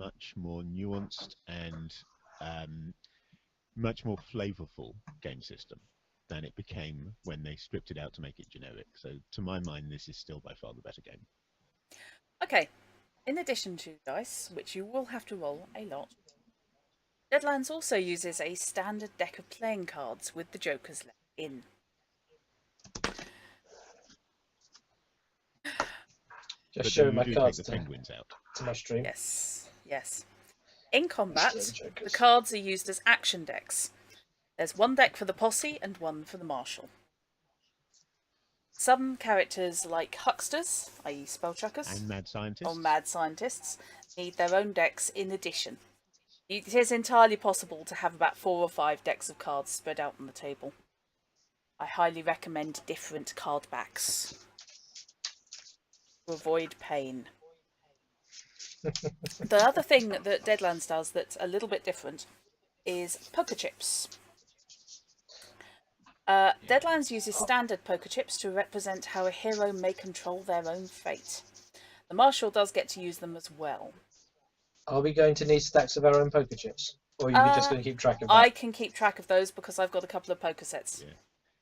much more nuanced and much more flavorful game system than it became when they stripped it out to make it generic. So to my mind, this is still by far the better game. Okay, in addition to dice, which you will have to roll a lot, Deadlands also uses a standard deck of playing cards with the jokers left in. Just But showing then my you do take cards the to penguins out. my stream. Yes, yes. In combat, Still the jokers. cards are used as action decks. There's one deck for the posse and one for the marshal. Some characters, like hucksters, i.e. spellchuckers, And mad scientists. or mad scientists, need their own decks in addition. It is entirely possible to have about 4 or 5 decks of cards spread out on the table. I highly recommend different card backs to avoid pain. The other thing that Deadlands does that's a little bit different is poker chips. Deadlands uses standard poker chips to represent how a hero may control their own fate. The Marshal does get to use them as well. Are we going to need stacks of our own poker chips? Or are you just going to keep track of that? I can keep track of those because I've got a couple of poker sets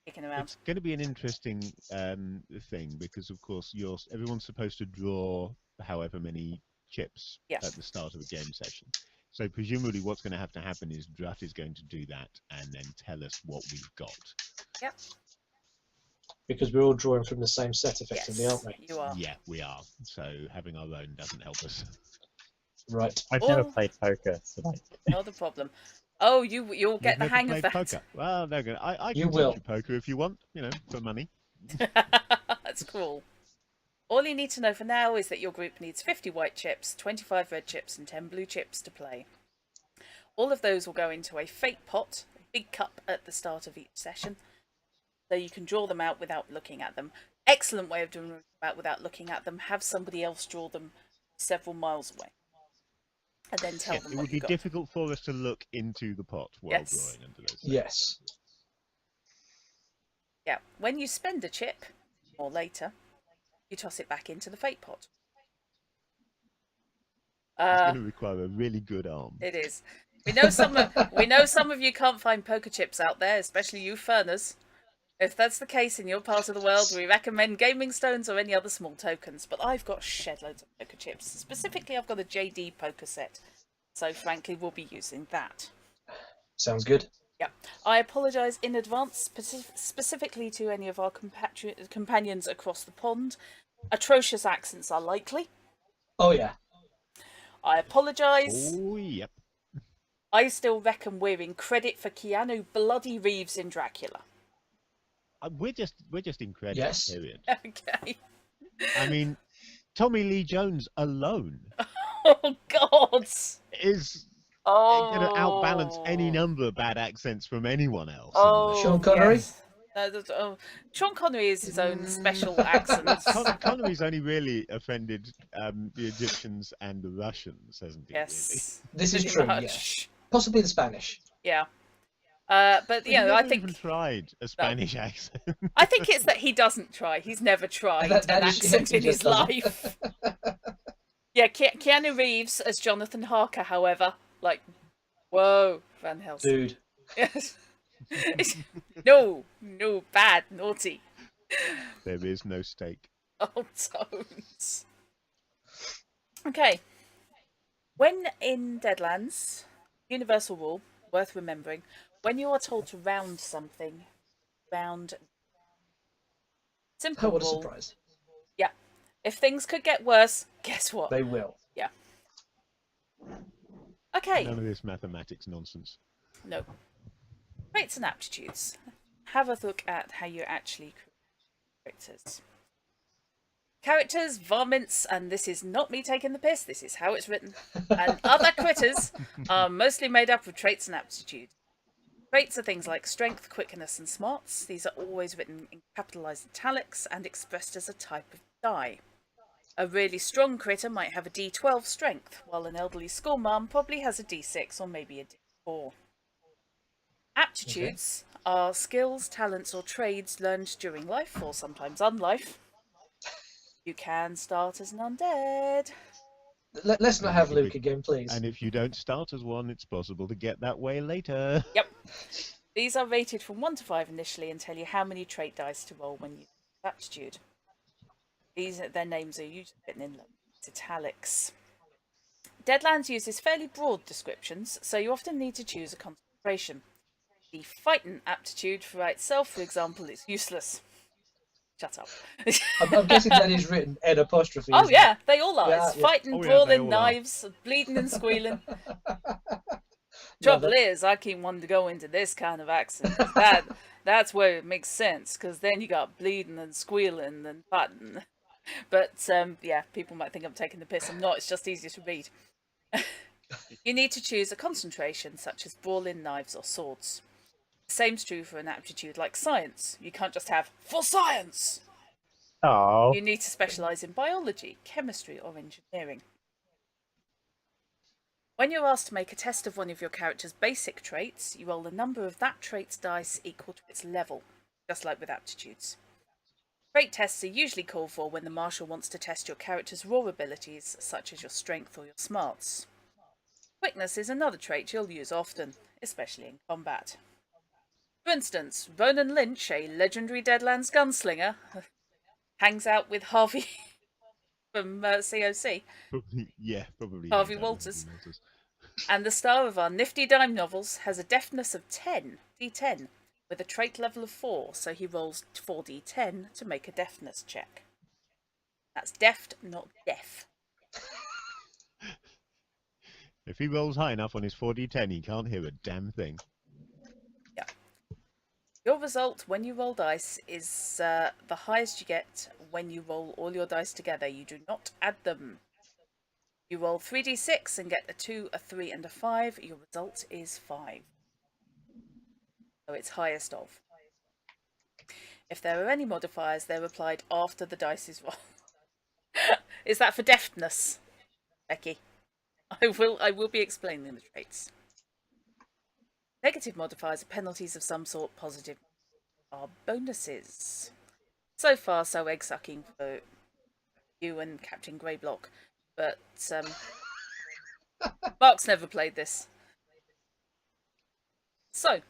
kicking around. It's going to be an interesting thing because, of course, everyone's supposed to draw however many chips at the start of a game session. So presumably what's going to happen is Drutt is going to do that and then tell us what we've got. Yep. Because we're all drawing from the same set, effectively, Yes, aren't we? you are. Yeah, we are. So having our own doesn't help us. Right. I've never played poker, so like... Not a problem. Oh, you'll get the You've hang never of played that. Poker. Well, no good. I You can will. teach you poker if you want, for money. That's cool. All you need to know for now is that your group needs 50 white chips, 25 red chips, and 10 blue chips to play. All of those will go into a fate pot, a big cup at the start of each session, so you can draw them out without looking at them. Excellent way of doing them out without looking at them. Have somebody else draw them several miles away, and then tell them It what would you be got. difficult for us to look into the pot while drawing under those. Yes. Yeah. When you spend a chip, or later, you toss it back into the fate pot. It's going to require a really good arm. It is. We know some of you can't find poker chips out there, especially you Ferners. If that's the case in your part of the world, we recommend gaming stones or any other small tokens. But I've got shed loads of poker chips. Specifically, I've got a JD poker set. So frankly, we'll be using that. Sounds good. Yeah. I apologise in advance, specifically to any of our companions across the pond. Atrocious accents are likely. Oh, yeah. I apologise. Oh, yep. I still reckon we're in credit for Keanu Bloody Reeves in Dracula. We're just incredible. Yes. Period. Okay. I mean, Tommy Lee Jones alone Oh, God. is Oh. going to outbalance any number of bad accents from anyone else. Oh, Sean Connery? yes. Sean Connery is his own special accent. Connery's only really offended the Egyptians and the Russians, hasn't he? Yes. This is Pretty true, much. yes. Possibly the Spanish. Yeah. But Really? you know, I He think even tried a Spanish accent. I think it's that he doesn't try. He's never tried That an is- accent he in his just doesn't. life. Yeah, Keanu Reeves as Jonathan Harker, however, like, whoa, Van Helsing. Dude. Yes. No, bad, naughty. There is no stake. Oh, tones. Okay. When in Deadlands, universal rule, worth remembering, when you are told to round something, round. Simple Oh, what a rule. surprise. Yeah. If things could get worse, guess what? They will. Yeah. Okay. None of this mathematics nonsense. No. Traits and aptitudes. Have a look at how you actually create characters. Characters, varmints, and this is not me taking the piss, this is how it's written, and other critters are mostly made up of traits and aptitudes. Traits are things like strength, quickness, and smarts. These are always written in capitalised italics and expressed as a type of die. A really strong critter might have a D12 strength, while an elderly schoolmarm probably has a D6 or maybe a D4. Aptitudes are skills, talents, or trades learned during life, or sometimes unlife. You can start as an undead. Let's not And have if you Luke again, please. And if you don't start as one, it's possible to get that way later. Yep. These are rated from 1 to 5 initially and tell you how many trait dice to roll when you use aptitude. Their names are usually written in italics. Deadlands uses fairly broad descriptions, so you often need to choose a concentration. The fighting aptitude for itself, for example, is useless. Shut up. I'm guessing that is written N apostrophe. Oh isn't yeah, they all are. Yeah, It's yeah. fighting, Oh, yeah, brawling, they all are. knives, bleeding and squealing. No, Trouble is, I keep wanting to go into this kind of accent. 'Cause that's where it makes sense, because then you got bleeding and squealing and fighting. But yeah, people might think I'm taking the piss. I'm not. It's just easier to read. You need to choose a concentration, such as brawling, knives, or swords. The same's true for an aptitude like science. You can't just have for science. Oh, You need to specialise in biology, chemistry, or engineering. When you're asked to make a test of one of your character's basic traits, you roll the number of that trait's dice equal to its level, just like with aptitudes. Trait tests are usually called for when the marshal wants to test your character's raw abilities, such as your strength or your smarts. Quickness is another trait you'll use often, especially in combat. For instance, Ronan Lynch, a legendary Deadlands gunslinger, hangs out with Harvey from COC. Probably Harvey hangs out with Walters. Harvey Walters. And the star of our nifty dime novels has a deftness of 10, d10, with a trait level of 4, so he rolls 4d10 to make a deftness check. That's deft, not deaf. If he rolls high enough on his 4d10, he can't hear a damn thing. Yeah. Your result when you roll dice is the highest you get when you roll all your dice together. You do not add them. You roll 3d6 and get a 2, a 3, and a 5. Your result is 5. So it's highest of. If there are any modifiers, they're applied after the dice is rolled. Is that for deftness, Becky? I will be explaining the traits. Negative modifiers are penalties of some sort. Positive are bonuses. So far, so egg sucking for you and Captain Greyblock. But Mark's never played this. So,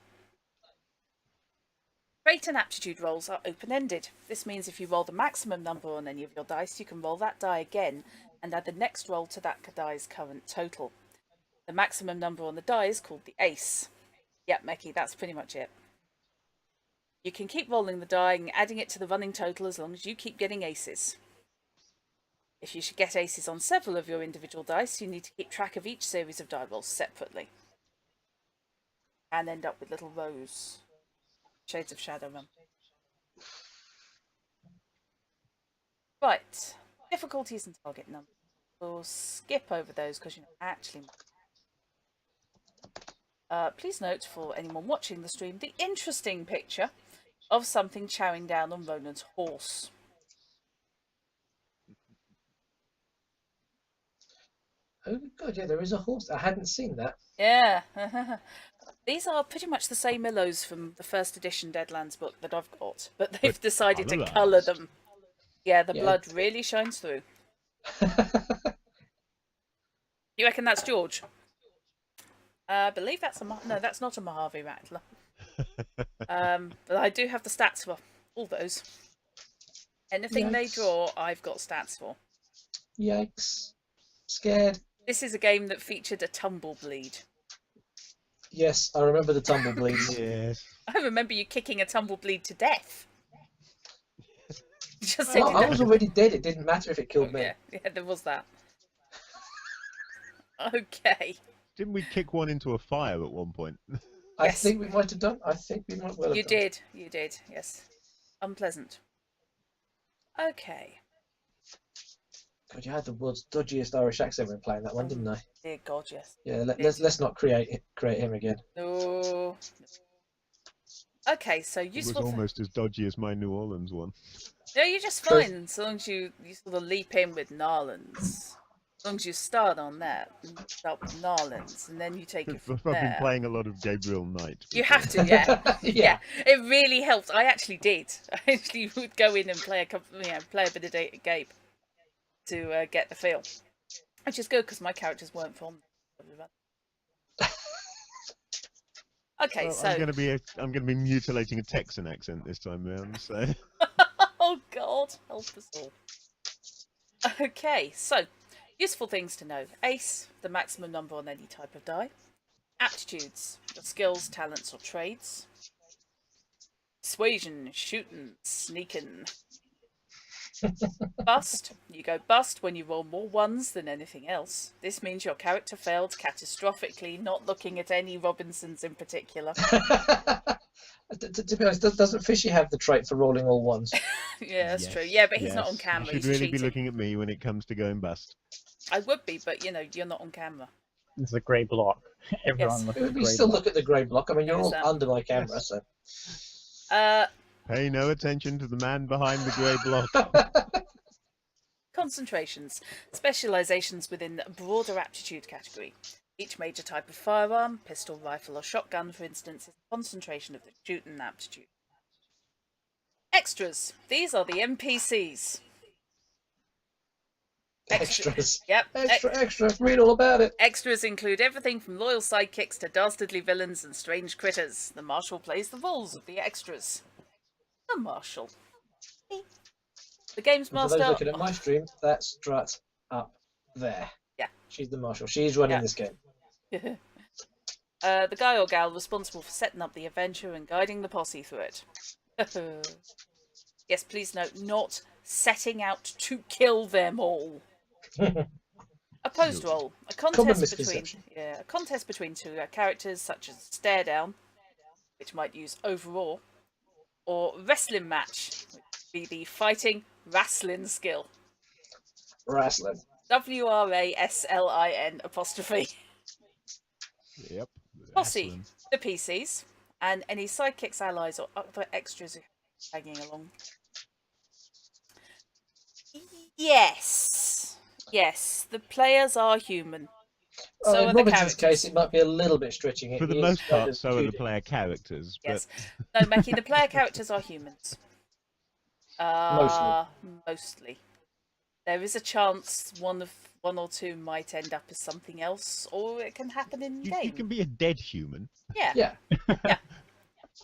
trait and aptitude rolls are open-ended. This means if you roll the maximum number on any of your dice, you can roll that die again and add the next roll to that die's current total. The maximum number on the die is called the ace. Yep, Meki, that's pretty much it. You can keep rolling the die and adding it to the running total as long as you keep getting aces. If you should get aces on several of your individual dice, you need to keep track of each series of die rolls separately. And end up with little rows. Shades of Shadowrun. Right. Difficulties and target numbers. We'll skip over those because you know actually. Please note for anyone watching the stream the interesting picture of something chowing down on Ronan's horse. Oh god, yeah, there is a horse. I hadn't seen that. Yeah. These are pretty much the same Illos from the first edition Deadlands book that I've got, but they've decided to colour them. Yeah, the blood really shines through. You reckon that's George? I believe that's no, that's not a Mojave Rattler. But I do have the stats for all those. Anything they draw, I've got stats for. Yikes. Scared. This is a game that featured a tumblebleed. Yes, I remember the tumblebleeds. Yes. I remember you kicking a tumblebleed to death. Just Well, I was already dead. It didn't matter if it killed me. Yeah, there was that. Okay. Didn't we kick one into a fire at one point? I think we might have done. I think we might well have done. You did, yes. Unpleasant. Okay. God, you had the world's dodgiest Irish accent when playing that one, didn't I? Dear God, yes. Yeah, let's not create him again. No. Okay, so It was useful. almost as dodgy as my New Orleans one. No, you're just fine as long as you sort of leap in with Narlands. As long as you start on that, and start with Narlands, and then you take it from I've there. been playing a lot of Gabriel Knight. You have to, yeah. Yeah. It really helped. I actually did. I actually would go in and play a bit of Gabe to get the feel. Which is good because my characters weren't from. Okay, well, so I'm going to be mutilating a Texan accent this time round. So. oh God, help us all. Okay, so useful things to know: ace, the maximum number on any type of die. Aptitudes, your skills, talents, or trades. Persuasion, shooting, sneaking. Bust, you go bust when you roll more ones than anything else. This means your character failed catastrophically, not looking at any Robinsons in particular. To be honest, doesn't Fishy have the trait for rolling all ones? Yeah, that's true. Yeah, but he's not on Yes. camera. You He's should really cheating. be looking at me when it comes to going bust. I would be, but you know, you're not on camera. It's a grey block. Everyone looks at the We grey still block. look at the grey block. I mean, you're Who's all that? under my camera, Yes. so. Pay no attention to the man behind the grey block. Concentrations, specializations within a broader aptitude category. Each major type of firearm, pistol, rifle, or shotgun, for instance, is a concentration of the shooting aptitude. Extras. These are the NPCs. Extras. Yep. Extra. Read all about it. Extras include everything from loyal sidekicks to dastardly villains and strange critters. The Marshal plays the roles of the extras. The Marshal. The Games And for Master. those looking at my stream, that's Strut up there. Yeah. She's the Marshal. She's running Yeah. this game. The guy or gal responsible for setting up the adventure and guiding the posse through it. Yes, please note, not setting out to kill them all. Opposed role, a contest between two characters, such as stare down, which might use overraw, or wrestling match, which would be the fighting wrestling skill. Wrestling. WRASLIN apostrophe. Yep. Posse, Wrestling. the PCs, and any sidekicks, allies, or other extras who are tagging along. Yes, the players are human. So are in the Robinson's characters. case, it might be a little bit stretching it. For the He is most kind part, of so are the Judy. player characters. Yes. But No, Mackie, the player characters are humans. Mostly. There is a chance one or two might end up as something else, or it can happen in you game. can be a dead human. Yeah. Yeah.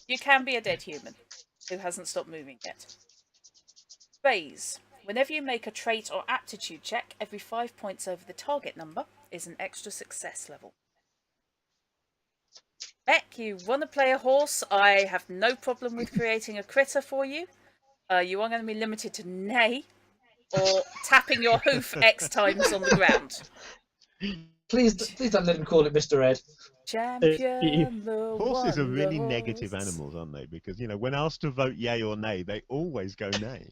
You can be a dead human who hasn't stopped moving yet. Raise. Whenever you make a trait or aptitude check, every 5 points over the target number is an extra success level. Beck, you want to play a horse? I have no problem with creating a critter for you. You are going to be limited to neigh or tapping your hoof X times on the ground. Please don't let him call it Mr. Ed. Champion the Horses are really wonders. negative animals, aren't they? Because, you know, when asked to vote yay or nay, they always go nay.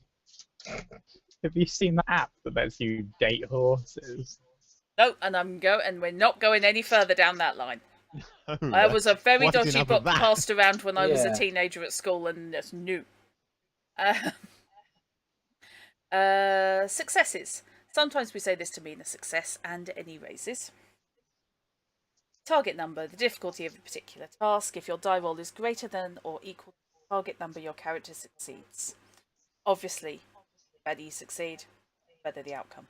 Have you seen the app that lets you date horses? No, and we're not going any further down that line. Oh, I was a very quite dodgy enough book of that. passed around when I was a Yeah. teenager at school, and that's new. Successes. Sometimes we say this to mean a success and any raises. Target number, the difficulty of a particular task. If your die roll is greater than or equal to the target number, your character succeeds. Obviously, the better you succeed, the better the outcome.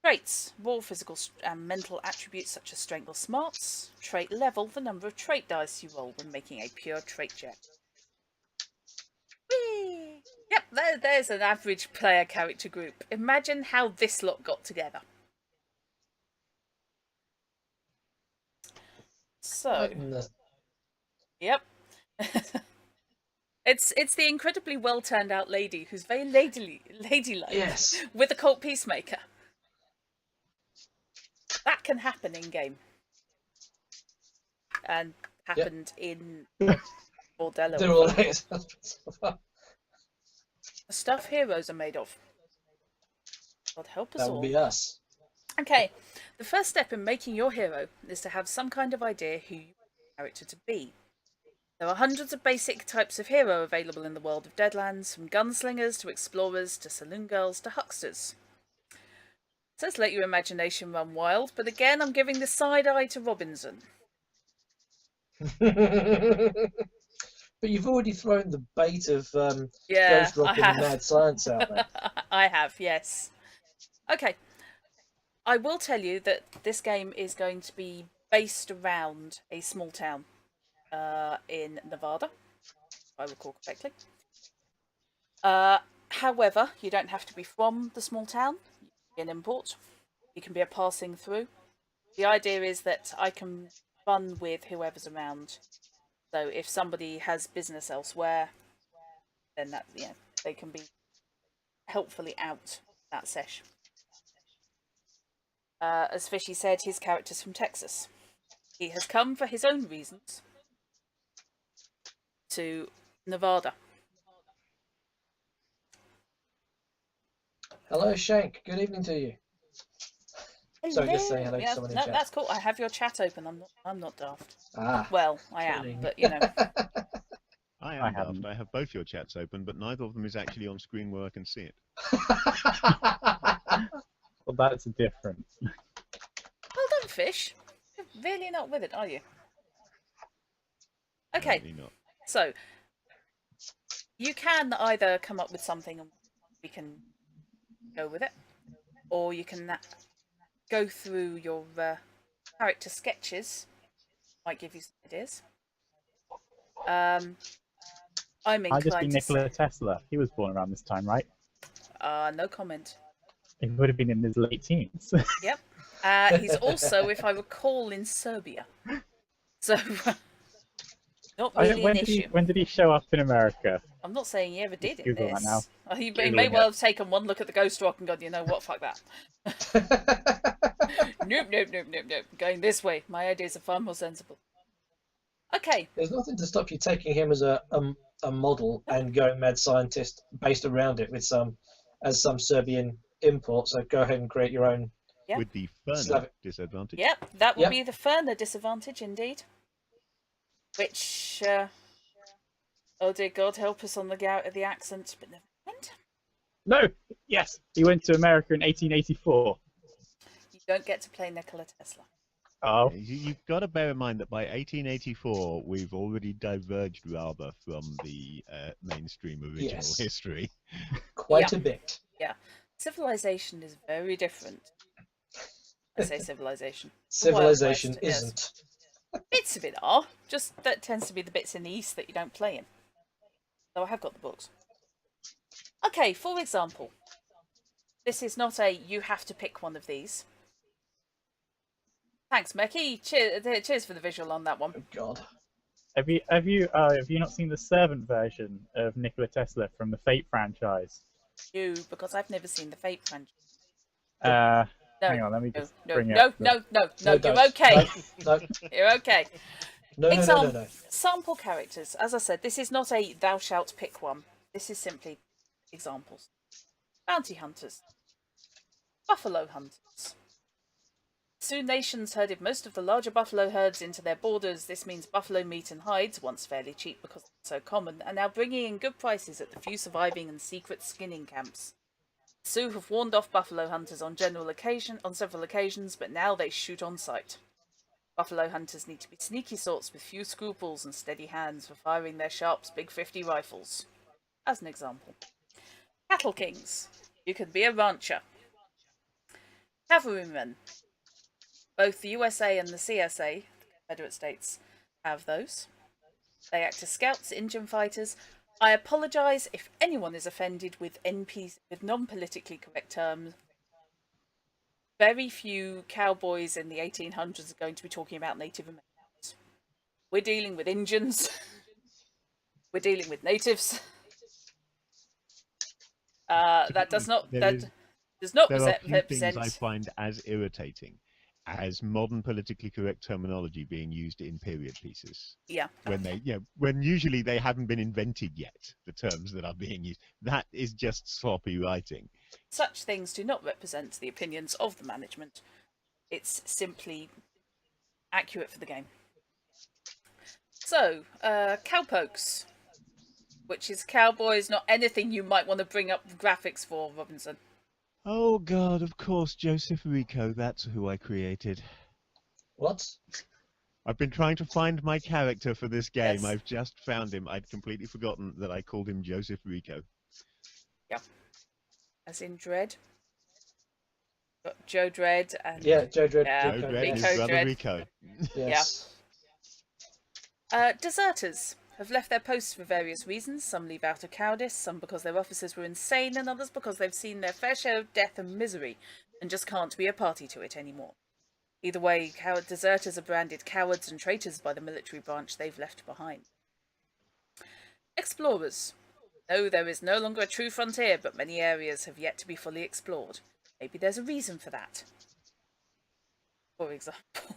Traits, raw physical and mental attributes such as strength or smarts. Trait level, the number of trait dice you roll when making a pure trait check. Whee! Yep, there's an average player character group. Imagine how this lot got together. So, yep. It's the incredibly well turned out lady who's very ladylike. Yes. With a cult peacemaker. That can happen in game. And happened in Bordello. They're all like, The stuff heroes are made of. God help us that all. would be us. Okay, the first step in making your hero is to have some kind of idea who you want your character to be. There are hundreds of basic types of hero available in the world of Deadlands, from gunslingers to explorers to saloon girls to hucksters. It says let your imagination run wild, but again I'm giving the side eye to Robinson. But you've already thrown the bait of Yeah, Ghost Rock I and have. Mad Science out there. I have, yes. Okay. I will tell you that this game is going to be based around a small town in Nevada, if I recall correctly. However, you don't have to be from the small town. You can be an import. You can be a passing through. The idea is that I can run with whoever's around. So if somebody has business elsewhere, then that they can be helpfully out that sesh. As Fishy said, his character's from Texas. He has come for his own reasons to Nevada. Hello, Shank. Good evening to you. Hello. Sorry, just saying hello to someone in chat. That's cool. I have your chat open. I'm not daft. Ah. Well, I am, but you know. I am daft. I have both your chats open, but neither of them is actually on screen where I can see it. Well, that's different. Well done, Fish. You're really not with it, are you? Okay. Not. So you can either come up with something and we can go with it, or you can go through your character sketches. Might give you some ideas. I'm inclined I just be to Nikola Tesla. He was born around this time, right? no comment. He would have been in his late teens. Yep. He's also, if I recall, in Serbia. So, not really an issue. When did he show up in America? I'm not saying he ever did in Google this. that now. He may well have taken one look at the ghost rock and gone, you know what, fuck that. Nope. Going this way. My ideas are far more sensible. Okay. There's nothing to stop you taking him as a model and going mad scientist based around it with some Serbian import. So go ahead and create your own. Yep. With the Ferner disadvantage. Yep, that will be the Ferner disadvantage indeed. Which, oh dear God, help us on the accent, but never mind. No! Yes! He went to America in 1884. You don't get to play Nikola Tesla. Oh. You've got to bear in mind that by 1884, we've already diverged rather from the mainstream original history. Quite a bit. Yeah. Civilization is very different. I say civilization. Civilization isn't. Bits of it are. Just that tends to be the bits in the east that you don't play in. Though I have got the books. Okay, for example. This is not a you have to pick one of these. Thanks, Mecky. Cheers for the visual on that one. Oh God. Have you not seen the servant version of Nikola Tesla from the Fate franchise? No, because I've never seen the Fate franchise. No, hang on, let me just bring it No, up. you're okay. No. You're okay. No. Sample characters. As I said, this is not a thou shalt pick one. This is simply examples. Bounty hunters. Buffalo hunters. Sioux nations herded most of the larger buffalo herds into their borders. This means buffalo meat and hides, once fairly cheap because they're so common, are now bringing in good prices at the few surviving and secret skinning camps. Sioux have warned off buffalo hunters on several occasions, but now they shoot on sight. Buffalo hunters need to be sneaky sorts with few scruples and steady hands for firing their Sharps Big 50 rifles. As an example. Cattle kings. You can be a rancher. Cavalrymen. Both the USA and the CSA, the Confederate States, have those. They act as scouts, Indian fighters. I apologise if anyone is offended with NPs, with non-politically correct terms. Very few cowboys in the 1800s are going to be talking about Native Americans. We're dealing with Indians. We're dealing with natives. That does not represent. There are few things I find as irritating as modern politically correct terminology being used in period pieces. Yeah. When usually they haven't been invented yet, the terms that are being used. That is just sloppy writing. Such things do not represent the opinions of the management. It's simply accurate for the game. So, cowpokes, which is cowboys, not anything you might want to bring up graphics for, Robinson. Oh God, of course, Joseph Rico, that's who I created. What? I've been trying to find my character for this game. Yes. I've just found him. I'd completely forgotten that I called him Joseph Rico. Yeah. As in Dread. Got Joe Dredd and Joe Dredd. Yeah. Joe Rico, Dredd, yes. his brother Dredd. Rico. Yes. Deserters have left their posts for various reasons. Some leave out of cowardice, some because their officers were insane, and others because they've seen their fair share of death and misery and just can't be a party to it anymore. Either way, deserters are branded cowards and traitors by the military branch they've left behind. Explorers. No, there is no longer a true frontier, but many areas have yet to be fully explored. Maybe there's a reason for that. For example,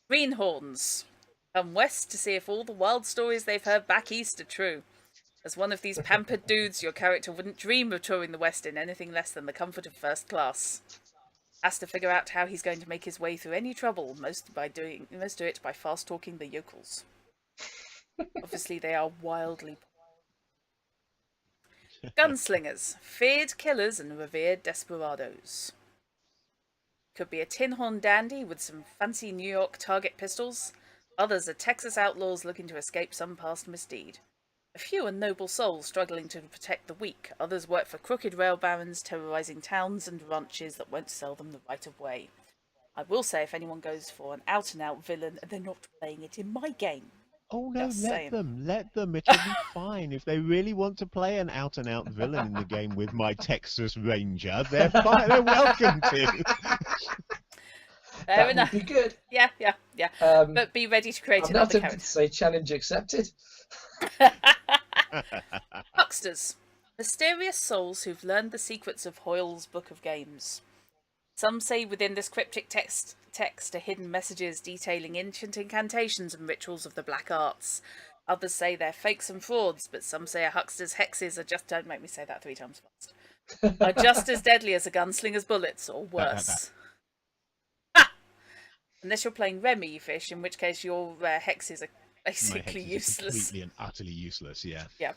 greenhorns come west to see if all the wild stories they've heard back east are true. As one of these pampered dudes, your character wouldn't dream of touring the west in anything less than the comfort of first class. Has to figure out how he's going to make his way through any trouble, most do it by fast talking the yokels. Obviously they are wildly gunslingers, feared killers and revered desperados. Could be a tin horn dandy with some fancy New York target pistols. Others are Texas outlaws looking to escape some past misdeed. A few are noble souls struggling to protect the weak. Others work for crooked rail barons terrorizing towns and ranches that won't sell them the right of way. I will say, if anyone goes for an out-and-out villain, they're not playing it in my game. Oh no, Just let saying. them. It'll be fine. If they really want to play an out-and-out villain in the game with my Texas Ranger, they're fine. They're welcome to. Fair That would be good. Yeah. But be ready to create I'm not another tempted character. to say challenge accepted. Hucksters. Mysterious souls who've learned the secrets of Hoyle's Book of Games. Some say within this cryptic text are hidden messages detailing ancient incantations and rituals of the black arts. Others say they're fakes and frauds, but some say a huckster's hexes are just... Don't make me say that 3 times fast. Are just as deadly as a gunslinger's bullets, or worse. Unless you're playing Remy Fish, in which case your hexes are basically useless. Completely and utterly useless, yeah. Yeah.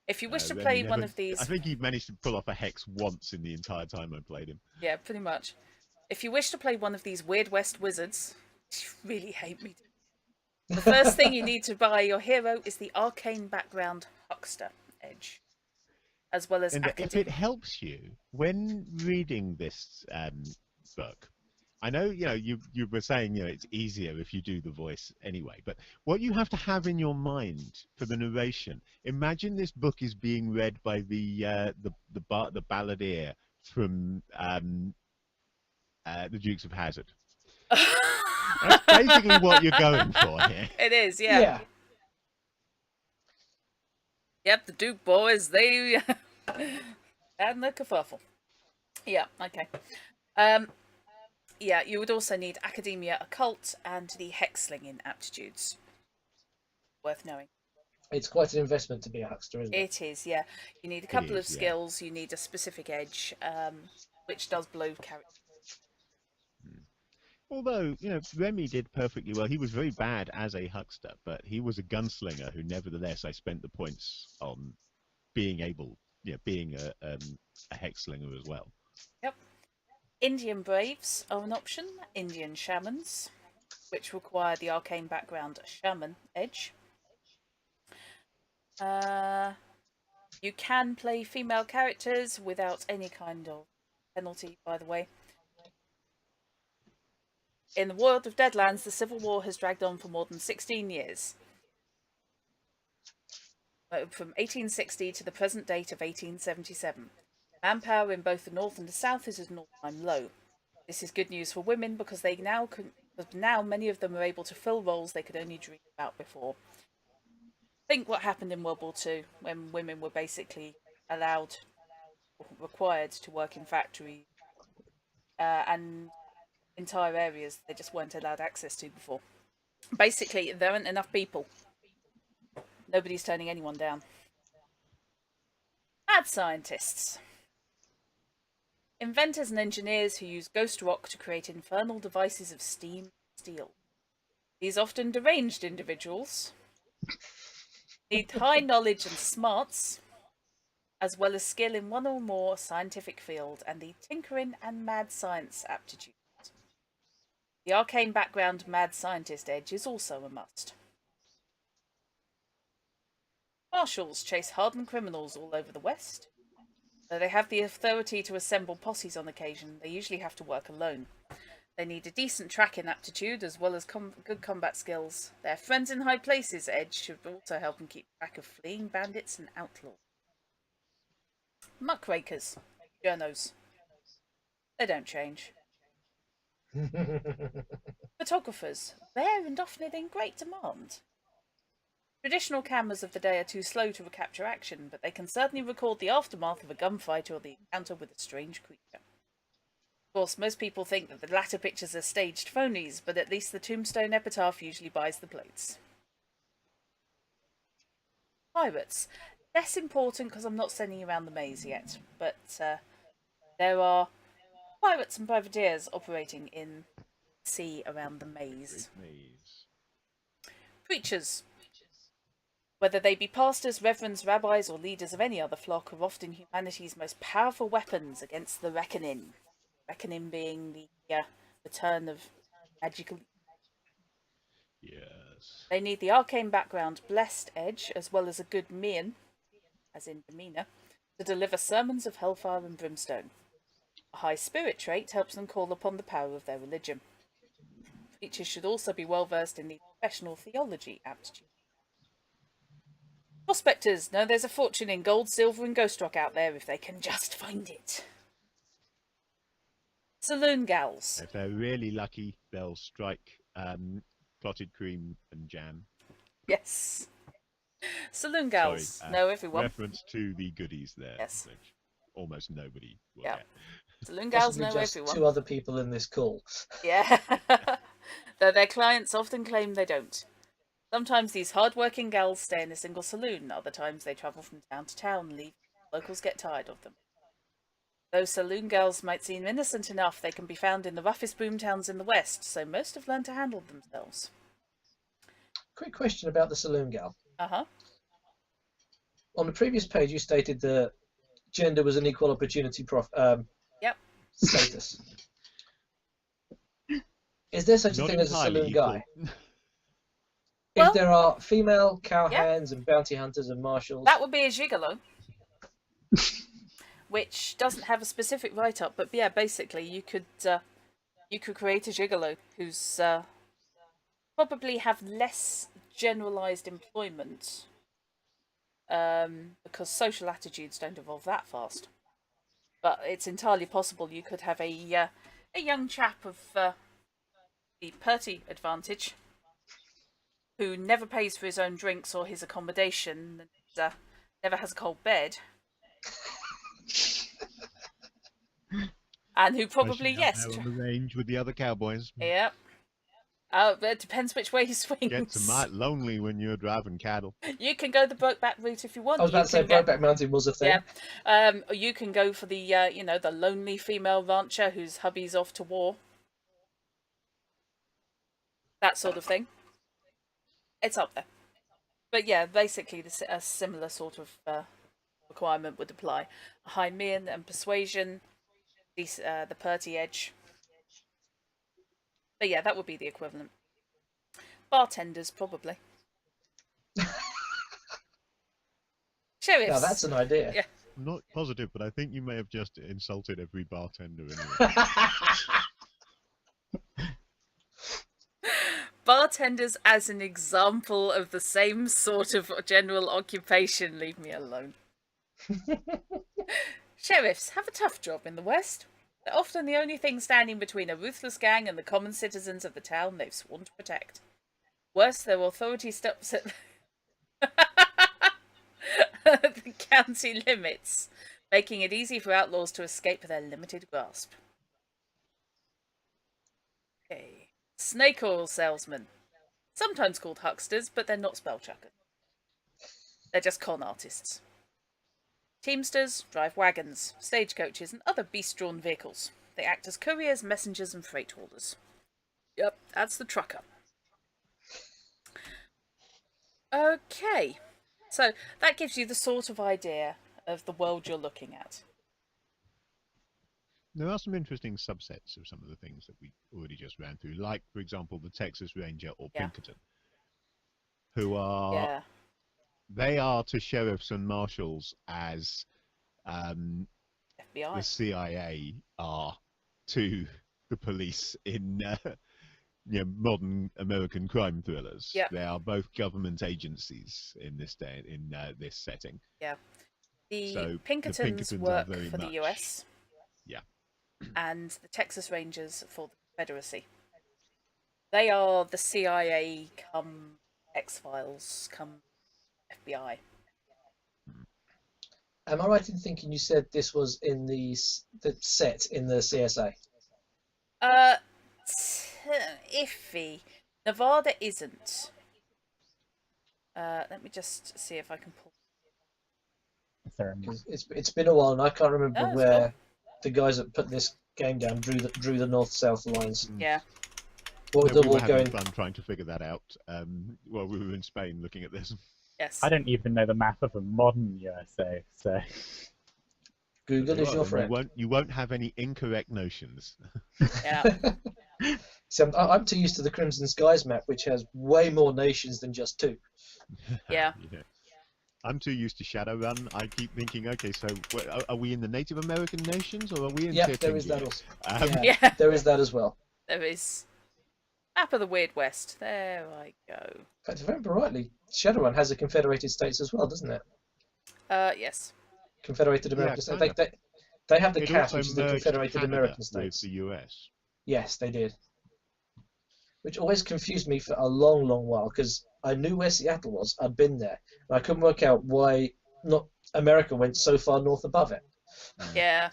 If you wish to Remy play never, one of these... I think he managed to pull off a hex once in the entire time I played him. Yeah, pretty much. If you wish to play one of these Weird West wizards, you really hate me. The first thing you need to buy your hero is the arcane background Huckster Edge. As well as if it helps you, when reading this book, I know, you were saying, it's easier if you do the voice anyway, but what you have to have in your mind for the narration, imagine this book is being read by the balladeer from the Dukes of Hazzard. That's basically what you're going for here. It is, yeah. Yep, the Duke boys, they and the kerfuffle. Yeah, okay. Yeah, you would also need Academia Occult and the Hexslinging aptitudes. Worth knowing. It's quite an investment to be a huckster, isn't it? It is, yeah. You need a couple of skills, you need a specific edge, which does blow character. Although, Remy did perfectly well. He was very bad as a huckster, but he was a gunslinger who nevertheless I spent the points on being able, being a hexslinger as well. Yep. Indian Braves are an option. Indian Shamans, which require the arcane background Shaman Edge. You can play female characters without any kind of penalty, by the way. In the world of Deadlands, the Civil War has dragged on for more than 16 years. From 1860 to the present date of 1877. Manpower in both the north and the south is at an all-time low. This is good news for women because now many of them are able to fill roles they could only dream about before. Think what happened in World War II when women were basically required to work in factories and entire areas they just weren't allowed access to before. Basically, there aren't enough people. Nobody's turning anyone down. Mad scientists. Inventors and engineers who use ghost rock to create infernal devices of steam and steel. These often deranged individuals need high knowledge and smarts, as well as skill in one or more scientific field and the tinkering and mad science aptitude. The arcane background mad scientist edge is also a must. Marshals chase hardened criminals all over the West. Though they have the authority to assemble posses on occasion, they usually have to work alone. They need a decent tracking aptitude as well as good combat skills. Their friends in high places, Edge, should also help them keep track of fleeing bandits and outlaws. Muckrakers. Journos. They don't change. Photographers. Rare and often in great demand. Traditional cameras of the day are too slow to capture action, but they can certainly record the aftermath of a gunfight or the encounter with a strange creature. Of course, most people think that the latter pictures are staged phonies, but at least the Tombstone Epitaph usually buys the plates. Pirates. Less important because I'm not sending around the maze yet, but there are pirates and privateers operating in sea around the maze. Preachers. Whether they be pastors, reverends, rabbis, or leaders of any other flock, are often humanity's most powerful weapons against the reckoning. Reckoning being the return of magical. Yes. They need the arcane background, blessed Edge, as well as a good mien, as in demeanour, to deliver sermons of hellfire and brimstone. A high spirit trait helps them call upon the power of their religion. Preachers should also be well versed in the professional theology aptitude. Prospectors know there's a fortune in gold, silver, and ghost rock out there if they can just find it. Saloon gals. If they're really lucky, they'll strike clotted cream and jam. Yes. Saloon gals. Sorry, know everyone. Reference to the goodies there, Yes. which almost nobody will Yeah. get. Saloon gals Possibly know just everyone. 2 other people in this call. Yeah. Though their clients often claim they don't. Sometimes these hard-working gals stay in a single saloon. Other times they travel from town to town, leave. Locals get tired of them. Though saloon gals might seem innocent enough, they can be found in the roughest boomtowns in the West, so most have learned to handle themselves. Quick question about the saloon gal. Uh-huh. On the previous page, you stated that gender was an equal opportunity Yep. status. Is there such a Not thing as a entirely saloon equal. guy? Well, if there are female cowhands yeah. and bounty hunters and marshals, That would be a gigolo. Which doesn't have a specific write-up, but yeah, basically you could create a gigolo who's probably have less generalised employment because social attitudes don't evolve that fast. But it's entirely possible you could have a young chap of the Purty advantage who never pays for his own drinks or his accommodation and never has a cold bed. And who probably, yes. On the range with the other cowboys. Yeah. It depends which way he swings. Gets mighty lonely when you're driving cattle. You can go the Brokeback route if you want. I was about to say Brokeback Mountain was a thing. Yeah. Or you can go for the the lonely female rancher whose hubby's off to war. That sort of thing. It's up there. But yeah, basically a similar sort of requirement would apply. A high mien and persuasion, the Purty edge. But yeah, that would be the equivalent. Bartenders, probably. Sheriffs. Now that's an idea. Yeah. I'm not positive, but I think you may have just insulted every bartender anyway. Bartenders as an example of the same sort of general occupation. Leave me alone. Sheriffs have a tough job in the West. They're often the only thing standing between a ruthless gang and the common citizens of the town they've sworn to protect. Worse, their authority stops at the county limits, making it easy for outlaws to escape their limited grasp. Okay. Snake oil salesmen. Sometimes called hucksters, but they're not spellchuckers. They're just con artists. Teamsters drive wagons, stagecoaches, and other beast-drawn vehicles. They act as couriers, messengers, and freight haulers. Yep, that's the trucker. Okay, so that gives you the sort of idea of the world you're looking at. There are some interesting subsets of some of the things that we already just ran through, like, for example, the Texas Ranger or Pinkerton, who are... They are to sheriffs and marshals as FBI. the CIA are to the police in modern American crime thrillers. Yeah. They are both government agencies in this day, in this setting. Yeah. The So Pinkertons the Pinkertons work are very for the much, US. Yeah. And the Texas Rangers for the Confederacy. They are the CIA come X-Files come FBI. Am I right in thinking you said this was in the set in the CSA? Iffy. Nevada isn't. Let me just see if I can pull. It's been a while, and I can't remember Oh, where cool. the guys that put this game down drew the north-south lines. Yeah. What would we the were war having going? fun trying to figure that out. Well, we were in Spain looking at this. Yes. I don't even know the map of a modern USA, so Google is your Then friend. You won't have any incorrect notions. Yeah. See, I'm too used to the Crimson Skies map, which has way more nations than just 2. Yeah. I'm too used to Shadowrun. I keep thinking, okay, so are we in the Native American nations or are we in Yeah, Tipping there is that here? also. Yeah. There is that as well. There is. Map of the Weird West. There I go. In fact, if I remember rightly, Shadowrun has a Confederated States as well, doesn't it? Yes. Confederated American States. kind of. They have the It CAS, also which is the merged Confederated Canada American with States. the US. Yes, they did. Which always confused me for a long, long while, because I knew where Seattle was. I'd been there. And I couldn't work out why not America went so far north above it. Yeah.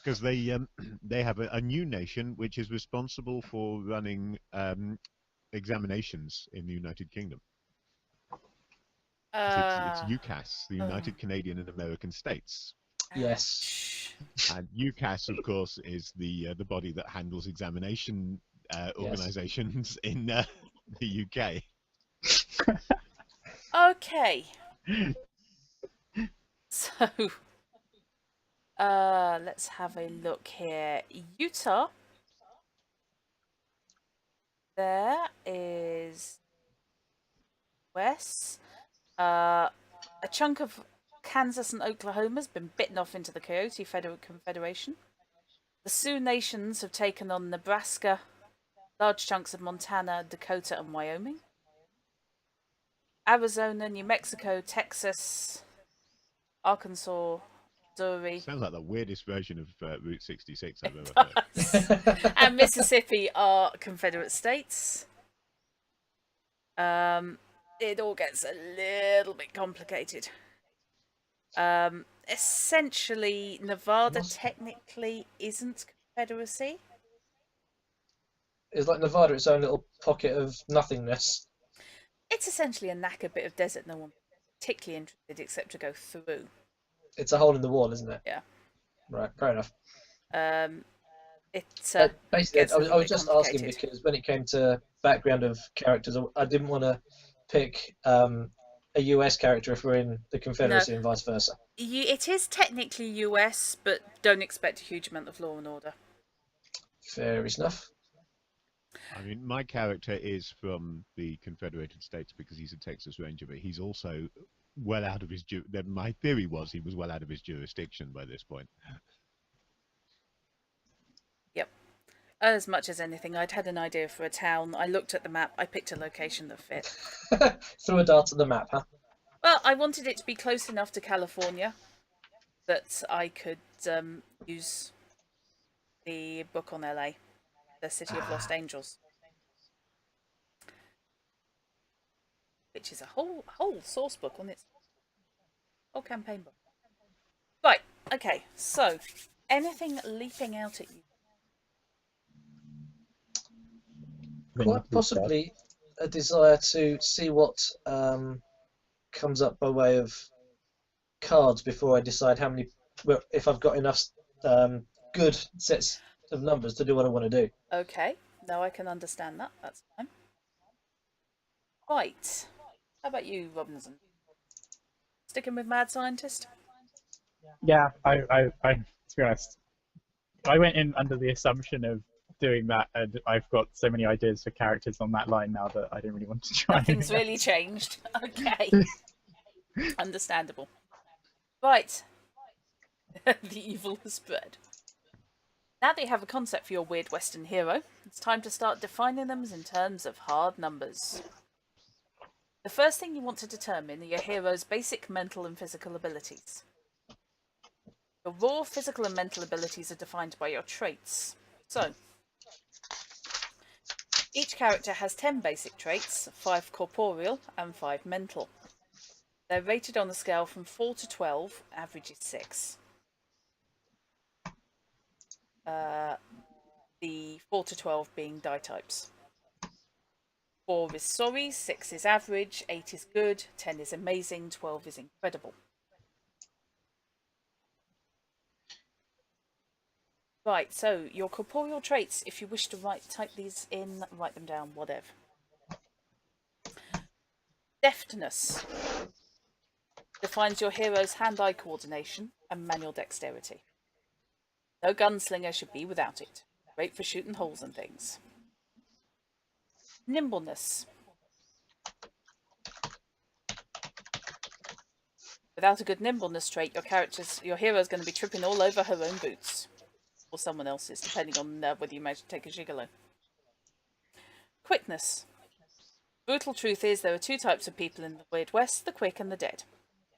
Because they have a new nation which is responsible for running examinations in the United Kingdom. It's UCAS, the United Canadian and American States. Yes. And UCAS, of course, is the body that handles examination organisations in the UK. Okay. So, let's have a look here. Utah. There is West. A chunk of Kansas and Oklahoma has been bitten off into the Coyote Confederation. The Sioux Nations have taken on Nebraska, large chunks of Montana, Dakota, and Wyoming. Arizona, New Mexico, Texas, Arkansas, Missouri. Sounds like the weirdest version of Route 66 I've ever heard. And Mississippi are Confederate states. It all gets a little bit complicated. Essentially, Nevada technically isn't Confederacy. Is like Nevada its own little pocket of nothingness? It's essentially a knackered bit of desert no one particularly interested except to go through. It's a hole in the wall, isn't it? Yeah. Right, fair enough. Basically, I was just asking because when it came to background of characters, I didn't want to pick a US character if we're in the Confederacy and vice versa. It is technically US, but don't expect a huge amount of law and order. Fair enough. I mean, my character is from the Confederated States because he's a Texas Ranger, but he's also well out of his... My theory was he was well out of his jurisdiction by this point. Yep. As much as anything, I'd had an idea for a town. I looked at the map. I picked a location that fit. Threw a dart at the map, huh? Well, I wanted it to be close enough to California that I could use the book on LA, the City of Lost Angels, which is a whole source book on its whole campaign book. Right. Okay. So, anything leaping out at you? Quite possibly a desire to see what comes up by way of cards before I decide how many, well, if I've got enough good sets of numbers to do what I want to do. Okay. No, I can understand that. That's fine. Right. How about you, Robinson? Sticking with Mad Scientist? Yeah, I to be honest, I went in under the assumption of doing that, and I've got so many ideas for characters on that line now that I don't really want to try. Nothing's really changed. Okay. Understandable. Right. The evil has spread. Now that you have a concept for your weird Western hero, it's time to start defining them in terms of hard numbers. The first thing you want to determine are your hero's basic mental and physical abilities. Your raw physical and mental abilities are defined by your traits. So, each character has 10 basic traits, 5 corporeal and 5 mental. They're rated on a scale from 4 to 12, average is 6. The 4 to 12 being die types. 4 is sorry, 6 is average, 8 is good, 10 is amazing, 12 is incredible. Right, so your corporeal traits, if you wish to type these in, write them down, whatever. Deftness defines your hero's hand-eye coordination and manual dexterity. No gunslinger should be without it. Great for shooting holes and things. Nimbleness. Without a good nimbleness trait, your hero is going to be tripping all over her own boots. Or someone else's, depending on whether you manage to take a gigolo. Quickness. Brutal truth is there are 2 types of people in the Weird West, the quick and the dead.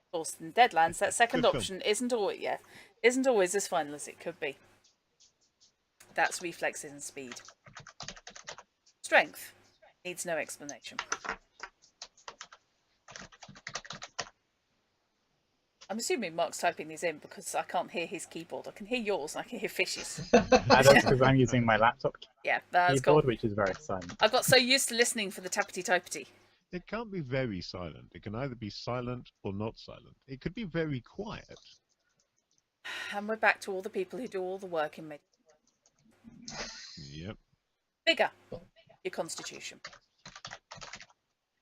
Of course, in Deadlands, that second option isn't always as final as it could be. That's reflexes and speed. Strength. Needs no explanation. I'm assuming Mark's typing these in because I can't hear his keyboard. I can hear yours and I can hear Fish's. That's because I'm using my laptop that's keyboard, cool. which is very silent. I got so used to listening for the tappity-typity. It can't be very silent. It can either be silent or not silent. It could be very quiet. And we're back to all the people who do all the work in me. Yep. Bigger. Your constitution.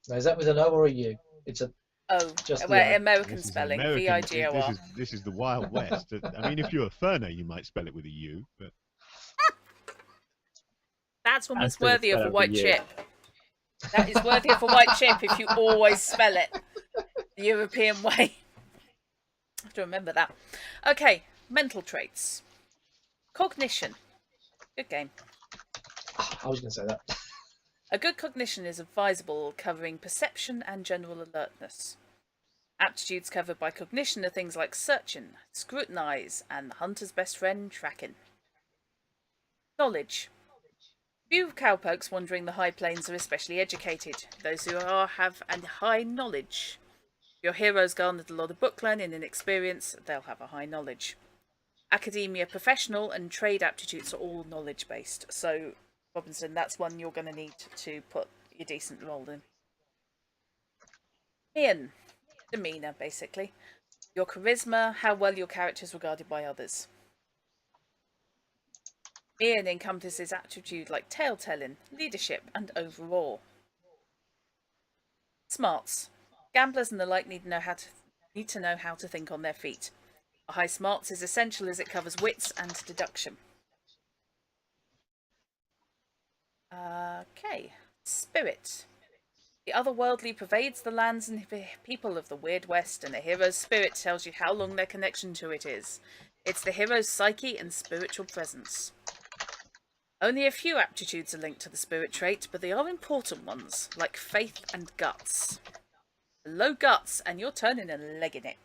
Now, is that with an O or a U? It's a... Oh, just American This is spelling, American. V-I-G-O-R. This is the Wild West. I mean, if you're a Ferner, you might spell it with a U, but... That's almost worthy of a white chip. That is worthy of a white chip if you always spell it the European way. I have to remember that. Okay, mental traits. Cognition. Good game. I was going to say that. A good cognition is advisable, covering perception and general alertness. Aptitudes covered by cognition are things like searching, scrutinize, and the hunter's best friend, tracking. Knowledge. Few cowpokes wandering the high plains are especially educated. Those who are have a high knowledge. Your heroes garnered a lot of book learning and experience, they'll have a high knowledge. Academia, professional, and trade aptitudes are all knowledge-based. So, Robinson, that's one you're going to need to put your decent role in. Ian. Demeanour, basically. Your charisma, how well your character is regarded by others. Ian encompasses attributes like tale-telling, leadership, and overall. Smarts. Gamblers and the like need to know how to think on their feet. A high smarts is essential as it covers wits and deduction. Okay. Spirit. The otherworldly pervades the lands and people of the Weird West, and a hero's spirit tells you how long their connection to it is. It's the hero's psyche and spiritual presence. Only a few aptitudes are linked to the spirit trait, but they are important ones, like faith and guts. Low guts, and you're turning a leg in it.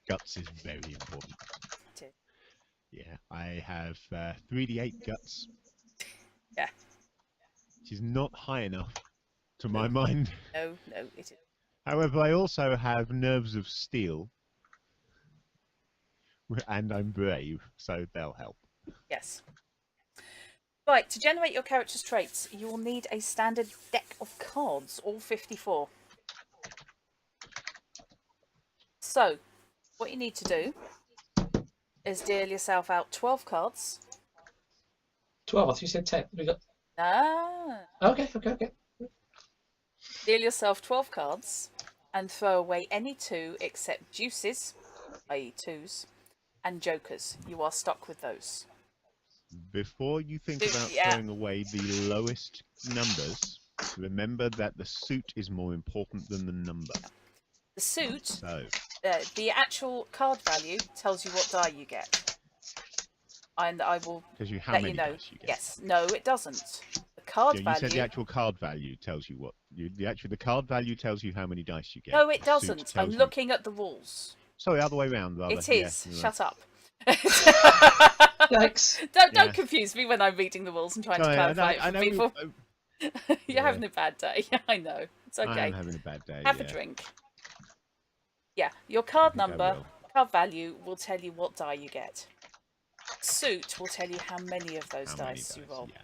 Guts is very important. Yeah, I have 3d8 guts. Yeah. Which is not high enough, to my mind. No, it isn't. However, I also have nerves of steel. And I'm brave, so they'll help. Yes. Right, to generate your character's traits, you will need a standard deck of cards, all 54. So, what you need to do is deal yourself out 12 cards. 12, I think you said 10. We got... Ah. Okay. Deal yourself 12 cards and throw away any 2 except deuces, i.e. 2s, and jokers. You are stuck with those. Before you think about throwing away the lowest numbers, remember that the suit is more important than the number. The suit, So, the actual card value tells you what die you get. And I will tells you how let many you know. dice you get. Yes, no, it doesn't. The card Yeah, you value. said the actual card value tells you what. The card value tells you how many dice you get. No, it The suit doesn't. I'm tells you- looking at the rules. Sorry, other way round, rather. It is. Yeah, you're Shut up. Yikes. Don't Yeah. confuse me when I'm reading the rules and trying Sorry, to clarify it I for know people. You're Yeah. having a bad day. I know. It's I okay. am having a bad day. Have a yeah. drink. Yeah, your card think I number, will. card value will tell you what die you get. Suit will tell you how many of those How many dice you dice, roll. yeah.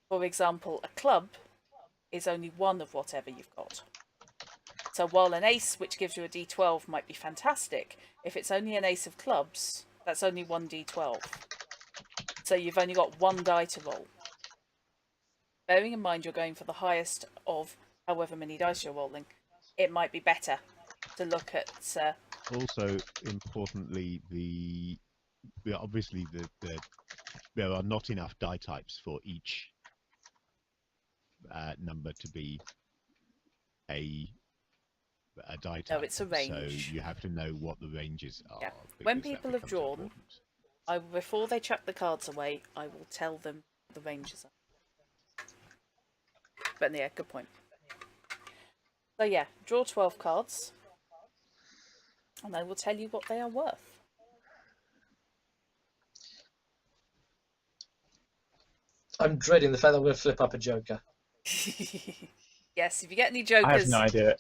For example, a club is only one of whatever you've got. So while an ace, which gives you a d12, might be fantastic, if it's only an ace of clubs, that's only one d12. So you've only got one die to roll. Bearing in mind you're going for the highest of however many dice you're rolling, it might be better to look at... Also, importantly, obviously there are not enough die types for each number to be a die type. No, it's a range. So you have to know what the ranges are. Yeah. When because that people have becomes drawn, important. before they chuck the cards away, I will tell them what the ranges are. But yeah, good point. So yeah, draw 12 cards, and I will tell you what they are worth. I'm dreading the fact that I'm going to flip up a joker. Yes, if you get any jokers... I have no idea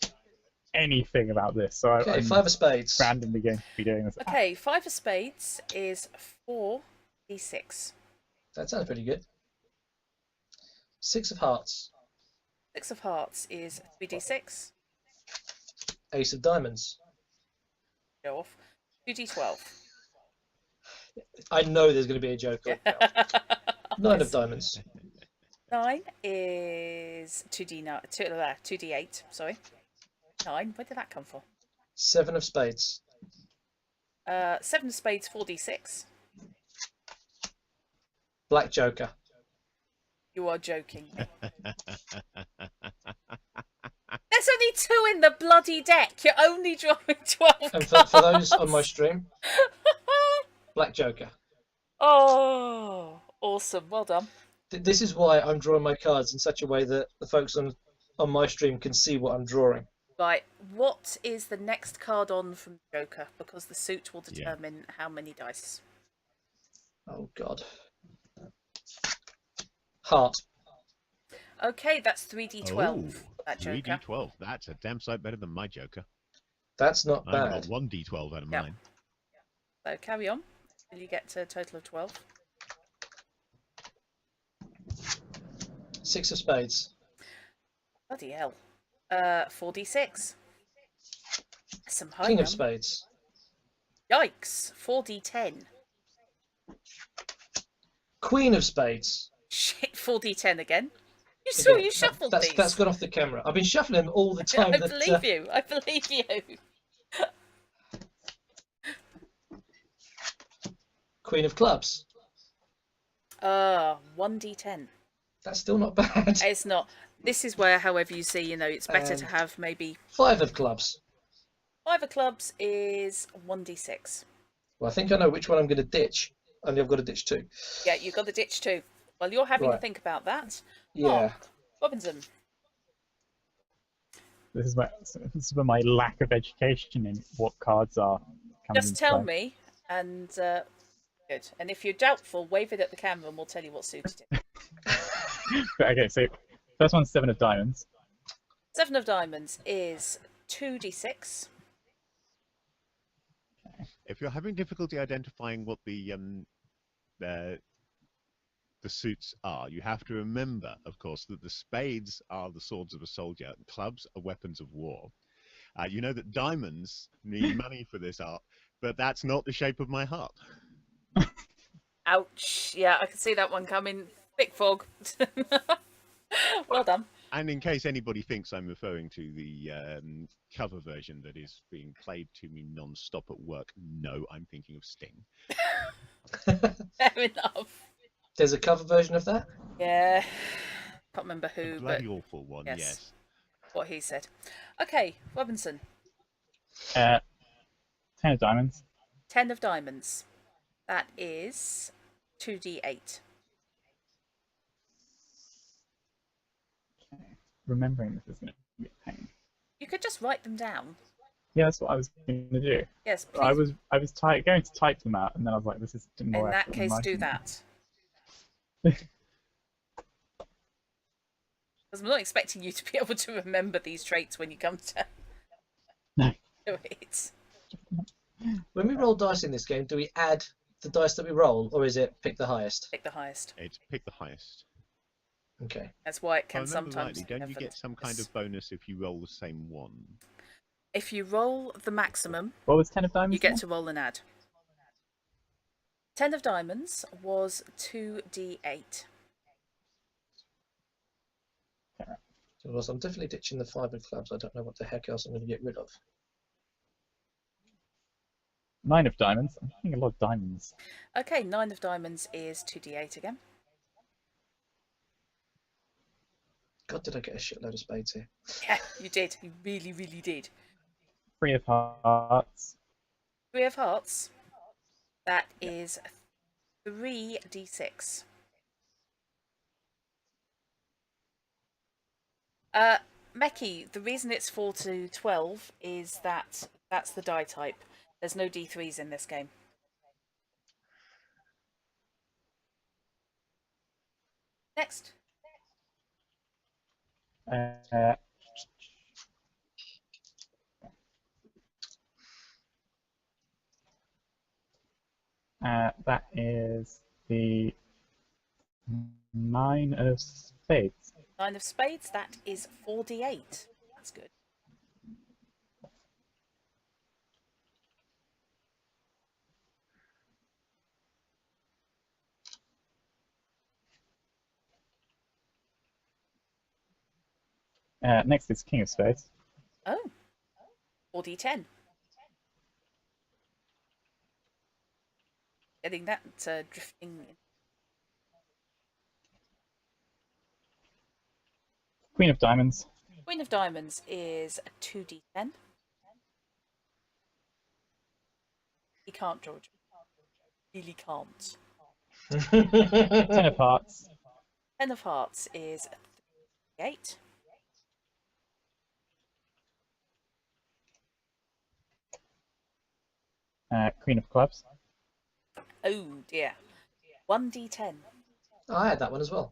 anything about this, so Okay, I'm 5 of spades. randomly going to be doing this. Okay, 5 of spades is 4d6. That sounds pretty good. 6 of hearts. 6 of hearts is 3d6. Ace of diamonds. Go off. 2d12. I know there's going to be a joker. 9 of diamonds. 9 is 2d8. Sorry. 9. Where did that come from? 7 of spades. 7 of spades, 4d6. Black joker. You are joking. There's only 2 in the bloody deck. You're only drawing 12 And cards. for those on my stream, black joker. Oh, awesome. Well done. This is why I'm drawing my cards in such a way that the folks on my stream can see what I'm drawing. Right, what is the next card on from Joker? Because the suit will determine how many dice. Oh, God. Heart. Okay, that's 3d12. Oh, That Joker. 3d12. That's a damn sight better than my Joker. That's not I've bad. got 1d12 out of Yep. mine. So carry on till you get to a total of 12. 6 of spades. Bloody hell. 4d6. Some high King of num. spades. Yikes. 4d10. Queen of spades. Shit, 4d10 again. You saw Again, you shuffled that's, these. That's gone off the camera. I've been shuffling them all the time. I believe you. I believe you. Queen of clubs. 1d10. That's still not bad. It's not. This is where, however you see, it's better to have maybe 5 of clubs. 5 of clubs is 1d6. Well, I think I know which one I'm going to ditch. Only I've got to ditch 2. Yeah, you've got the ditch too. Well, you're having to Right. think about that. Yeah. Mark Robinson. This is where my lack of education in what cards are. comes Just into tell play. me, and good. And if you're doubtful, wave it at the camera, and we'll tell you what suited it. But, okay, so first one's 7 of diamonds. 7 of diamonds is 2d6. If you're having difficulty identifying what the suits are, you have to remember, of course, that the spades are the swords of a soldier, and clubs are weapons of war. You know that diamonds need money for this art, but that's not the shape of my heart. Ouch. Yeah, I can see that one coming. Thick fog. Well done. And in case anybody thinks I'm referring to the cover version that is being played to me non-stop at work, no, I'm thinking of Sting. Fair enough. There's a cover version of that? Yeah. Can't remember who, but Bloody awful one, yes. yes. what he said. Okay, Robinson. 10 of diamonds. 10 of diamonds. That is 2d8. Okay. Remembering this is going to be a pain. You could just write them down. Yeah, that's what I was going to do. Yes, please. I was going to type them out, and then I was like, this is more. In that case, do that. Because I'm not expecting you to be able to remember these traits when you come to do it. When we roll dice in this game, do we add the dice that we roll, or is it pick the highest? Pick the highest. It's pick the highest. Okay. That's why it can If I remember sometimes. rightly, don't you get some kind of bonus if you roll the same one? If you roll the maximum, What was 10 of diamonds? you get to roll an add. 10 of diamonds was 2d8. So I'm definitely ditching the 5 of clubs. I don't know what the heck else I'm going to get rid of. 9 of diamonds. I'm getting a lot of diamonds. Okay, 9 of diamonds is 2d8 again. God, did I get a shitload of spades here? Yeah, you did. You really, really did. 3 of hearts. 3 of hearts. That is 3d6. Meki, the reason it's 4 to 12 is that that's the die type. There's no d3s in this game. Next. That is the 9 of spades. 9 of spades, that is 4d8. That's good. Next is king of spades. Oh, 4d10. Getting that drifting. Queen of diamonds. Queen of diamonds is 2d10. He can't, George. Really can't. 10 of hearts. 10 of hearts is 3d8. Queen of clubs. Oh dear. 1d10. I had that one as well.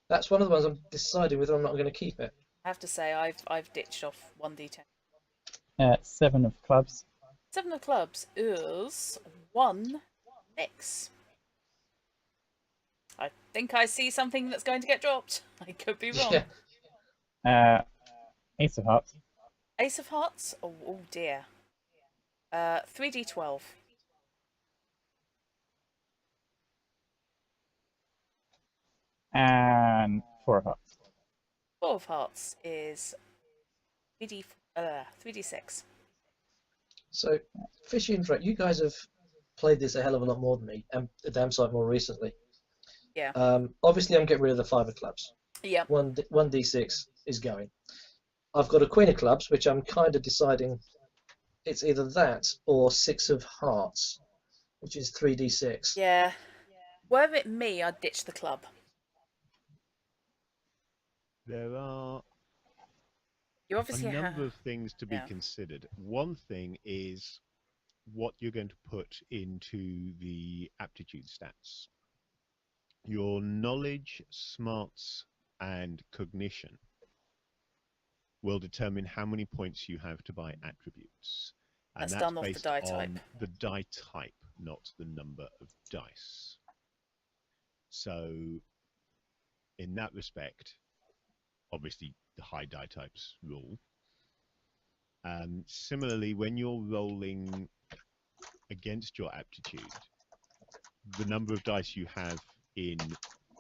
That's one of the ones I'm deciding whether I'm not going to keep it. I have to say, I've ditched off 1d10. 7 of clubs. 7 of clubs is 1 6. I think I see something that's going to get dropped. I could be wrong. Yeah. Ace of hearts. Ace of hearts? Oh dear. 3d12. And 4 of hearts. 4 of hearts is 3d6. So, Fishy and Drake, you guys have played this a hell of a lot more than me, and the damn sight more recently. Yeah. Obviously, I'm getting rid of the 5 of clubs. Yeah. 1d6 is going. I've got a queen of clubs, which I'm kind of deciding it's either that or 6 of hearts, which is 3d6. Yeah. Were it me, I'd ditch the club. There are You obviously a have number of things to be considered. One thing is what you're going to put into the aptitude stats. Your knowledge, smarts, and cognition will determine how many points you have to buy attributes. And That's that's done off the based die on type. the die type, not the number of dice. So, in that respect, obviously the high die types rule. Similarly, when you're rolling against your aptitude, the number of dice you have in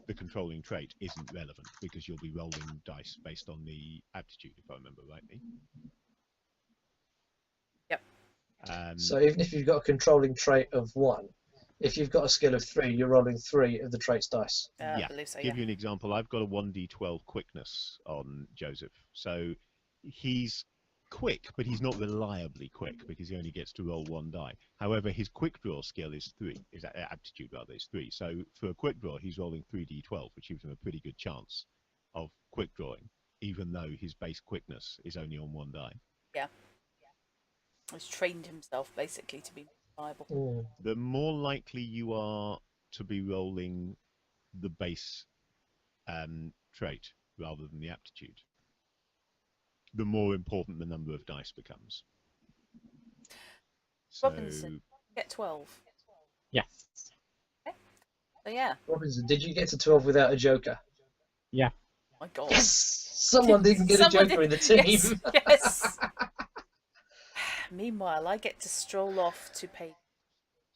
the controlling trait isn't relevant because you'll be rolling dice based on the aptitude, if I remember rightly. Yep. So even if you've got a controlling trait of 1, if you've got a skill of 3, you're rolling 3 of the trait's dice. I yeah. believe so, Give you an example. I've got a 1d12 quickness on Joseph. So he's quick, but he's not reliably quick because he only gets to roll 1 die. However, his quick draw skill is 3. Is aptitude rather is 3. So for a quick draw, he's rolling 3d12, which gives him a pretty good chance of quick drawing, even though his base quickness is only on 1 die. Yeah. He's trained himself basically to be reliable. The more likely you are to be rolling the base trait rather than the aptitude, the more important the number of dice becomes. Robinson, get 12. Yes. Okay. So yeah. Robinson, did you get to 12 without a joker? Yeah. Oh my God. Yes! Someone didn't get a joker in the team. Yes. Yes. Meanwhile, I get to stroll off to page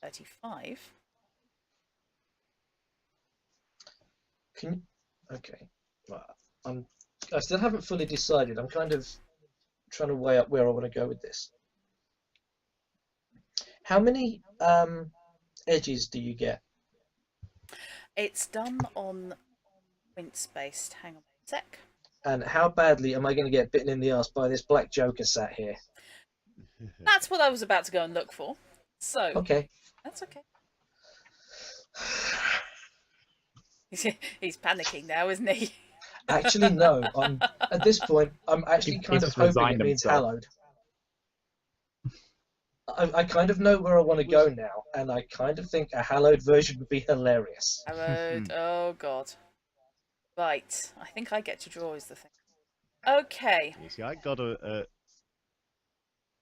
35. Okay. Well, I still haven't fully decided. I'm kind of trying to weigh up where I want to go with this. How many edges do you get? It's done on points based. Hang on a sec. And how badly am I going to get bitten in the arse by this black joker sat here? That's what I was about to go and look for. So Okay. That's okay. He's panicking now, isn't he? Actually, no. At this point, I'm actually kind of hoping it means hallowed. I kind of know where I want to go now, and I kind of think a hallowed version would be hilarious. Hallowed. Oh God. Right. I think I get to draw is the thing. Okay. You see, I got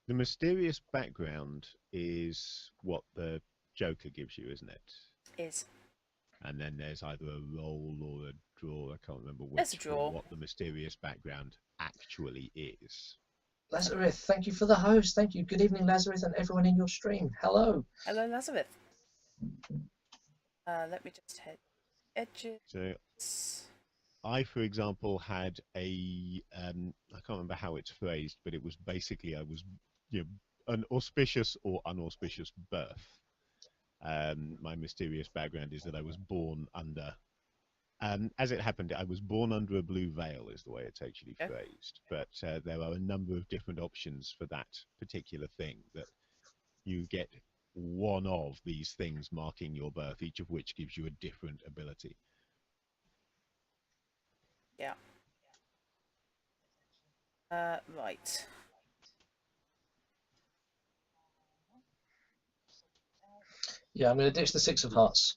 the mysterious background is what the Joker gives you, isn't it? Is. And then there's either a roll or a draw. I can't remember There's a which draw. what the mysterious background actually is. Lazarus, thank you for the host. Thank you. Good evening, Lazarus, and everyone in your stream. Hello. Hello, Lazarus. Let me just hit edges. So, I, for example, had a I can't remember how it's phrased, but it was basically I was an auspicious or unauspicious birth. My mysterious background is that I was born under. As it happened, I was born under a blue veil, is the way it's actually phrased. But there are a number of different options for that particular thing. That you get one of these things marking your birth, each of which gives you a different ability. Yeah. Right. Yeah, I'm going to ditch the 6 of hearts.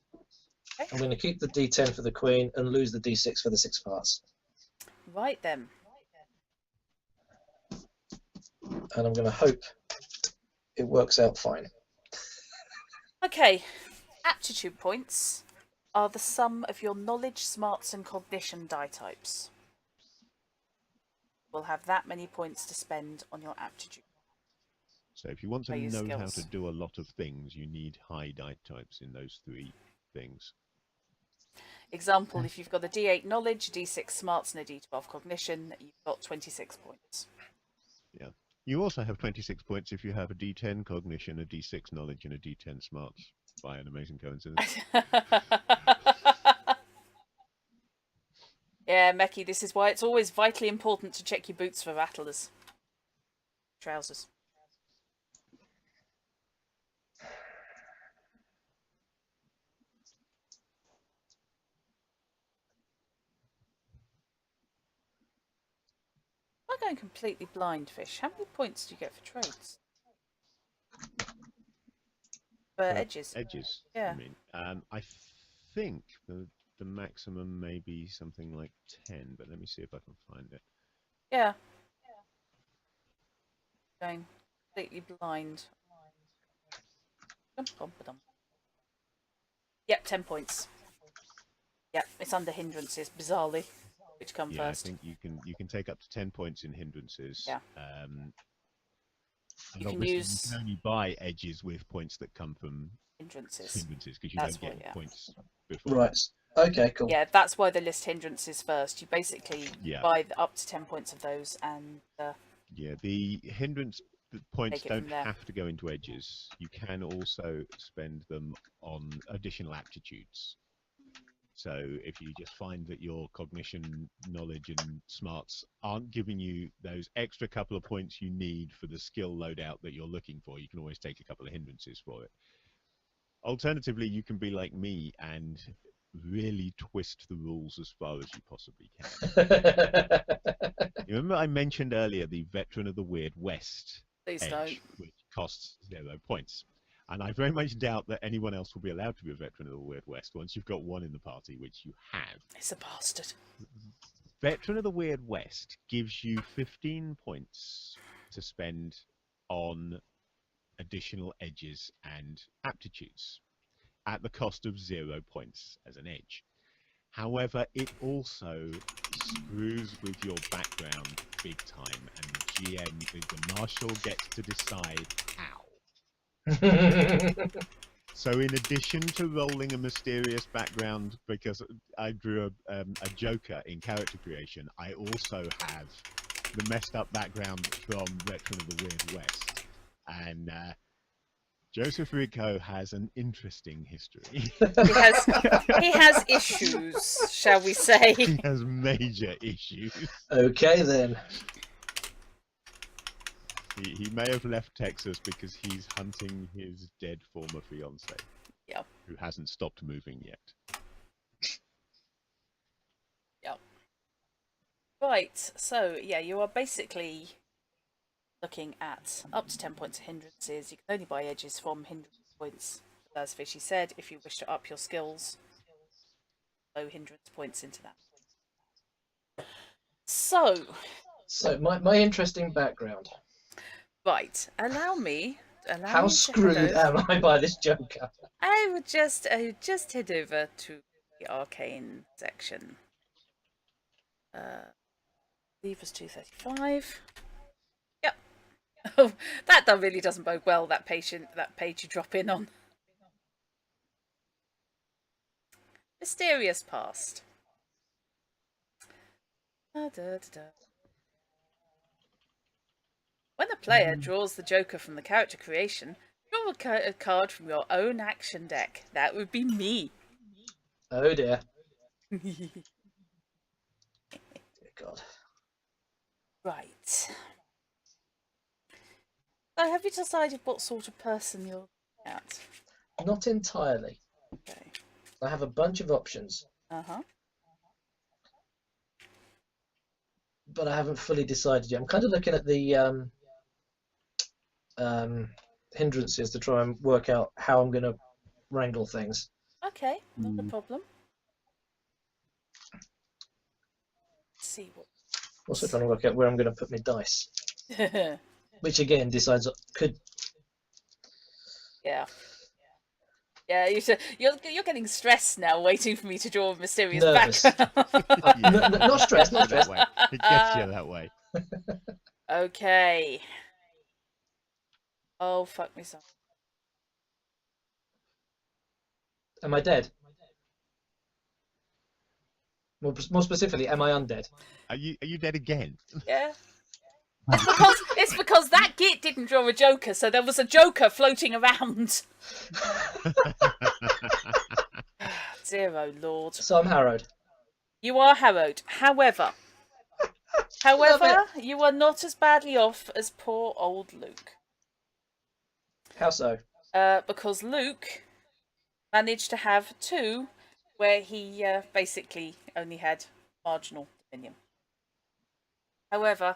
Okay. I'm going to keep the D10 for the Queen and lose the D6 for the 6 of hearts. Right then. And I'm going to hope it works out fine. Okay. Aptitude points are the sum of your knowledge, smarts, and cognition die types. We'll have that many points to spend on your aptitude. So if you want to know skills. how to do a lot of things, you need high die types in those 3 things. Example, if you've got a D8 knowledge, D6 smarts, and a D12 cognition, you've got 26 points. Yeah. You also have 26 points if you have a D10 cognition, a D6 knowledge, and a D10 smarts, by an amazing coincidence. Yeah, Meki, this is why it's always vitally important to check your boots for rattlers. Trousers. I'm going completely blind, Fish. How many points do you get for trades? For edges. Edges. Yeah. I mean, I think the maximum may be something like 10, but let me see if I can find it. Yeah. Going completely blind. Yep, 10 points. Yep, it's under hindrances, bizarrely. Which come first? I think you can take up to 10 points in hindrances. Yeah. And You can obviously use- you can only buy edges with points that come from Hindrances. because you That's don't get what- yeah. points before. Right. Okay, cool. Yeah, that's why they list hindrances first. You basically Yeah. buy up to 10 points of those, and Yeah, the hindrance points Take it from don't there. have to go into edges. You can also spend them on additional aptitudes. So if you just find that your cognition, knowledge, and smarts aren't giving you those extra couple of points you need for the skill loadout that you're looking for, you can always take a couple of hindrances for it. Alternatively, you can be like me and really twist the rules as far as you possibly can. You remember I mentioned earlier the Veteran of the Weird West edge, which costs 0 points. And I very much doubt that anyone else will be allowed to be a Veteran of the Weird West once you've got one in the party, which you have. It's a bastard. Veteran of the Weird West gives you 15 points to spend on additional edges and aptitudes at the cost of 0 points as an edge. However, it also screws with your background big time, and the GM, the marshal, gets to decide how. So in addition to rolling a mysterious background, because I drew a Joker in character creation, I also have the messed up background from Veteran of the Weird West. And Joseph Rico has an interesting history. He has issues, shall we say. He has major issues. Okay, then. He may have left Texas because he's hunting his dead former fiance. Yeah. Who hasn't stopped moving yet. Yep. Right, so yeah, you are basically looking at up to 10 points of hindrances. You can only buy edges from hindrance points. As Fishy said, if you wish to up your skills, low hindrance points into that. So my interesting background. Right, allow me How screwed am I by this Joker? I would just head over to the arcane section. Leave us 235. Yep. Oh, that really doesn't bode well. That page you drop in on. Mysterious past. Da, da, da, da. When a player draws the Joker from the character creation, draw a card from your own action deck. That would be me. Oh dear. Dear God. Right. So have you decided what sort of person you're looking at? Not entirely. Okay. I have a bunch of options. Uh-huh. But I haven't fully decided yet. I'm kind of looking at the hindrances to try and work out how I'm going to wrangle things. Okay, not a problem. Let's see what. Also trying to work out where I'm going to put my dice, which again decides could. Yeah. Yeah, you're getting stressed now, waiting for me to draw a mysterious Nervous. background. Not stressed, not stressed. It gets you that way. Okay. Oh, fuck me so. Am I dead? More specifically, am I undead? Are you dead again? Yeah. It's because that git didn't draw a Joker, so there was a Joker floating around. 0, Lord. So I'm harrowed. You are harrowed. However, you are not as badly off as poor old Luke. How so? Because Luke managed to have 2 where he basically only had marginal dominion. However,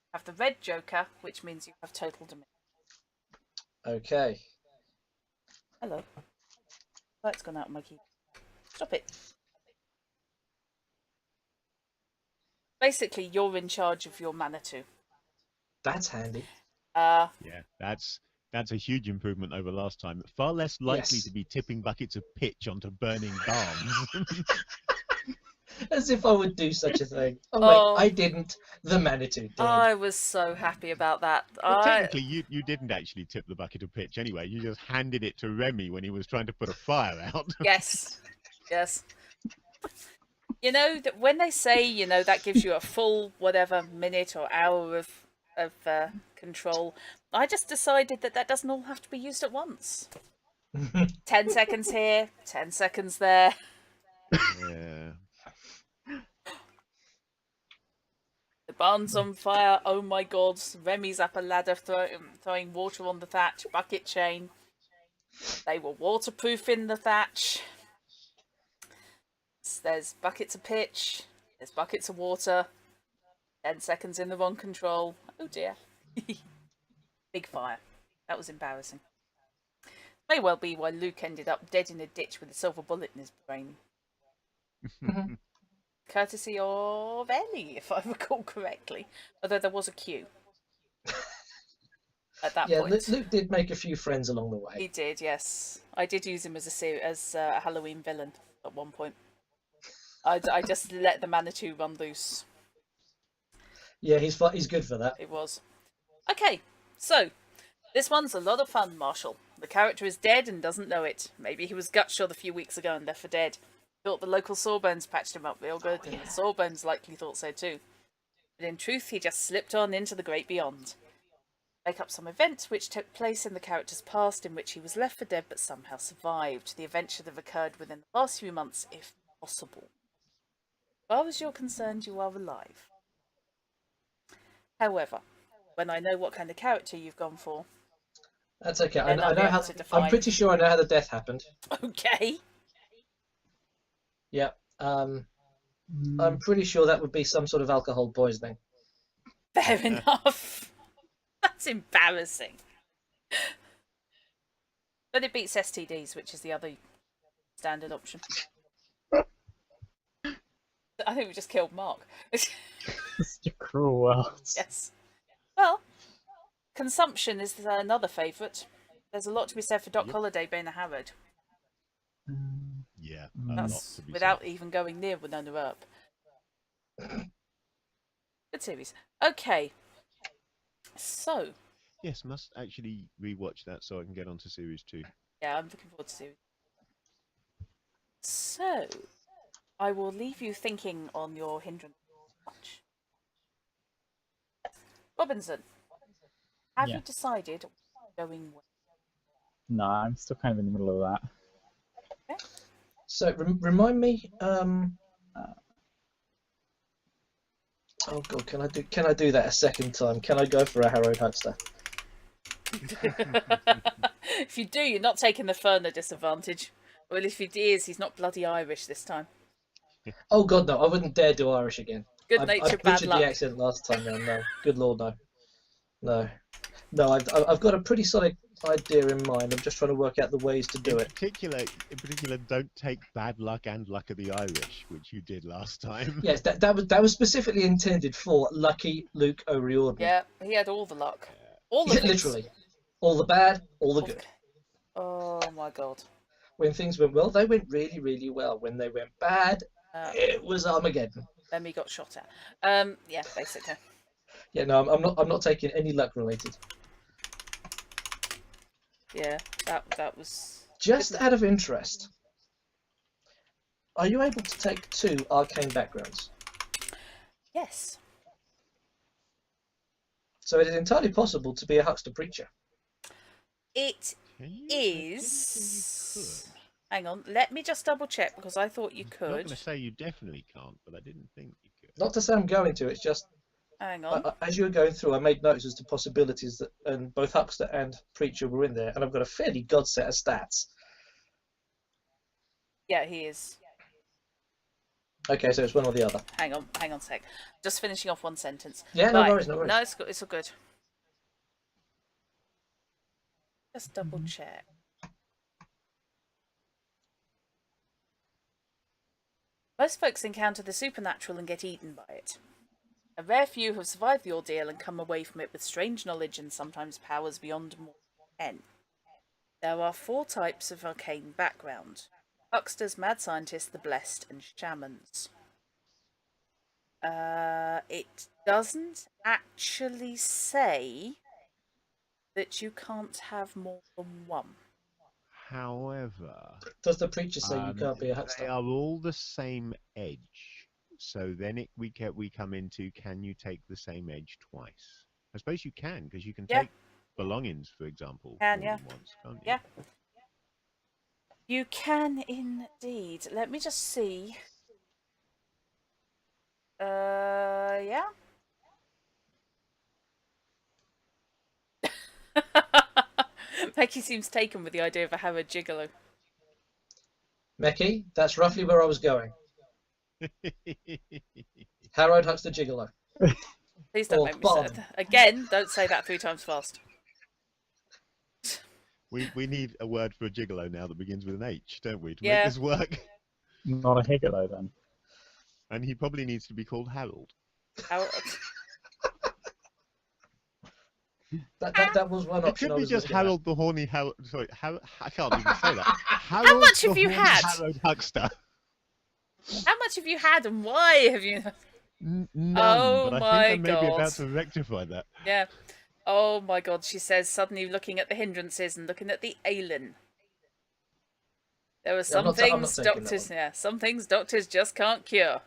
you have the red Joker, which means you have total dominion. Okay. Hello. Light's gone out of my key. Stop it. Basically, you're in charge of your Manitou. That's handy. Yeah, that's a huge improvement over last time. Far less likely to be tipping buckets of pitch onto burning barns. As if I would do such a thing. Oh, wait, I didn't. The Manitou did. I was so happy about that. Well, technically, you didn't actually tip the bucket of pitch anyway. You just handed it to Remy when he was trying to put a fire out. Yes. Yes. You know, that when they say, you know, that gives you a full whatever minute or hour of control, I just decided that doesn't all have to be used at once. 10 seconds here, 10 seconds there. Yeah. The barn's on fire. Oh my god. Remy's up a ladder throwing water on the thatch. Bucket chain. They were waterproofing the thatch. There's buckets of pitch. There's buckets of water. 10 seconds in the wrong control. Oh dear. Big fire. That was embarrassing. May well be why Luke ended up dead in a ditch with a silver bullet in his brain. Courtesy of Ellie, if I recall correctly. Although there was a queue. At that point. Luke did make a few friends along the way. He did, yes. I did use him as a Halloween villain at one point. I just let the Manitou run loose. Yeah, he's good for that. It was. Okay, so this one's a lot of fun, Marshall. The character is dead and doesn't know it. Maybe he was gut shot a few weeks ago and left for dead. Thought the local Sawbones patched him up real good, and the Sawbones likely thought so too. But in truth, he just slipped on into the great beyond. Make up some event which took place in the character's past in which he was left for dead but somehow survived. The event should have occurred within the last few months, if possible. As far as you're concerned, you are alive. However, when I know what kind of character you've gone for... That's okay. I know how. I'm pretty sure I know how the death happened. Okay. Yeah. I'm pretty sure that would be some sort of alcohol poisoning. Fair enough. That's embarrassing. But it beats STDs, which is the other standard option. I think we just killed Mark. It's a cruel world. Yes. Well, consumption is another favourite. There's a lot to be said for Doc Holliday being a Harrod. Yeah. That's without even going near Winona Earp. Good series. Okay. So. Yes, must actually rewatch that so I can get onto series 2. Yeah, I'm looking forward to series. So, I will leave you thinking on your hindrance. Robinson, have you decided what's going well? No, I'm still kind of in the middle of that. Okay. So remind me. Oh god, can I do that a second time? Can I go for a Harrowed Huckster? If you do, you're not taking the Ferner disadvantage. Well, if he is, he's not bloody Irish this time. Oh god, no! I wouldn't dare do Irish again. Good nature, I bad butchered luck. the accent last time round. No, good lord, no. I've got a pretty solid idea in mind. I'm just trying to work out the ways to do it. In particular, don't take bad luck and luck of the Irish, which you did last time. Yes, that was specifically intended for Lucky Luke O'Riordan. Yeah, he had all the luck. All the literally, all the bad, all the good. Oh my god. When things went well, they went really, really well. When they went bad, it was Armageddon. Then we got shot at. Yeah, basically. Yeah, no, I'm not taking any luck related. Yeah, that was... Just out of interest, are you able to take 2 arcane backgrounds? Yes. So it is entirely possible to be a huckster preacher. It is... Hang on, let me just double check, because I thought you could. I'm not going to say you definitely can't, but I didn't think you could. Not to say I'm going to, it's just... Hang on. As you were going through, I made notes as to possibilities that, and both huckster and preacher were in there, and I've got a fairly god set of stats. Yeah, he is. Okay, so it's one or the other. Hang on a sec. Just finishing off one sentence. Yeah, no worries, no worries. No, it's all good. Just double check. Most folks encounter the supernatural and get eaten by it. A rare few have survived the ordeal and come away from it with strange knowledge and sometimes powers beyond mortal ken. There are 4 types of arcane background: hucksters, mad scientists, the blessed, and shamans. It doesn't actually say that you can't have more than one. However, Does the preacher say you can't be a huckster? they are all the same edge. So then we come into, can you take the same edge twice? I suppose you can, because you can take belongings, for example, Can, more yeah. than once, can't you? Yeah. You can indeed. Let me just see. Yeah. Becky seems taken with the idea of a Harrod gigolo. Meki, that's roughly where I was going. Harrod Huck's the gigolo. Please don't make me say it. Again, don't say that 3 times fast. We need a word for a gigolo now that begins with an H, don't we, to Yeah. make this work? Not a gigolo then. And he probably needs to be called Harold. Harold. That was one It option. could I be was just looking at. Harold the Horny Harold. Sorry, I can't even say that. Harold How much the have you Horny had? Harold Huckster. How much have you had and why have you? None, Oh but I my think I may be God. about to rectify that. Yeah. Oh my God, she says, suddenly looking at the hindrances and looking at the ailing. There are some things doctors just can't cure.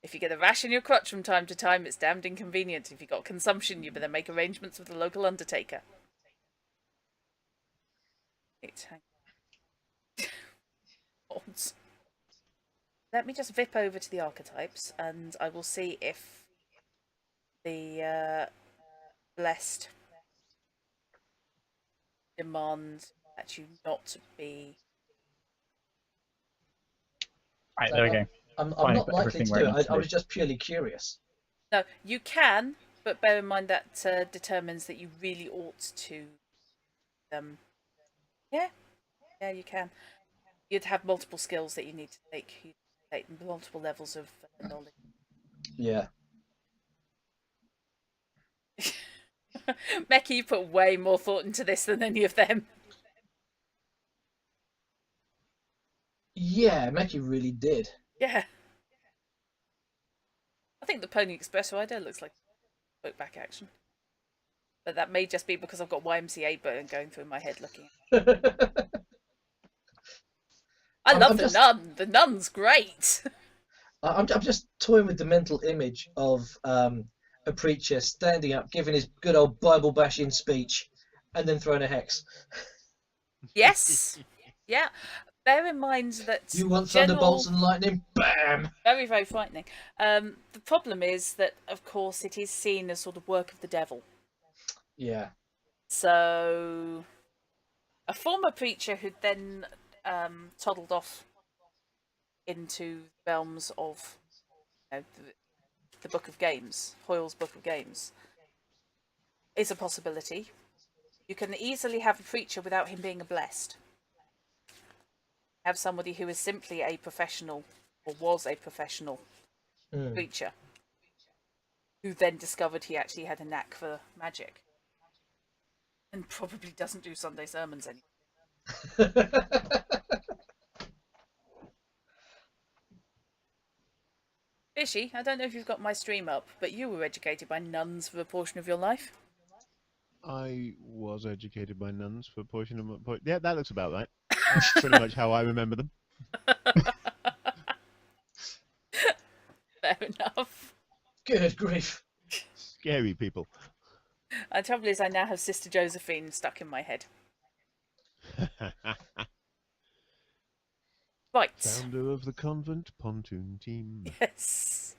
If you get a rash in your crotch from time to time, it's damned inconvenient. If you've got consumption, you better make arrangements with the local undertaker. Let me just vip over to the archetypes and I will see if the blessed demand that you not be. Right, there we go. I'm not likely to do it. I was just purely curious. No, you can, but bear in mind that determines that you really ought to. Yeah, you can. You'd have multiple skills that you need to take. You take multiple levels of knowledge. Yeah. Meki, you put way more thought into this than any of them. Yeah, Meki really did. Yeah. I think the Pony Express rider looks like book back action. But that may just be because I've got YMCA burn going through my head looking at it. I love the nun. The nun's great. I'm just toying with the mental image of a preacher standing up, giving his good old Bible bashing speech, and then throwing a hex. Yes. Yeah. Bear in mind that you want thunderbolts and lightning? Bam! Very, very frightening. The problem is that, of course, it is seen as sort of work of the devil. Yeah. So, a former preacher who then toddled off into the realms of the Book of Games, Hoyle's Book of Games, is a possibility. You can easily have a preacher without him being a blessed. Have somebody who is simply a professional, or was a professional preacher, who then discovered he actually had a knack for magic. And probably doesn't do Sunday sermons anymore. Fishy, I don't know if you've got my stream up, but you were educated by nuns for a portion of your life. I was educated by nuns for a portion of my... Yeah, that looks about right. That's pretty much how I remember them. Fair enough. Good grief. Scary people. The trouble is I now have Sister Josephine stuck in my head. Right. Founder of the convent pontoon team. Yes.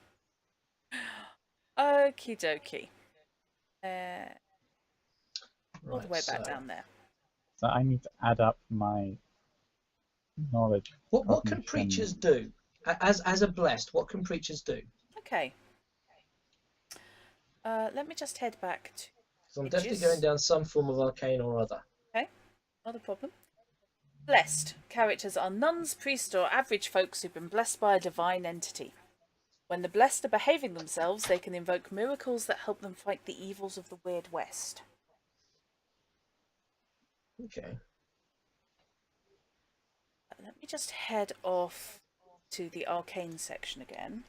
Okie dokie. All the way back down there. So I need to add up my knowledge. What can preachers do? As a blessed, what can preachers do? Okay. Let me just head back to... So I'm definitely going down some form of arcane or other. Okay, not a problem. Blessed. Characters are nuns, priests, or average folks who've been blessed by a divine entity. When the blessed are behaving themselves, they can invoke miracles that help them fight the evils of the Weird West. Okay. Let me just head off to the arcane section again.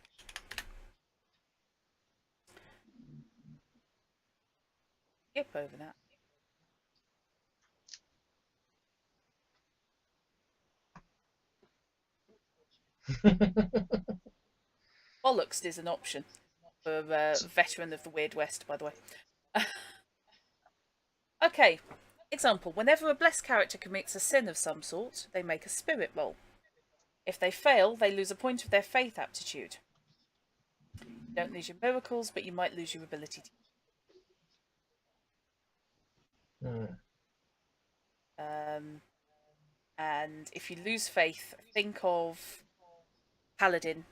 Skip over that. Bollocks is an option for a veteran of the Weird West, by the way. Okay, Example, whenever a blessed character commits a sin of some sort, they make a spirit roll. If they fail, they lose a point of their faith aptitude. You don't lose your miracles, but you might lose your ability to. And if you lose faith, think of Paladin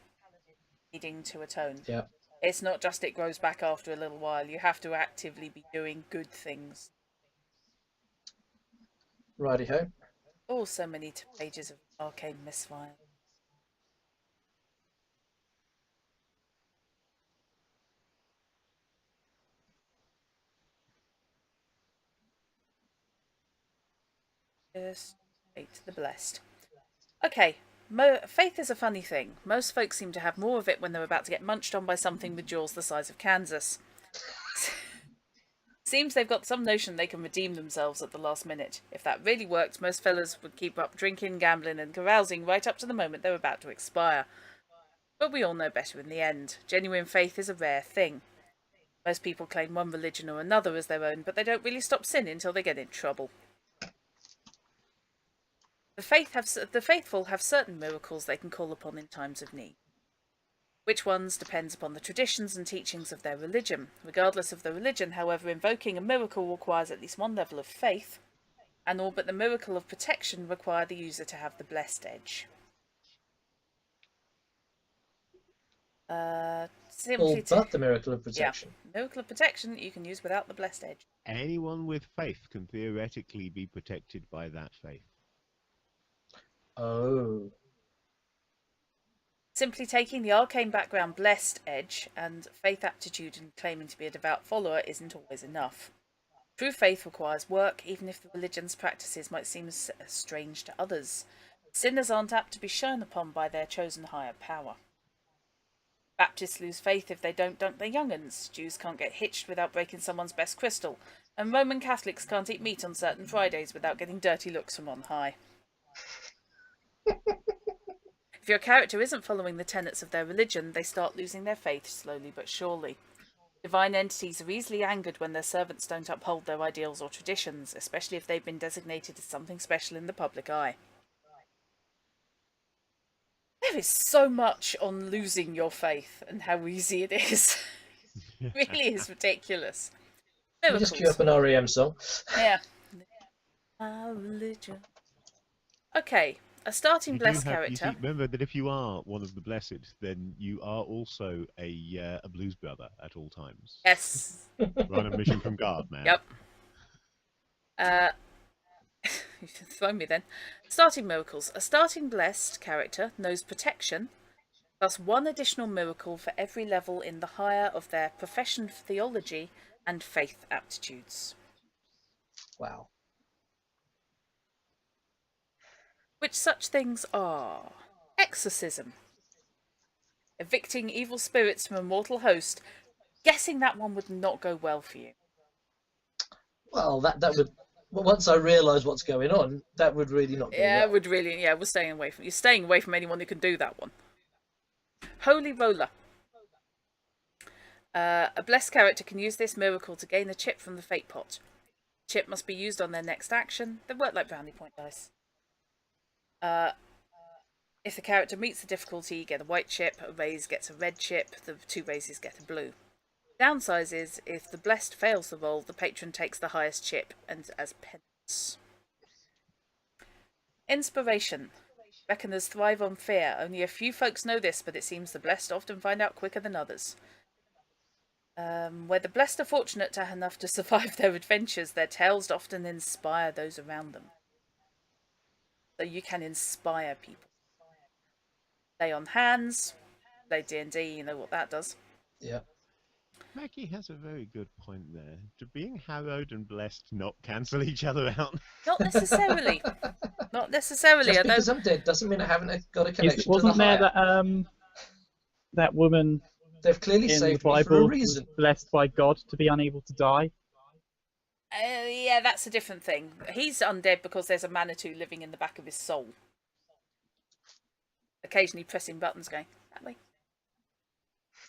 needing to atone. Yeah. It's not just it grows back after a little while. You have to actively be doing good things. Righty-ho. Oh, so many pages of arcane misfire. Just wait, the blessed. Okay, faith is a funny thing. Most folks seem to have more of it when they're about to get munched on by something with jaws the size of Kansas. Seems they've got some notion they can redeem themselves at the last minute. If that really worked, most fellas would keep up drinking, gambling and carousing right up to the moment they're about to expire. But we all know better in the end. Genuine faith is a rare thing. Most people claim one religion or another as their own, but they don't really stop sinning until they get in trouble. The faithful have certain miracles they can call upon in times of need. Which ones depends upon the traditions and teachings of their religion. Regardless of the religion, however, invoking a miracle requires at least one level of faith, and all but the miracle of protection require the user to have the blessed edge. All but the miracle of protection. Yeah, miracle of protection you can use without the blessed edge. Anyone with faith can theoretically be protected by that faith. Oh. Simply taking the arcane background blessed edge and faith aptitude and claiming to be a devout follower isn't always enough. True faith requires work, even if the religion's practices might seem strange to others. Sinners aren't apt to be shown upon by their chosen higher power. Baptists lose faith if they don't dunk their young'uns. Jews can't get hitched without breaking someone's best crystal. And Roman Catholics can't eat meat on certain Fridays without getting dirty looks from on high. If your character isn't following the tenets of their religion, they start losing their faith slowly but surely. Divine entities are easily angered when their servants don't uphold their ideals or traditions, especially if they've been designated as something special in the public eye. There is so much on losing your faith and how easy it is. It really is ridiculous. Just cue up an REM song. Yeah. Our religion. Okay. A starting blessed character. Remember that if you are one of the blessed, then you are also a blues brother at all times. Yes. We're on a mission from God, man. Yep. You can throw me then. Starting miracles. A starting blessed character knows protection, plus one additional miracle for every level in the higher of their profession, theology, and faith aptitudes. Wow. Which such things are: exorcism, evicting evil spirits from a mortal host. Guessing that one would not go well for you. Well, that would. Once I realise what's going on, that would really not go well. It would really. Yeah, we're staying away from. You're staying away from anyone who can do that one. Holy roller. A blessed character can use this miracle to gain a chip from the fate pot. The chip must be used on their next action. They work like brownie point dice. If the character meets the difficulty, you get a white chip, a raise gets a red chip, the two raises get a blue. Downside is, if the blessed fails the roll, the patron takes the highest chip and as penance. Inspiration. Reckoners thrive on fear. Only a few folks know this, but it seems the blessed often find out quicker than others. Where the blessed are fortunate enough to survive their adventures, their tales often inspire those around them. So you can inspire people. Lay on hands, play D&D, you know what that does. Yeah. Mackie has a very good point there. Do being harrowed and blessed not cancel each other out? Not necessarily. Not necessarily. Just because I'm dead doesn't mean I haven't got a connection Wasn't to the there higher. that woman They've clearly in saved the me for a Bible reason. was blessed by God to be unable to die? Yeah, that's a different thing. He's undead because there's a Manitou living in the back of his soul. Occasionally pressing buttons going, that way.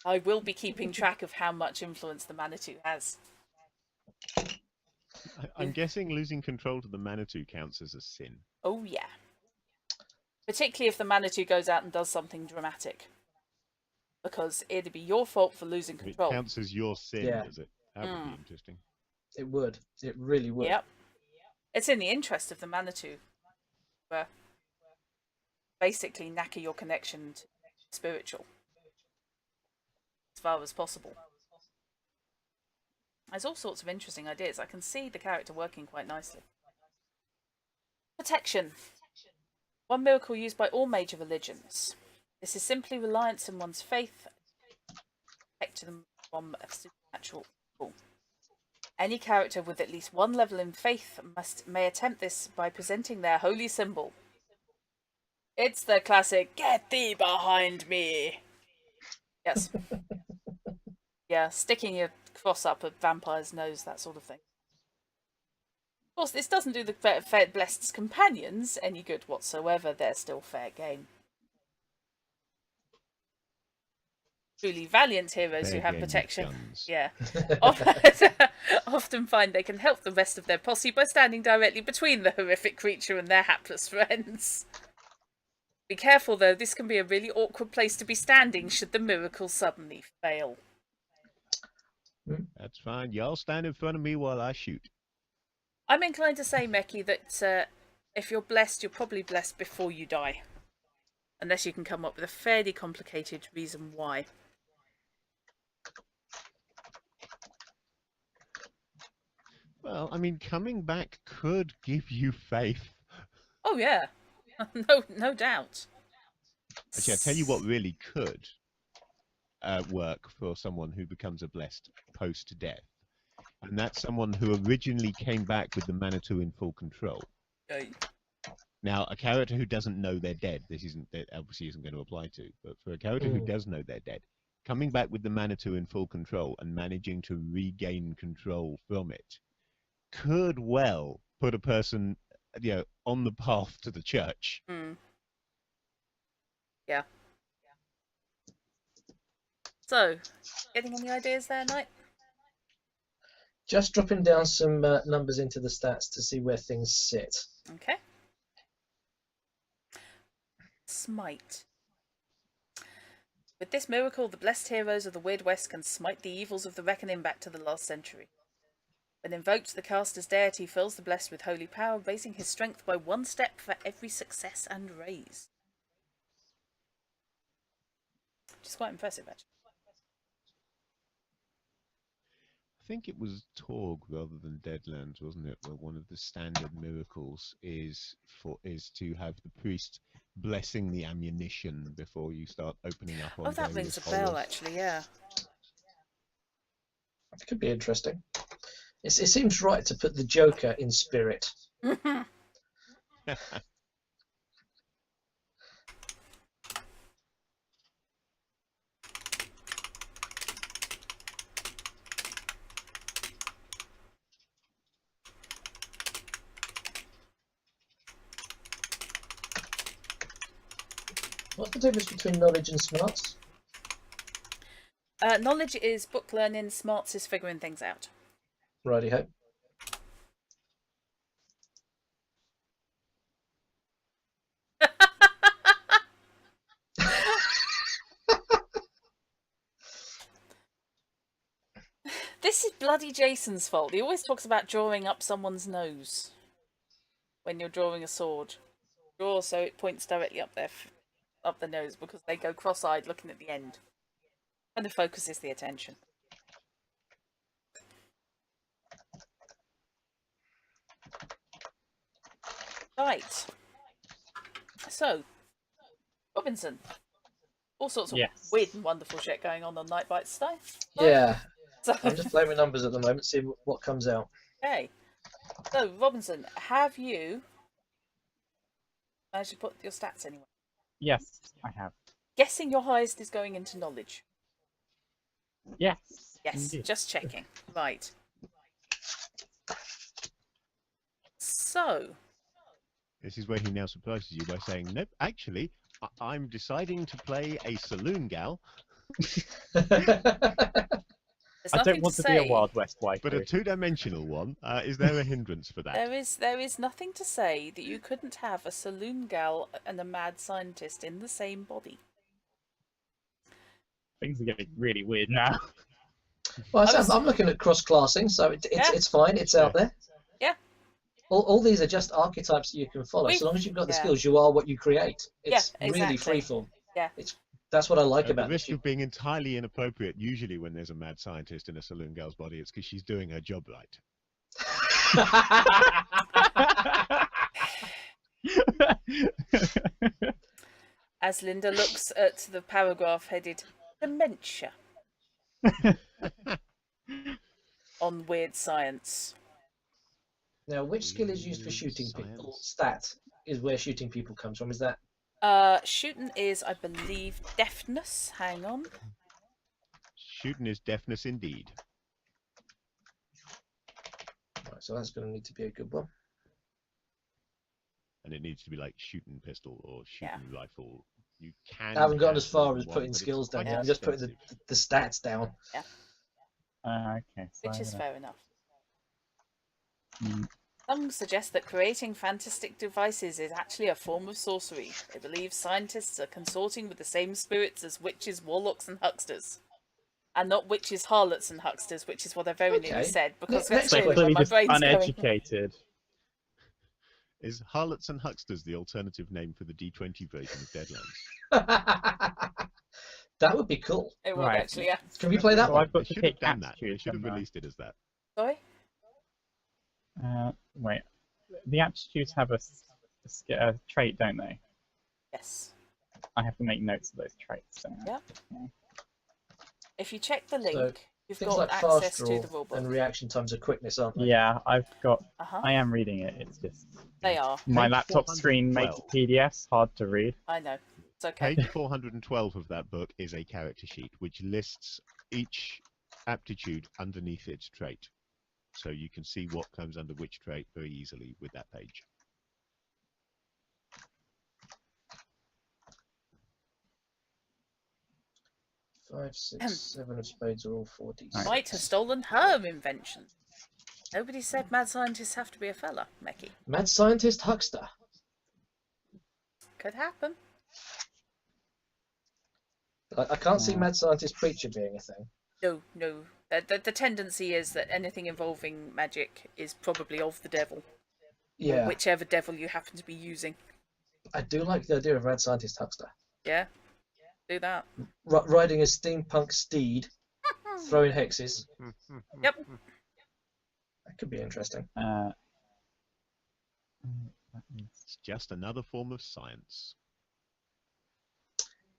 I will be keeping track of how much influence the Manitou has. I'm guessing losing control to the Manitou counts as a sin. Oh, yeah. Particularly if the Manitou goes out and does something dramatic. Because it'd be your fault for losing control. It counts as your sin, does it? That would be interesting. It would. It really would. Yep. It's in the interest of the Manitou. Basically knacker your connection to spiritual. As far as possible. There's all sorts of interesting ideas. I can see the character working quite nicely. Protection. One miracle used by all major religions. This is simply reliance in one's faith, protecting them from a supernatural evil. Any character with at least one level in faith may attempt this by presenting their holy symbol. It's the classic, "Get thee behind me!" Yes. Yeah, sticking your cross up a vampire's nose, that sort of thing. Of course, this doesn't do the Blessed's companions any good whatsoever. They're still fair game. Truly valiant heroes who have protection, often find they can help the rest of their posse by standing directly between the horrific creature and their hapless friends. Be careful though, this can be a really awkward place to be standing should the miracle suddenly fail. That's fine. Y'all stand in front of me while I shoot. I'm inclined to say, Meki, that if you're blessed, you're probably blessed before you die. Unless you can come up with a fairly complicated reason why. Well, I mean, coming back could give you faith. Oh, yeah. No doubt. Actually, I'll tell you what really could work for someone who becomes a blessed post-death. And that's someone who originally came back with the Manitou in full control. Okay. Now, a character who doesn't know they're dead, obviously isn't going to apply to, but for a character who does know they're dead, coming back with the Manitou in full control and managing to regain control from it could well put a person, on the path to the church. Yeah. So, getting any ideas there, Knight? Just dropping down some numbers into the stats to see where things sit. Okay. Smite. With this miracle, the blessed heroes of the Weird West can smite the evils of the Reckoning back to the last century. When invoked, the caster's deity fills the blessed with holy power, raising his strength by 1 step for every success and raise. Which is quite impressive, actually. I think it was Torg rather than Deadlands, wasn't it? Where one of the standard miracles is to have the priest blessing the ammunition before you start opening up on. Oh, that rings a bell, actually. Yeah. It could be interesting. It seems right to put the Joker in spirit. What's the difference between knowledge and smarts? Knowledge is book learning, smarts is figuring things out. Righty-ho. This is bloody Jason's fault. He always talks about drawing up someone's nose when you're drawing a sword. Draw so it points directly up the nose, because they go cross-eyed looking at the end. And it focuses the attention. Right. So, Robinson. All sorts of weird and wonderful shit going on Night Bites today. Yeah. So, I'm just playing with numbers at the moment, see what comes out. Okay. So, Robinson, have you managed to put your stats anywhere? Yes, I have. Guessing your highest is going into knowledge. Yes. Yes, indeed. Just checking. Right. So. This is where he now surprises you by saying, nope, actually, I'm deciding to play a saloon gal. The There's I nothing don't want to to be a say. Wild West wife. But a two-dimensional one, is there a hindrance for that? There is nothing to say that you couldn't have a saloon gal and a mad scientist in the same body. Things are getting really weird now. Well, I'm looking at cross-classing, so it's fine. It's out there. Yeah. All these are just archetypes that you can follow. So long as you've got the skills, you are what you create. It's really freeform. Yeah. That's what I like about the risk it. of being entirely inappropriate. Usually, when there's a mad scientist in a saloon girl's body, it's because she's doing her job right. As Linda looks at the paragraph headed "Dementia" on Weird Science. Now, which skill is used for shooting people? Stat is where shooting people comes from. Is that? Shooting is, I believe, deafness. Hang on. Shooting is deafness indeed. Right, so that's going to need to be a good one. And it needs to be like shooting pistol or shooting rifle. You can. I haven't gotten as far as putting skills down. Yeah. I'm just putting the stats down. Yeah. Okay. So Which is fair enough. Mm. Some suggest that creating fantastic devices is actually a form of sorcery. They believe scientists are consorting with the same spirits as witches, warlocks, and hucksters. And not witches, harlots, and hucksters, which is what I very nearly said, because that's Next clearly where my just brain's uneducated. Is harlots and hucksters the alternative name for the D20 version of Deadlands? That would be cool. It would Right. actually, yeah. Can we play that So one? I've got They to should have pick done that. They aptitude. should have haven't I? released it as that. Sorry? Wait. The aptitudes have a trait, don't they? Yes. I have to make notes of those traits. So. Yeah. If you check the link, So, you've Things got like access fast to draw the rulebook. and reaction times are quickness, aren't they? Yeah, I've got. Uh-huh. I am reading it. It's just They are. my Page laptop screen makes 412. PDFs hard to read. I know. It's okay. Page 412 of that book is a character sheet which lists each aptitude underneath its trait. So you can see what comes under which trait very easily with that page. Five, six, 7 of spades are all 40s. Might have stolen her invention. Nobody said mad scientists have to be a fella, Mecky. Mad scientist huckster. Could happen. I can't see mad scientist preacher being a thing. No. The tendency is that anything involving magic is probably of the devil. Yeah. Or whichever devil you happen to be using. I do like the idea of mad scientist huckster. Yeah. Do that. Riding a steampunk steed, throwing hexes. Yep. That could be interesting. It's just another form of science.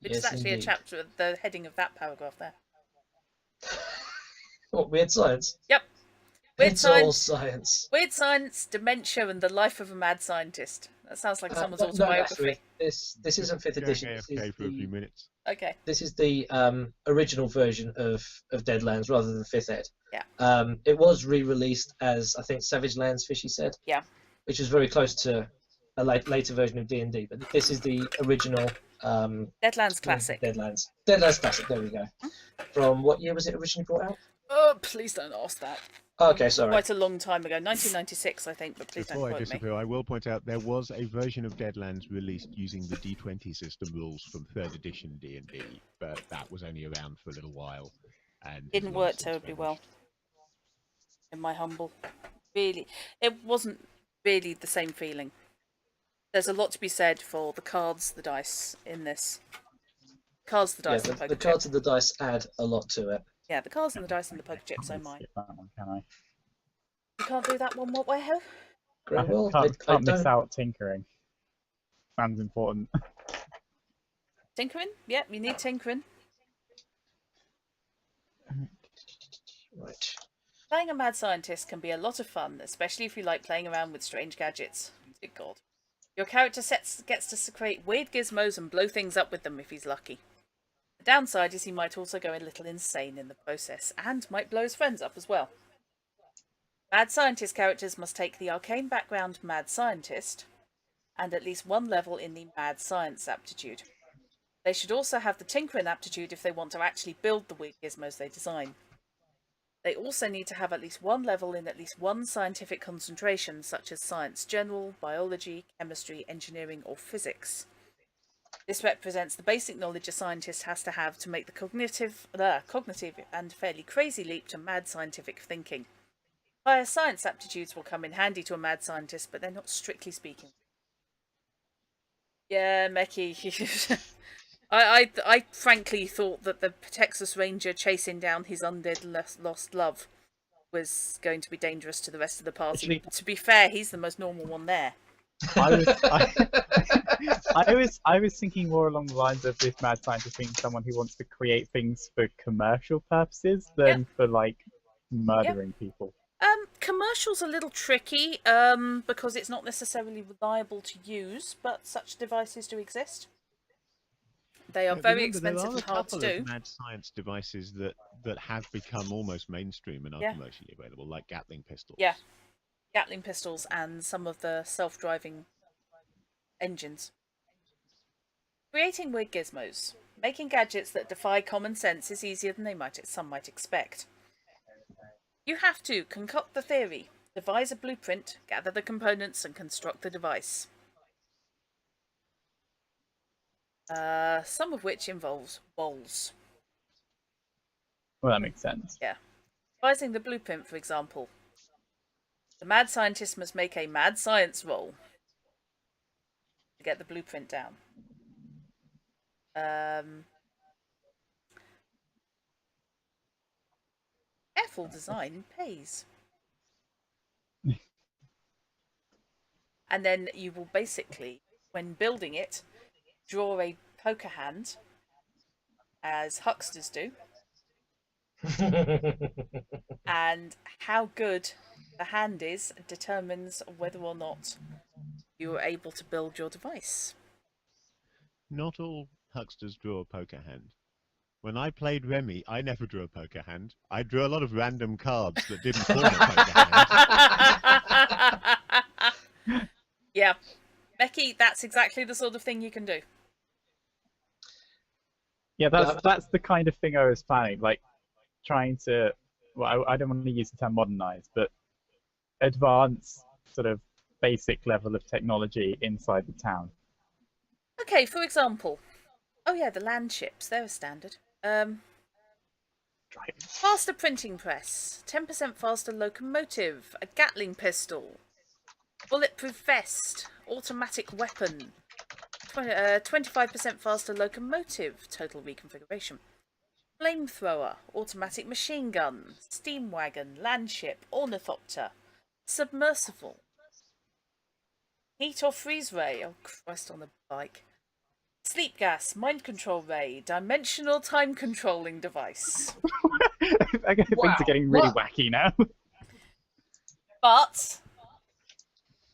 Which is actually a chapter, the heading of that paragraph there. What, weird science? Yep. Weird It's all science. science. Weird science, dementia, and the life of a mad scientist. That sounds like someone's No, autobiography. actually, this isn't 5th edition. AFK for a few minutes. Okay. This is the original version of Deadlands rather than 5th ed. Yeah. It was re-released as, I think, Savage Lands, Fishy said. Yeah. Which is very close to a later version of D&D, but this is the original Deadlands Classic. Deadlands Classic, there we go. From what year was it originally brought out? Oh, please don't ask that. Okay, sorry. Quite a long time ago. 1996, I think, but please Before don't I quote me. disappear, I will point out there was a version of Deadlands released using the D20 system rules from 3rd edition D&D, but that was only around for a little while. And Didn't work terribly well. In my humble. Really. It wasn't really the same feeling. There's a lot to be said for the cards, the dice in this. Cards, the dice, and the poker the cards and the dice add a lot to it. Yeah, the cards and the dice and the poker chips, oh my. Skip that one, can I? You can't do that one, what way, ho? Great, I well, can't miss don't... out tinkering. Sounds important. Tinkering? Yep, you need tinkering. Right. Playing a mad scientist can be a lot of fun, especially if you like playing around with strange gadgets. Good God. Your character gets to create weird gizmos and blow things up with them if he's lucky. The downside is he might also go a little insane in the process, and might blow his friends up as well. Mad scientist characters must take the arcane background mad scientist, and at least one level in the mad science aptitude. They should also have the tinkering aptitude if they want to actually build the weird gizmos they design. They also need to have at least one level in at least one scientific concentration, such as science general, biology, chemistry, engineering, or physics. This represents the basic knowledge a scientist has to have to make the cognitive and fairly crazy leap to mad scientific thinking. Higher science aptitudes will come in handy to a mad scientist, but they're not strictly speaking. Yeah, Meki. I frankly thought that the Texas Ranger chasing down his undead lost love was going to be dangerous to the rest of the party. Actually, to be fair, he's the most normal one there. I was thinking more along the lines of this mad scientist being someone who wants to create things for commercial purposes than for like murdering people. Commercial's a little tricky, because it's not necessarily reliable to use, but such devices do exist. They are very expensive and hard to do. There are a couple of mad science devices that have become almost mainstream and are commercially available, like Gatling pistols. Yeah, Gatling pistols and some of the self-driving engines. Creating weird gizmos. Making gadgets that defy common sense is easier than some might expect. You have to concoct the theory, devise a blueprint, gather the components, and construct the device. Some of which involves bowls. Well, that makes sense. Yeah. Devising the blueprint, for example. The mad scientist must make a mad science roll to get the blueprint down. Careful design pays. And then you will basically, when building it, draw a poker hand, as hucksters do. And how good the hand is determines whether or not you are able to build your device. Not all hucksters draw a poker hand. When I played Remy, I never drew a poker hand. I drew a lot of random cards that didn't form a poker hand. Yeah. Becky, that's exactly the sort of thing you can do. Yeah, that's the kind of thing I was planning, like trying to, well, I don't want to use the term modernize, but advance sort of basic level of technology inside the town. Okay, for example, oh yeah, the land ships, they're a standard. Faster printing press, 10% faster locomotive, a Gatling pistol, bulletproof vest, automatic weapon, 25% faster locomotive, total reconfiguration, flamethrower, automatic machine gun, steam wagon, landship, ornithopter, submersible, heat or freeze ray, oh Christ on the bike, sleep gas, mind control ray, dimensional time controlling device. I guess things are getting really wacky now. But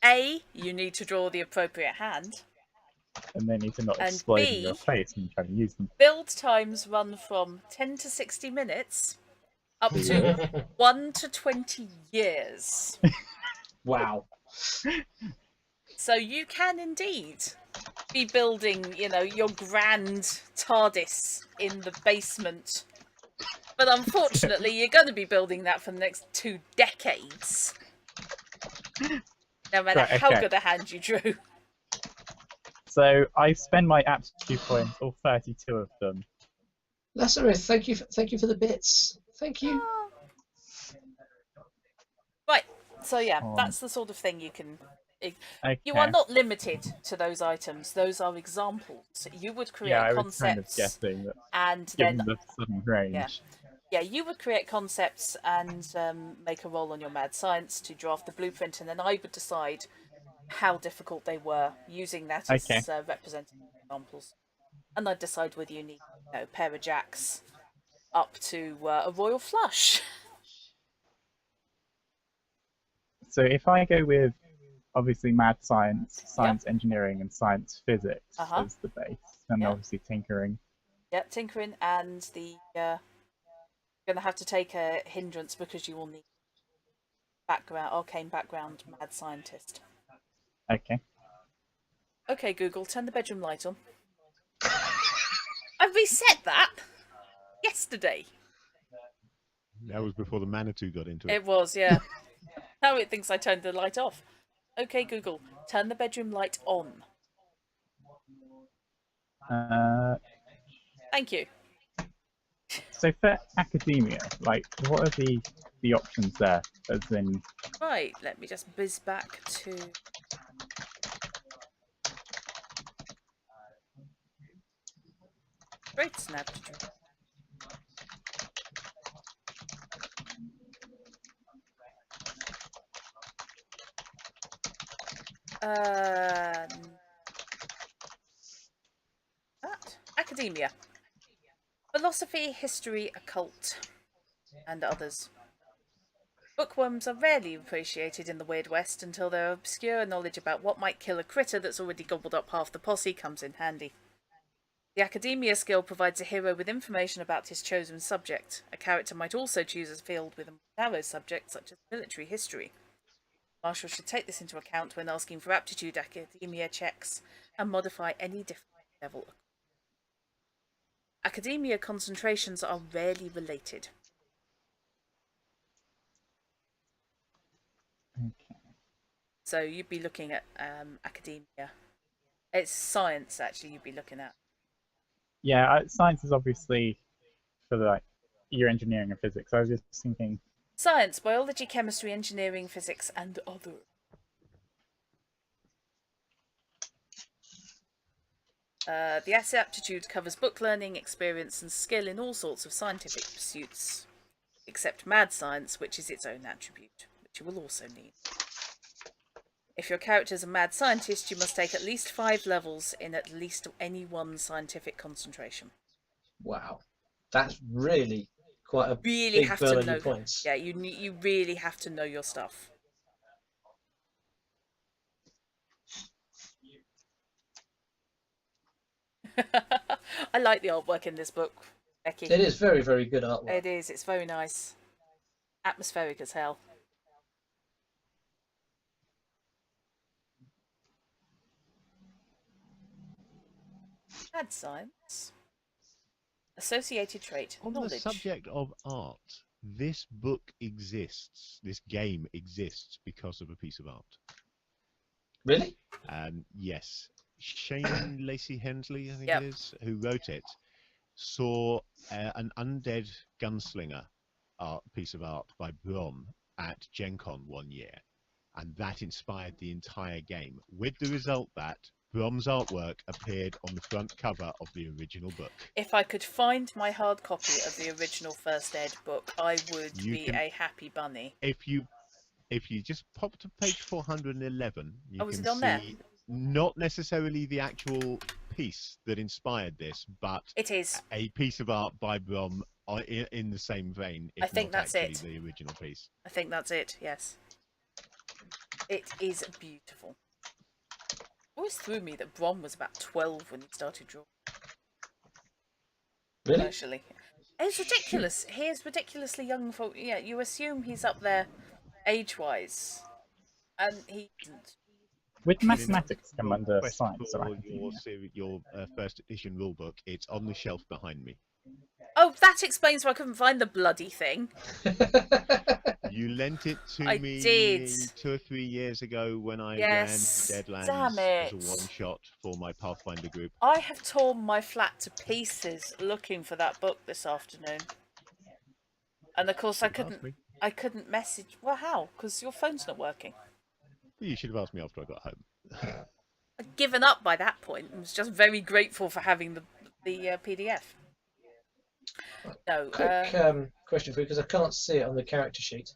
A, you need to draw the appropriate hand. And they need to not explode in your face when you try to use them. Build times run from 10 to 60 minutes up to 1 to 20 years. Wow. So you can indeed be building, your grand TARDIS in the basement. But unfortunately, you're going to be building that for the next 2 decades. No matter how good a hand you drew. So I spend my aptitude points, all 32 of them. Lazarus, thank you for the bits. Thank you. Right. So yeah, that's the sort of thing you can. You are not limited to those items. Those are examples. You would create concepts. Kind of guessing that, and given then the sudden range. Yeah, you would create concepts and make a roll on your mad science to draft the blueprint, and then I would decide how difficult they were using that as representative examples. And I'd decide whether you need a pair of jacks up to a royal flush. So if I go with obviously mad science, science engineering, and science physics as the base, and obviously tinkering. Yeah, tinkering, and the you're going to have to take a hindrance because you will need arcane background mad scientist. Okay. Okay, Google, turn the bedroom light on. I reset that yesterday. That was before the Manitou got into it. It was, yeah. Now it thinks I turned the light off. Okay, Google, turn the bedroom light on. Thank you. So for academia, like, what are the options there? As in, Right, let me just whiz back to... Great snap. That? Academia. Philosophy, history, occult, and others. Bookworms are rarely appreciated in the Weird West until their obscure knowledge about what might kill a critter that's already gobbled up half the posse comes in handy. The academia skill provides a hero with information about his chosen subject. A character might also choose a field with a narrow subject, such as military history. Marshal should take this into account when asking for aptitude academia checks and modify any difficulty level. Academia concentrations are rarely related. okay. So you'd be looking at academia. It's science, actually, you'd be looking at. Yeah, science is obviously for like your engineering and physics. I was just thinking. Science, biology, chemistry, engineering, physics, and other. The aptitude covers book learning, experience, and skill in all sorts of scientific pursuits, except mad science, which is its own attribute, which you will also need. If your character is a mad scientist, you must take at least 5 levels in at least any one scientific concentration. Wow, that's really quite a Really big have burn to on know. your points. Yeah, you really have to know your stuff. I like the artwork in this book, Becky. It is very, very good artwork. It is. It's very nice. Atmospheric as hell. Mad science. Associated trait. On knowledge. the subject of art, this book exists, this game exists because of a piece of art. Really? Yes. Shane Lacey Hensley, I think Yep. it is, who wrote it, saw an undead gunslinger piece of art by Brom at Gen Con one year, and that inspired the entire game, with the result that Brom's artwork appeared on the front cover of the original book. If I could find my hard copy of the original First Ed book, I would be a happy bunny. If you just pop to page 411, you was can it on see there? not necessarily the actual piece that inspired this, but It is. a piece of art by Brom in the same vein, if I think not that's actually it. the original piece. I think that's it, yes. It is beautiful. It always threw me that Brom was about 12 when he started drawing. Really? Commercially. It's ridiculous. He is ridiculously young for... Yeah, you assume he's up there age-wise. And he isn't. Would mathematics come Your under quest science or for academia? your first edition rulebook, it's on the shelf behind me. Oh, that explains why I couldn't find the bloody thing. You lent it to I me did. 2 or 3 years ago when I Yes, ran Deadlands damn as it. a one-shot for my Pathfinder group. I have torn my flat to pieces looking for that book this afternoon. And of course I couldn't message. Well, how? Because your phone's not working. You should have asked me after I got home. I'd given up by that point and was just very grateful for having the PDF. No. Quick question for you, because I can't see it on the character sheet.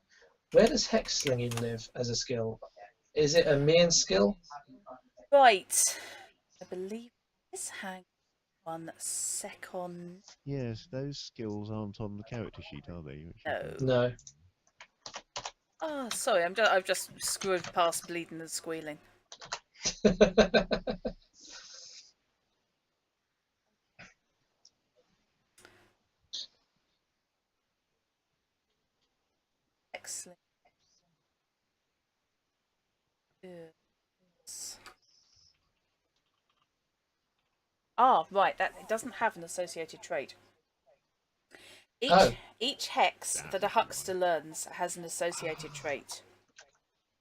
Where does hex slinging live as a skill? Is it a main skill? Right. I believe this hang 1 second. Yes, those skills aren't on the character sheet, are they? No. Oh, sorry. I've just screwed past bleeding and squealing. Excellent. Yes. Ah, right. That it doesn't have an associated trait. Each hex that a huckster learns has an associated trait.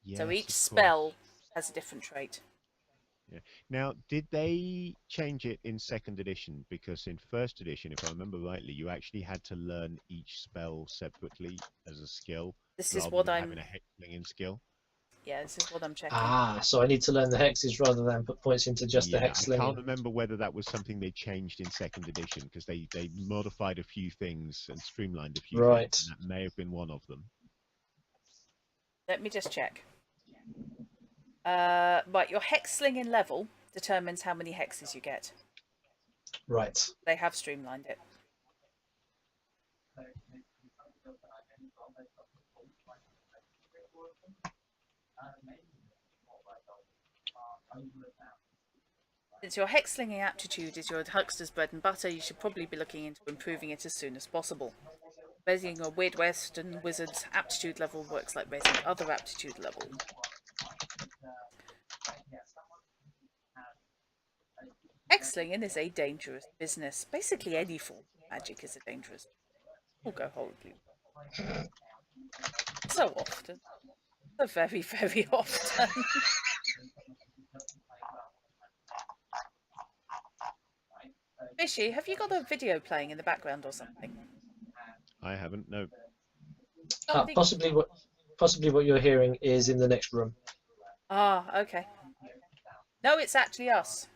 Yes, So each of spell course. has a different trait. Yeah. Now, did they change it in second edition? Because in first edition, if I remember rightly, you actually had to learn each spell separately as a skill, This is rather what than I'm. having a hexling in skill. Yeah, this is what I'm checking. Ah, so I need to learn the hexes rather than put points into just the Yeah, hex I slinging. can't remember whether that was something they changed in second edition, because they modified a few things and streamlined a few Right. things, and that may have been one of them. Let me just check. Right, your hex slinging level determines how many hexes you get. Right. They have streamlined it. Since your hex slinging aptitude is your huckster's bread and butter, you should probably be looking into improving it as soon as possible. Raising your Weird Western wizard's aptitude level works like raising other aptitude level. Hex slinging is a dangerous business. Basically, any form of magic is a dangerous. Will go horribly. So often. So very, very often. Fishy, have you got a video playing in the background or something? I haven't, no. Possibly what you're hearing is in the next room. Ah, okay. No, it's actually us.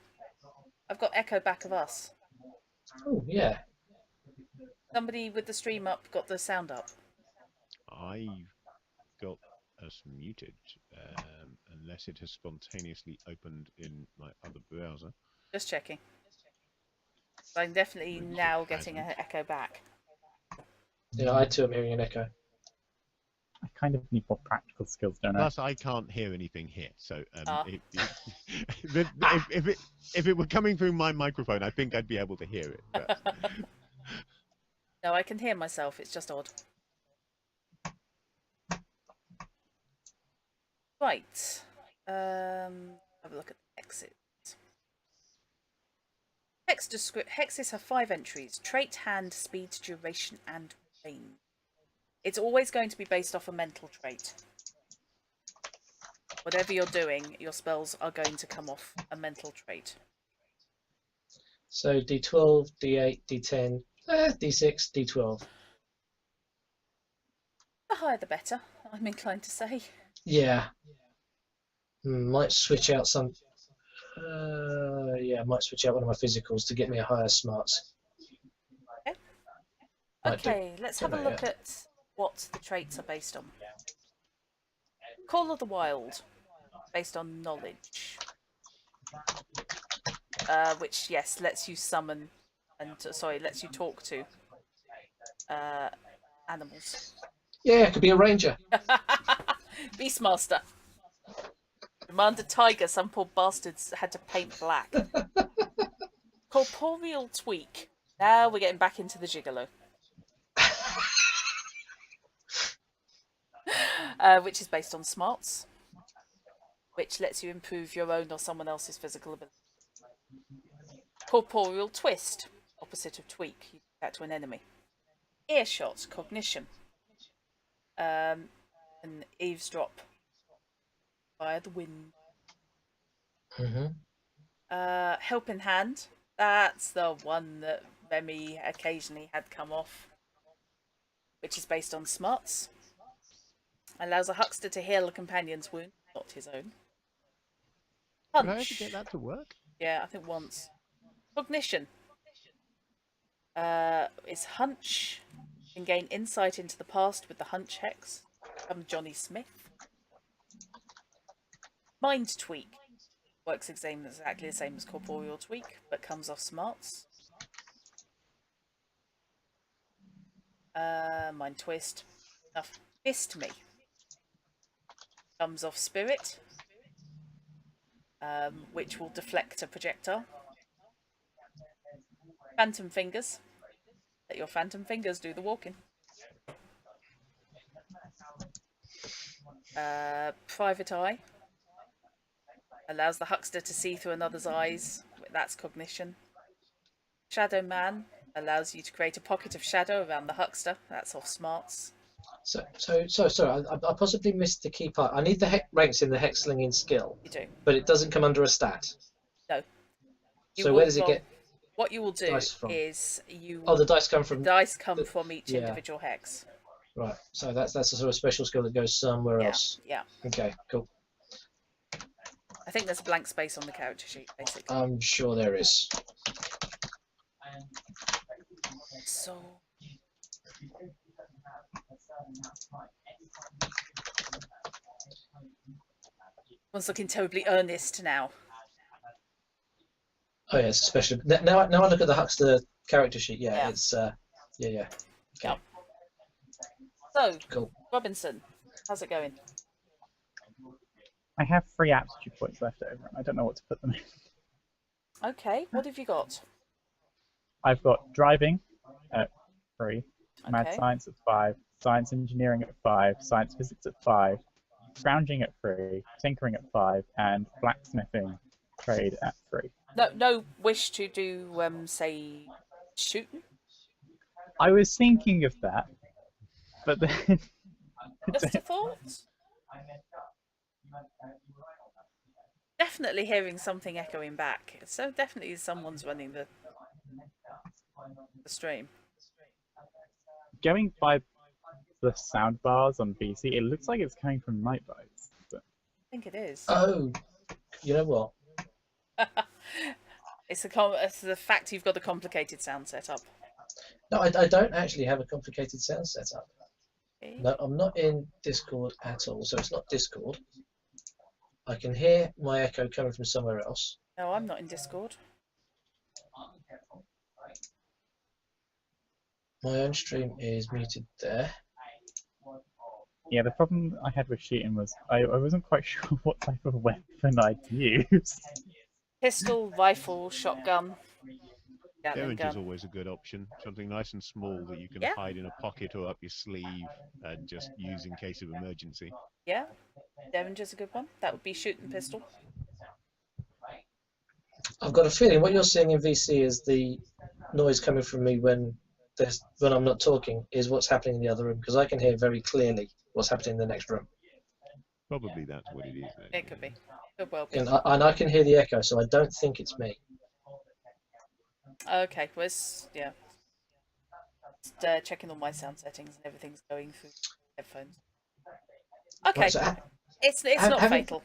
I've got echo back of us. Oh, yeah. Somebody with the stream up got the sound up. I've got us muted, unless it has spontaneously opened in my other browser. Just checking. I'm definitely now getting an echo back. Yeah, I too am hearing an echo. I kind of need more practical skills, don't I? Plus, I can't hear anything here, so if it were coming through my microphone, I think I'd be able to hear it. But... No, I can hear myself. It's just odd. Right. Have a look at the hexes. Hexes have 5 entries: trait, hand, speed, duration, and range. It's always going to be based off a mental trait. Whatever you're doing, your spells are going to come off a mental trait. So D12, D8, D10, D6, D12. The higher the better, I'm inclined to say. Yeah. Might switch out some. Yeah, might switch out one of my physicals to get me a higher smarts. Okay, okay, let's have a look at what the traits are based on. Call of the Wild, based on knowledge. Which, yes, lets you summon and, lets you talk to animals. Yeah, it could be a ranger. Beastmaster. Demand a tiger some poor bastards had to paint black. Corporeal Tweak. Now we're getting back into the gigolo. Which is based on smarts, which lets you improve your own or someone else's physical ability. Corporeal Twist, opposite of Tweak, you do that to an enemy. Earshot, Cognition. And Eavesdrop via the wind. Helping Hand, that's the one that Remy occasionally had come off, which is based on smarts. Allows a huckster to heal a companion's wound, not his own. Hunch. Did I ever get that to work? Yeah, I think once. Cognition. Is Hunch. Can gain insight into the past with the Hunch hex. Become Johnny Smith. Mind Tweak. Works exactly the same as Corporeal Tweak, but comes off smarts. Mind Twist. Fist Me. Comes off Spirit, which will deflect a projectile. Phantom Fingers. Let your Phantom Fingers do the walking. Private Eye. Allows the huckster to see through another's eyes. That's Cognition. Shadow Man. allows you to create a pocket of shadow around the huckster. That's off smarts. So sorry, I possibly missed the key part. I need the ranks in the hex slinging skill. You do. But it doesn't come under a stat. No. So where does it get? What you will do dice from? is you. Oh, the dice come from. The dice come from each individual hex. Right. So that's a sort of special skill that goes somewhere else. Yeah. Okay. Cool. I think there's a blank space on the character sheet, basically. I'm sure there is. So. One's looking terribly earnest now. Oh yeah, it's a special. Now I look at the huckster character sheet. Yeah. It's yeah. Okay. So, cool. Robinson, how's it going? I have 3 aptitude points left over. I don't know what to put them in. Okay, what have you got? I've got driving at 3, mad Okay. science at 5, science engineering at 5, science physics at 5, scrounging at 3, tinkering at 5, and blacksmithing trade at 3. No wish to do, say, shooting? I was thinking of that, but then... Just a thought? Definitely hearing something echoing back. So definitely someone's running the stream. Going by the sound bars on VC, it looks like it's coming from Night Bites. But... I think it is. Oh, you know what? It's the fact you've got a complicated sound setup. No, I don't actually have a complicated sound setup. Okay. No, I'm not in Discord at all, so it's not Discord. I can hear my echo coming from somewhere else. No, I'm not in Discord. My own stream is muted there. Yeah, the problem I had with shooting was I wasn't quite sure what type of weapon I'd use. Pistol, rifle, shotgun. Derringer is always a good option. Something nice and small that you can hide in a pocket or up your sleeve and just use in case of emergency. Yeah, Derringer's a good one. That would be shooting pistol. I've got a feeling what you're seeing in VC is the noise coming from me when I'm not talking is what's happening in the other room, because I can hear very clearly what's happening in the next room. Probably that's what it is. Then. It could be. Could well be. And I can hear the echo, so I don't think it's me. Okay, well, just checking all my sound settings and everything's going through headphones. Okay, Right, so it's not fatal.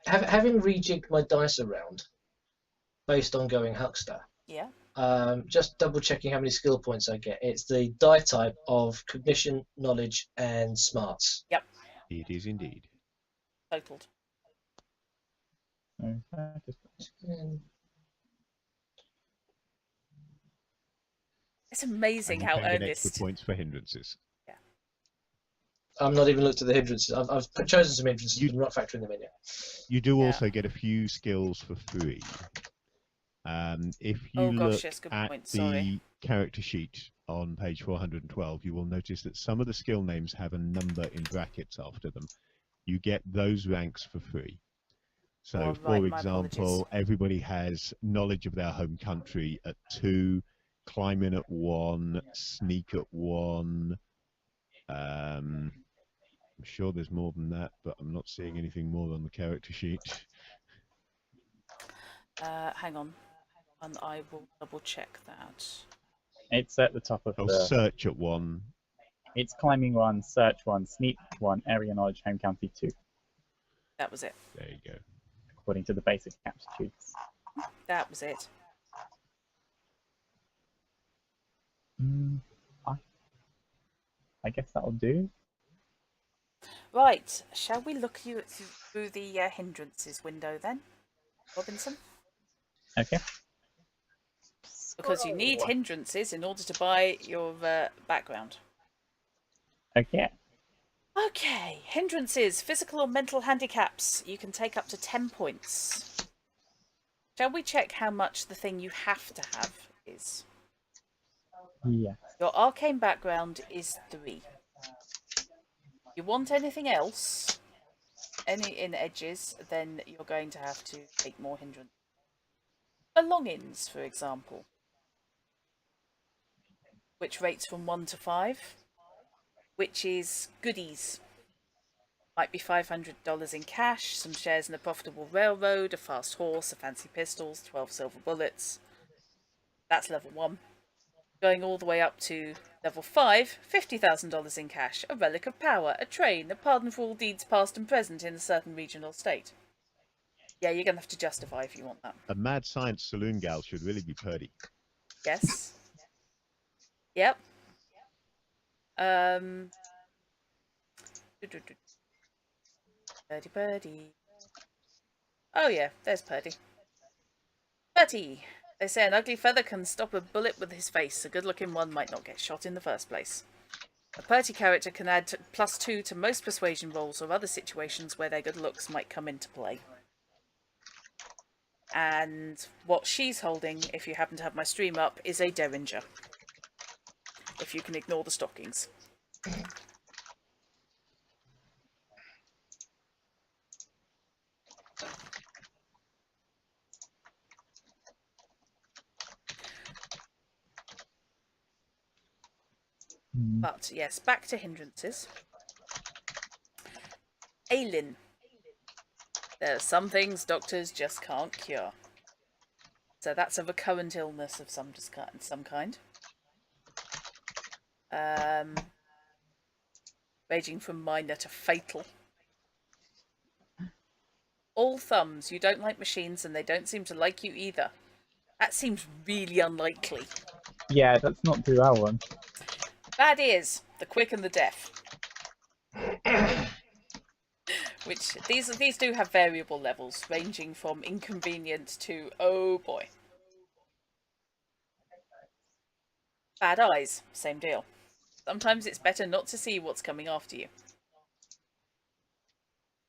Having rejigged my dice around based on going huckster, Yeah. just double checking how many skill points I get. It's the die type of cognition, knowledge, and smarts. Yep. It is indeed. Totaled. It's amazing how earnest. Extra points for hindrances. Yeah. I'm not even looked at the hindrances. I've chosen some hindrances, but I'm not factoring them in yet. You do also get a few skills for free. If you look at the character sheet on page 412, you will notice that some of the skill names have a number in brackets after them. You get those ranks for free. So, for example, everybody has knowledge of their home country at 2, climbing at 1, sneak at 1. I'm sure there's more than that, but I'm not seeing anything more on the character sheet. Hang on. And I will double check that. It's at the top of the... search at 1. It's climbing 1, search 1, sneak 1, area knowledge, home county 2. That was it. There you go. According to the basic aptitudes. That was it. I guess that'll do. Right, shall we look through the hindrances window then, Robinson? Okay. Because you need hindrances in order to buy your background. Okay. Okay, hindrances, physical or mental handicaps. You can take up to 10 points. Shall we check how much the thing you have to have is? Yeah. Your arcane background is 3. You want anything else, any in edges, then you're going to have to take more hindrance. Belongings, for example. which rates from 1 to 5, which is goodies. Might be $500 in cash, some shares in a profitable railroad, a fast horse, a fancy pistols, 12 silver bullets. That's level 1. Going all the way up to level 5, $50,000 in cash, a relic of power, a train, a pardon for all deeds past and present in a certain region or state. Yeah, you're going to have to justify if you want that. A mad science saloon gal should really be Purdy. Yes. Yep. Purdy. Oh yeah, there's Purdy. Purdy! They say an ugly feather can stop a bullet with his face. A good-looking one might not get shot in the first place. A Purdy character can add +2 to most persuasion rolls or other situations where their good looks might come into play. And what she's holding, if you happen to have my stream up, is a Derringer. If you can ignore the stockings. But yes, back to hindrances. Ailin. There are some things doctors just can't cure. So that's a recurrent illness of some kind. Ranging from minor to fatal. All thumbs. You don't like machines and they don't seem to like you either. That seems really unlikely. Yeah, that's not too well one. Bad ears, the quick and the deaf. Which, these do have variable levels, ranging from inconvenient to, oh boy. Bad eyes, same deal. Sometimes it's better not to see what's coming after you.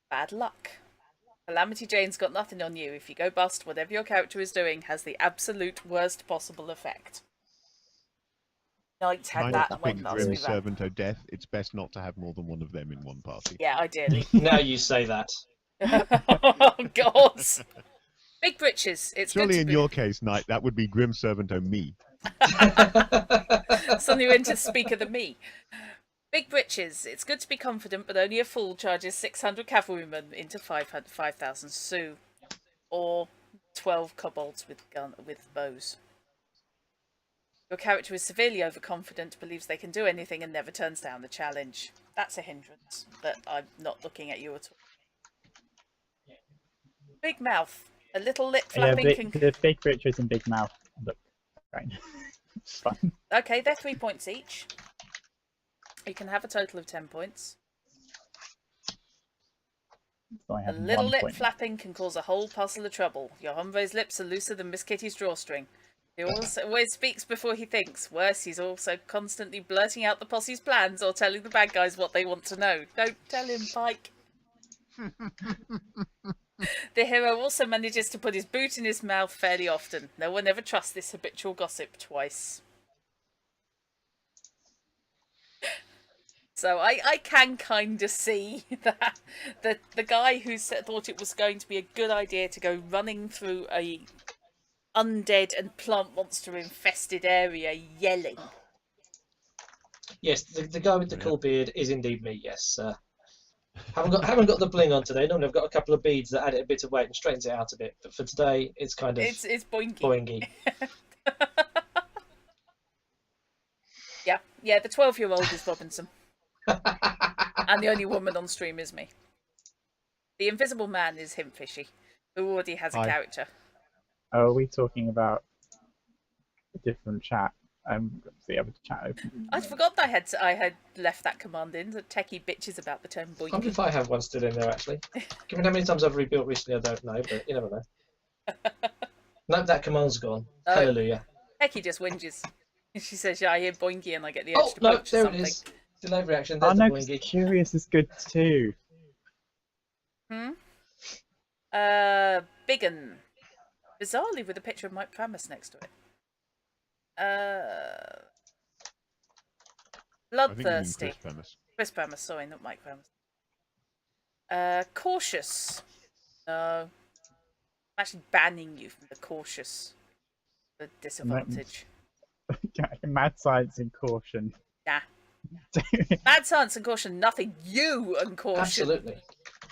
Bad luck. Calamity Jane's got nothing on you. If you go bust, whatever your character is doing has the absolute worst possible effect. Knight had that when Grim Servant o' Death. It's best not to have more than one of them in one party. Yeah, ideally. Now you say that. Oh, God. Big britches. It's surely good in your case, Knight, that would be Grim Servant o' Me. Suddenly went to speak of the me. Big britches. It's good to be confident, but only a fool charges 600 cavalrymen into 5,000 sous, or 12 kobolds with bows. Your character is severely overconfident, believes they can do anything, and never turns down the challenge. That's a hindrance, but I'm not looking at you at all. Big mouth. A little lip flapping can... the big britches and big mouth look fine. It's fun. Okay, they're 3 points each. You can have a total of 10 points. So a little lip flapping can cause a whole puzzle of trouble. Your hombre's lips are looser than Miss Kitty's drawstring. He always speaks before he thinks. Worse, he's also constantly blurting out the posse's plans or telling the bad guys what they want to know. Don't tell him, Pike. The hero also manages to put his boot in his mouth fairly often. No one ever trusts this habitual gossip twice. So I can kind of see that the guy who thought it was going to be a good idea to go running through a undead and plant monster infested area yelling. Yes, the guy with the cool beard is indeed me. Yes, haven't got the bling on today. Normally I've got a couple of beads that add it a bit of weight and straightens it out a bit. But for today, it's kind of it's boinky. Boingy. Yeah. The 12-year-old is Robinson, and the only woman on stream is me. The Invisible Man is Himfishy, who already has a character. Oh, are we talking about a different chat? The other chat open. I'd forgotten I had left that command in. The techie bitches about the term boinky. I wonder if I have one still in there actually. Given how many times I've rebuilt recently, I don't know, but you never know. No, that command's gone. Oh. Hallelujah. Techie just whinges. She says, "Yeah, I hear boinky," and I get the urge to no, poach there something. it is. Delay reaction. There's oh the no, boingy. Curious is good too. Biggin. Bizarrely with a picture of Mike Pramus next to it. Bloodthirsty. Chris Pramus, sorry, not Mike Pramus. Cautious. No. I'm actually banning you from the cautious. The disadvantage. Okay. Mad science and caution. Nah. Mad science and caution, nothing. You and caution. Absolutely.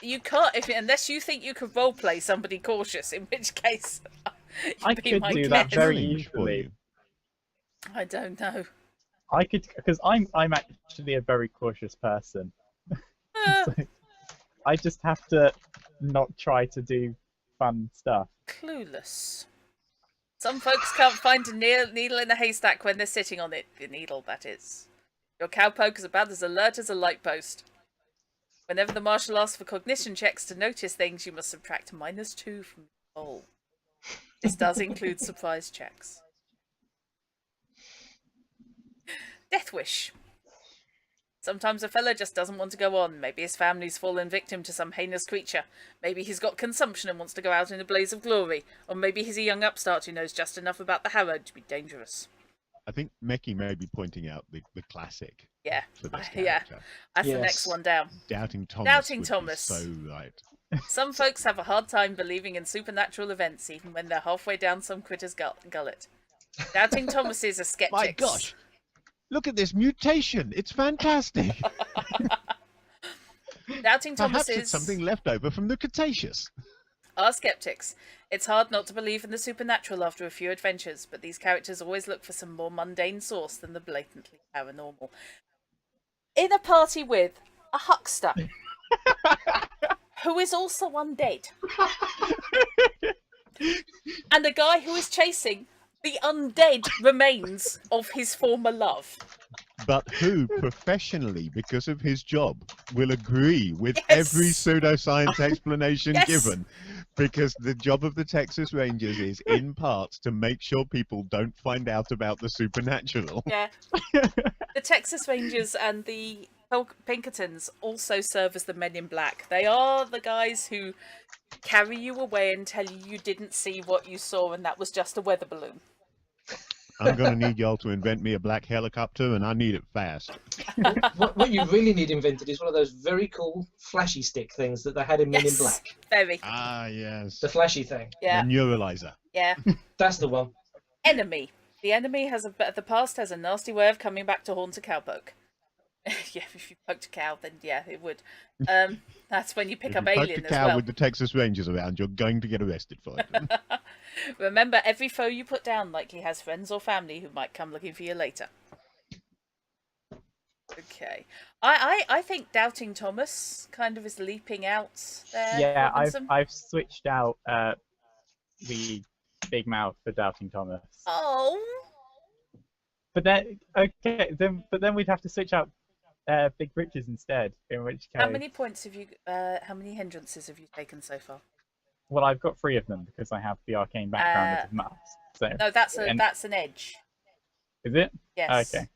You can't, unless you think you could roleplay somebody cautious, in which case I could do that very easily. I don't know. I could, because I'm actually a very cautious person. So I just have to not try to do fun stuff. Clueless. Some folks can't find a needle in a haystack when they're sitting on it. The needle, that is. Your cowpoke is about as alert as a light post. Whenever the marshal asks for cognition checks to notice things, you must subtract -2 from the roll. This does include surprise checks. Death wish. Sometimes a fella just doesn't want to go on. Maybe his family's fallen victim to some heinous creature. Maybe he's got consumption and wants to go out in a blaze of glory. Or maybe he's a young upstart who knows just enough about the harrow to be dangerous. I think Meki may be pointing out the classic. Yeah, for this yeah. That's the next one down. Doubting Thomas. Doubting Thomas. So right. Some folks have a hard time believing in supernatural events, even when they're halfway down some critter's gullet. Doubting Thomas is a skeptic. My gosh! Look at this mutation! It's fantastic! Doubting Thomas Perhaps it's something left over from the Cretaceous. Are skeptics. It's hard not to believe in the supernatural after a few adventures, but these characters always look for some more mundane source than the blatantly paranormal. In a party with a huckster, who is also undead, and a guy who is chasing the undead remains of his former love. But who, professionally, because of his job, will agree with every pseudoscience explanation given. Because the job of the Texas Rangers is, in part, to make sure people don't find out about the supernatural. Yeah. The Texas Rangers and the Pinkertons also serve as the Men in Black. They are the guys who carry you away and tell you you didn't see what you saw and that was just a weather balloon. I'm going to need y'all to invent me a black helicopter, and I need it fast. What you really need invented is one of those very cool flashy stick things that they had in Men in Black. Very. Ah, yes. The flashy thing. Yeah. The neuralizer. Yeah. That's the one. Enemy. The enemy the past has a nasty way of coming back to haunt a cowpoke. Yeah, if you poked a cow, then yeah, it would. That's when you pick up Alien as well. If you poked a cow with the Texas Rangers around, you're going to get arrested for it. Remember, every foe you put down likely has friends or family who might come looking for you later. Okay. I think Doubting Thomas kind of is leaping out there. Yeah, Robinson. I've switched out the big mouth for Doubting Thomas. Oh. But then then we'd have to switch out Big Britches instead. In which case, how many points have you? How many hindrances have you taken so far? Well, I've got 3 of them because I have the arcane background of maths. So no, that's an edge. Is it? Yes. Okay.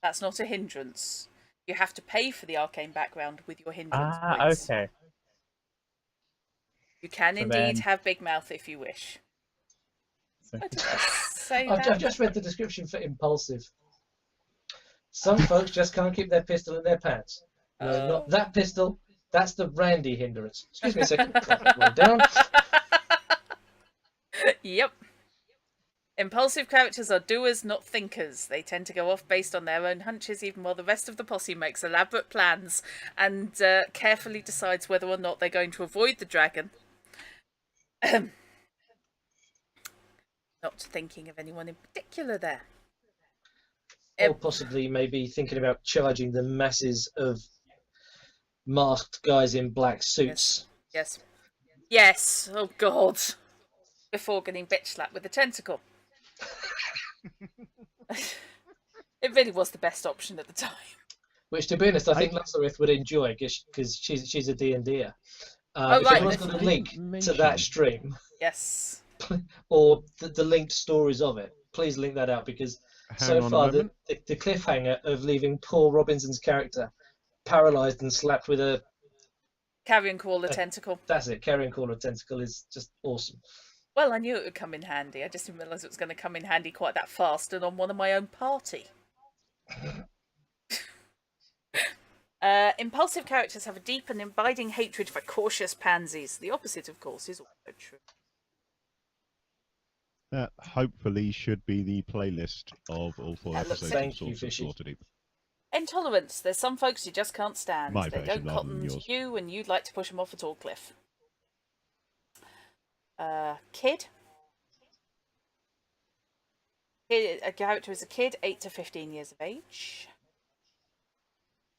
That's not a hindrance. You have to pay for the arcane background with your hindrance points. Okay. You can indeed have big mouth if you wish. What did I say? I've just read the description for impulsive. Some folks just can't keep their pistol in their pants. No, not that pistol. That's the Randy hindrance. Excuse me a second. Roll down. Yep. Impulsive characters are doers, not thinkers. They tend to go off based on their own hunches, even while the rest of the posse makes elaborate plans and carefully decides whether or not they're going to avoid the dragon. Not thinking of anyone in particular there. Or possibly maybe thinking about charging the masses of masked guys in black suits. Yes. Yes. Oh, God. Before getting bitch slapped with a tentacle. It really was the best option at the time. Which, to be honest, I think Lazarus would enjoy because she's a D&D-er. Oh, if right. anyone's got a link to that stream, yes, or the linked stories of it, please link that out because so far the cliffhanger of leaving Paul Robinson's character paralysed and slapped with a carrion crawler tentacle. That's it, carrion crawler tentacle is just awesome. Well, I knew it would come in handy. I just didn't realise it was going to come in handy quite that fast and on one of my own party. Impulsive characters have a deep and abiding hatred for cautious pansies. The opposite, of course, is also true. That hopefully should be the playlist of all 4 That looks episodes Thank of you, Swords of Fishy. Slaughter Deep. Intolerance. There's some folks you just can't stand. My They version, don't rather than cotton to yours. you, and you'd like to push them off a tall cliff. Kid. A character is a kid, 8 to 15 years of age.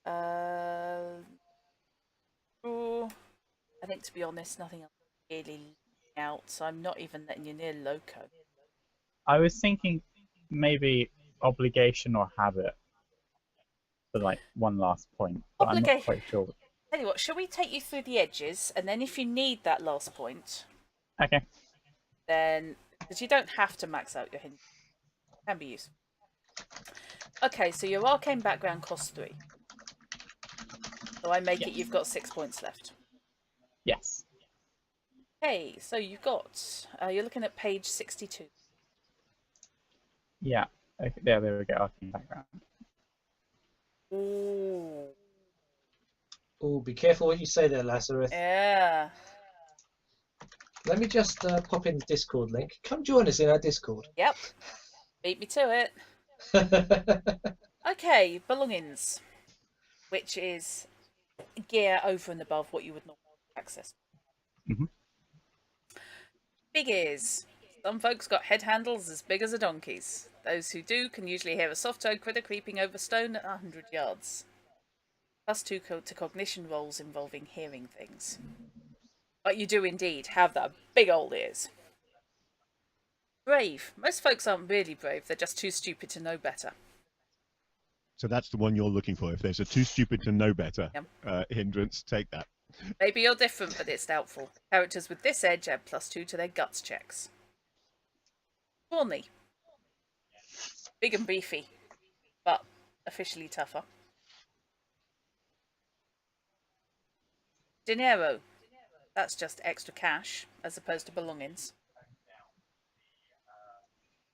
I think, to be honest, nothing else really out, so I'm not even letting you near Loco. I was thinking maybe obligation or habit for like one last point, but I'm not quite sure. Tell you what, shall we take you through the edges, and then if you need that last point, Okay. then, because you don't have to max out your hint, it can be useful. Okay, so your arcane background costs 3. So I make it you've got 6 points left. Yes. Okay, so you've got, you're looking at page 62. Yeah. Okay, there we go. Arcane background. Ooh. Oh, be careful what you say there, Lazarus. Yeah. Let me just pop in the Discord link. Come join us in our Discord. Yep. Beat me to it. Okay, belongings, which is gear over and above what you would normally access. Mm-hmm. Big ears. Some folks got head handles as big as a donkey's. Those who do can usually hear a soft-toed critter creeping over stone at 100 yards. +2 to cognition rolls involving hearing things. But you do indeed have the big old ears. Brave. Most folks aren't really brave, they're just too stupid to know better. So that's the one you're looking for. If there's a too stupid to know better hindrance, take that. Maybe you're different, but it's doubtful. Characters with this edge add +2 to their guts checks. Thorny. Big and beefy, but officially tougher. Dinero. That's just extra cash, as opposed to belongings.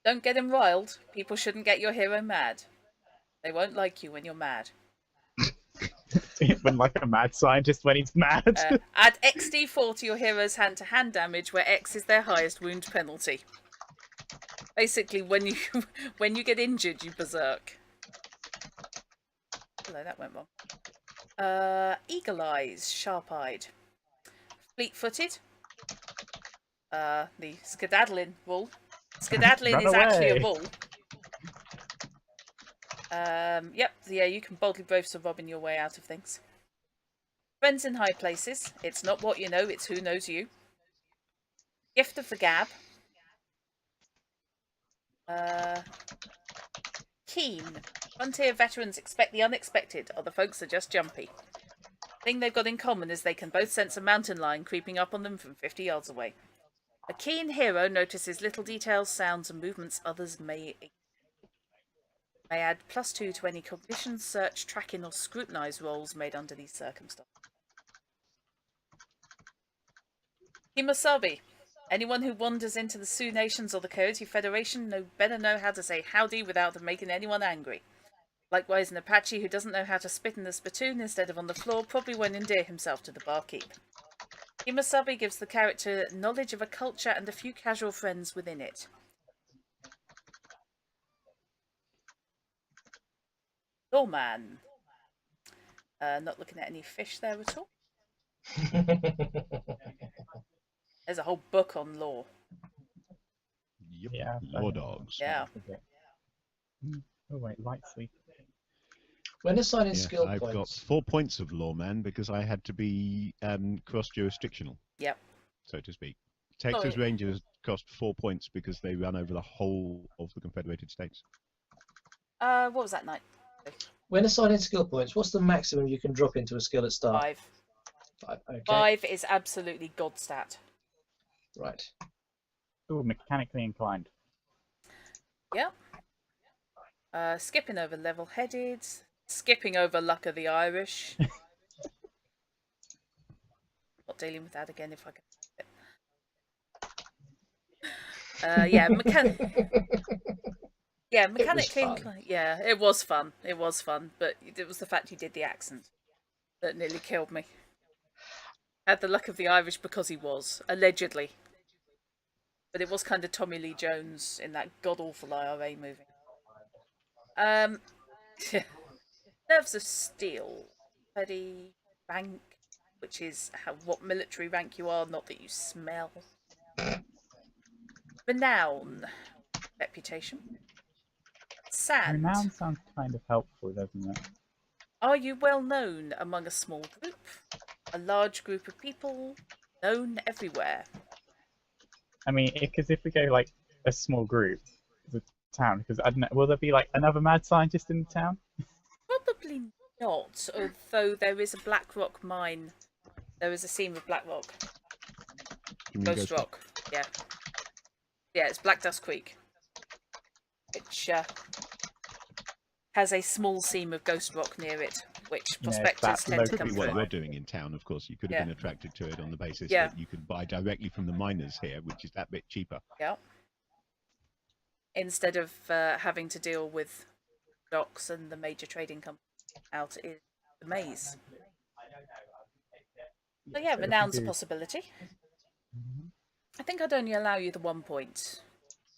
Don't get him riled. People shouldn't get your hero mad. They won't like you when you're mad. When like a mad scientist when he's mad. Add XD4 to your hero's hand-to-hand damage, where X is their highest wound penalty. Basically, when you get injured, you berserk. Hello, that went wrong. Eagle eyes, sharp-eyed. Fleet-footed. The skedaddling rule. Skedaddling is actually a rule. Yep, yeah, you can boldly brave Sir Robin your way out of things. Friends in high places. It's not what you know, it's who knows you. Gift of the gab. Keen. Frontier veterans expect the unexpected. Other folks are just jumpy. Thing they've got in common is they can both sense a mountain lion creeping up on them from 50 yards away. A keen hero notices little details, sounds, and movements others may add +2 to any cognition, search, tracking, or scrutinize rolls made under these circumstances. Kimasabi. Anyone who wanders into the Sioux Nations or the Coyote Federation better know how to say howdy without making anyone angry. Likewise, an Apache who doesn't know how to spit in the spittoon instead of on the floor probably won't endear himself to the barkeep. Kimasabi gives the character knowledge of a culture and a few casual friends within it. Lawman. Not looking at any fish there at all. There's a whole book on law. Yep. Yeah. Law dogs. Yeah. Oh wait, light sleep. When assigning Yes, skill I've got points, 4 points of lawman because I had to be cross-jurisdictional. Yep. So to speak. Texas Rangers cost 4 points because they run over the whole of the Confederated States. What was that night? when assigning skill points, what's the maximum you can drop into a skill at start? 5. 5. Okay. 5 is absolutely god stat. Right. Ooh, mechanically inclined. Yep. Skipping over level-headed. Skipping over luck of the Irish. Not dealing with that again if I can. Yeah, yeah, mechanically inclined. Yeah, it was fun. It was fun, but it was the fact you did the accent that nearly killed me. Had the luck of the Irish because he was, allegedly. But it was kind of Tommy Lee Jones in that god-awful IRA movie. Nerves of Steel. Petty rank, which is what military rank you are, not that you smell. Renown. Reputation. Sand. Renown sounds kind of helpful, doesn't it? Are you well known among a small group? A large group of people? Known everywhere? I mean, because if we go like a small group, the town, because I don't know, will there be like another mad scientist in the town? Probably not, although there is a Black Rock mine. There is a seam of Black Rock. Ghost Rock. Yeah. Yeah, it's Black Dust Creek. Which has a small seam of Ghost Rock near it, which prospectors tend to come through. What you're doing in town, of course, you could have been attracted to it on the basis that you could buy directly from the miners here, which is that bit cheaper. Yeah. Instead of having to deal with docks and the major trading company out in the maze. So yeah, Renown's a possibility. I think I'd only allow you the 1 point.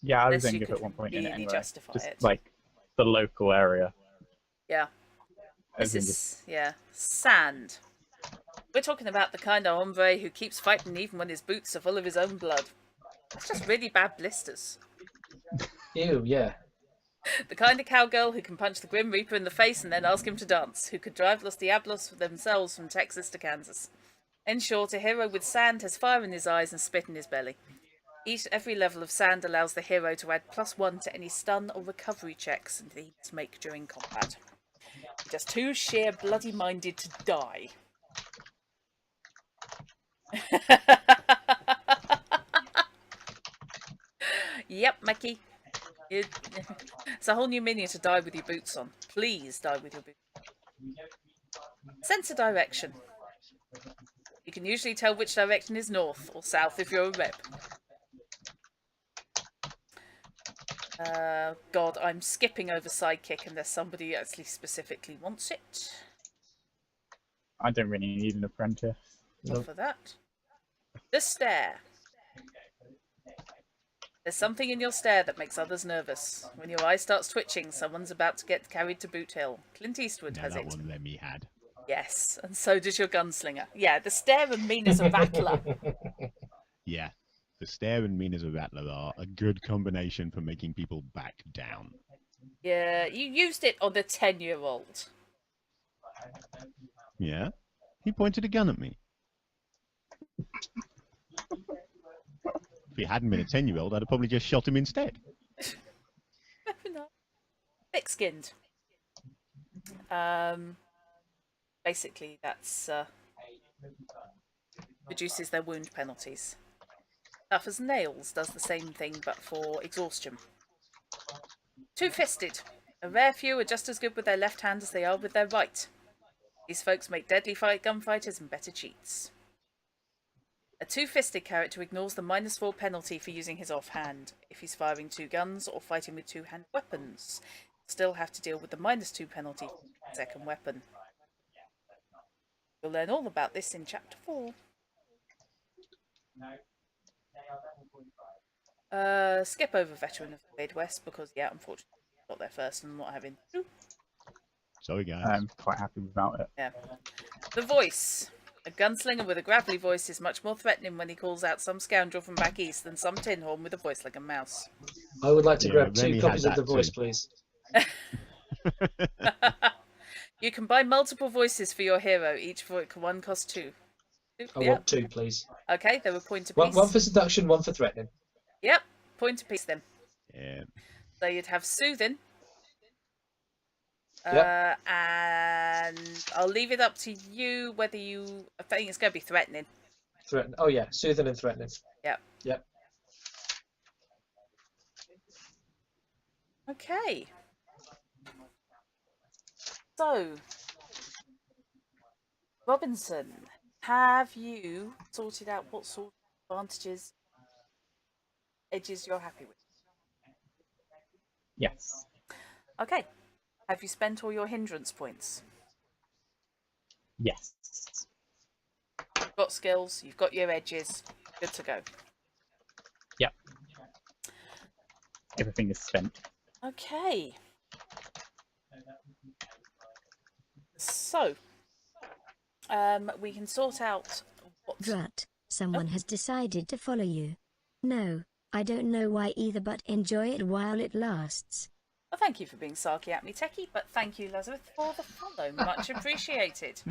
Yeah, I was going to give it 1 point in it anyway. Justify just it. Like the local area. Yeah. This is, Sand. We're talking about the kind of hombre who keeps fighting even when his boots are full of his own blood. That's just really bad blisters. Ew, yeah. The kind of cowgirl who can punch the Grim Reaper in the face and then ask him to dance, who could drive Los Diablos themselves from Texas to Kansas. In short, a hero with sand has fire in his eyes and spit in his belly. Every level of sand allows the hero to add +1 to any stun or recovery checks that he must make during combat. Just too sheer bloody-minded to die. Yep, Mackie. It's a whole new meaning to die with your boots on. Please die with your boots on. Sense of direction. You can usually tell which direction is north or south if you're a rep. God, I'm skipping over sidekick unless somebody actually specifically wants it. I don't really need an apprentice. Not for that. The stare. There's something in your stare that makes others nervous. When your eye starts twitching, someone's about to get carried to Boot Hill. Clint Eastwood has it. That one Lemmy had. Yes, and so does your gunslinger. Yeah, the stare and mean as a rattler. Yeah, the stare and mean as a rattler are a good combination for making people back down. Yeah, you used it on the 10-year-old. Yeah? He pointed a gun at me. If he hadn't been a 10-year-old, I'd have probably just shot him instead. Thick-skinned. Basically, that's reduces their wound penalties. Tough as nails does the same thing, but for exhaustion. Two-fisted. A rare few are just as good with their left hand as they are with their right. These folks make deadly gunfighters and better cheats. A two-fisted character ignores the -4 penalty for using his offhand. If he's firing 2 guns or fighting with 2-hand weapons, he'll still have to deal with the -2 penalty for the second weapon. You'll learn all about this in Chapter 4. Skip over Veteran of the Midwest because, yeah, unfortunately, I got there first and not having to. Sorry, guys. I'm quite happy without it. Yeah. The voice. A gunslinger with a gravelly voice is much more threatening when he calls out some scoundrel from back east than some tin horn with a voice like a mouse. I would like to grab 2 copies of The Voice, please. You can buy multiple voices for your hero. Each one costs 2. I want 2, please. Okay, they were point apiece. One for seduction, 1 for threatening. Yep, point apiece then. Yeah. So you'd have soothing. Yep. And I'll leave it up to you whether you... I think it's going to be threatening. Threaten. Oh yeah, soothing and threatening. Yep. Yep. Okay. So, Robinson, have you sorted out what sort of advantages, edges you're happy with? Yes. Okay. Have you spent all your hindrance points? Yes. You've got skills, you've got your edges, good to go. Yep. everything is spent. Okay. So, we can sort out what... Drut, someone has decided to follow you. No, I don't know why either, but enjoy it while it lasts. Well, thank you for being sarky at me, Techie, but thank you, Lazarus, for the follow. Much appreciated.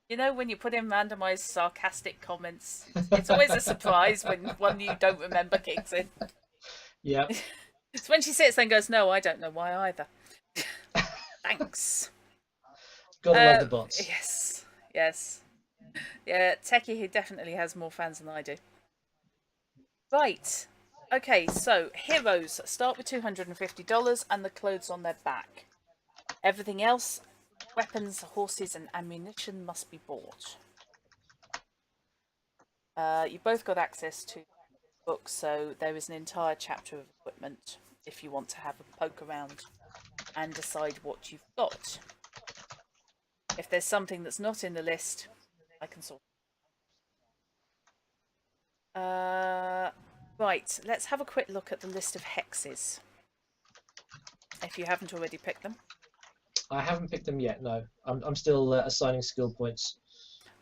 You know, when you put in randomised sarcastic comments, it's always a surprise when one you don't remember kicks in. Yeah. It's when she sits there and goes, no, I don't know why either. Thanks. Gotta love the bots. Yes, yes. Yeah, Techie, he definitely has more fans than I do. Right. Okay, so heroes start with $250 and the clothes on their back. Everything else, weapons, horses, and ammunition must be bought. You both got access to books, so there is an entire chapter of equipment if you want to have a poke around and decide what you've got. If there's something that's not in the list, I can sort. Right, let's have a quick look at the list of hexes. If you haven't already picked them. I haven't picked them yet, no. I'm still assigning skill points.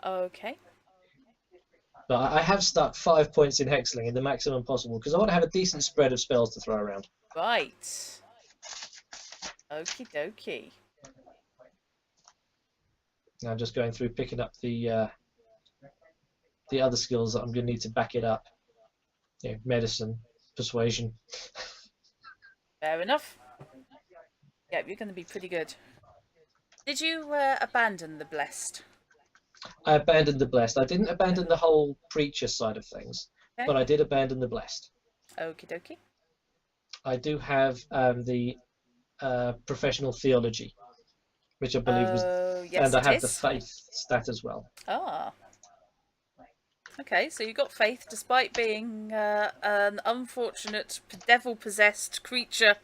Okay. But I have stuck 5 points in hexling in the maximum possible, because I want to have a decent spread of spells to throw around. Right. Okie dokie. Now I'm just going through picking up the other skills that I'm going to need to back it up. You know, medicine, persuasion. Fair enough. Yep, you're going to be pretty good. Did you abandon the blessed? I abandoned the blessed. I didn't abandon the whole preacher side of things, Okay. but I did abandon the blessed. Okie dokie. I do have the professional theology, which I believe was, yes, and I have it the is. faith stat as well. Ah. Okay, so you got faith despite being an unfortunate devil-possessed creature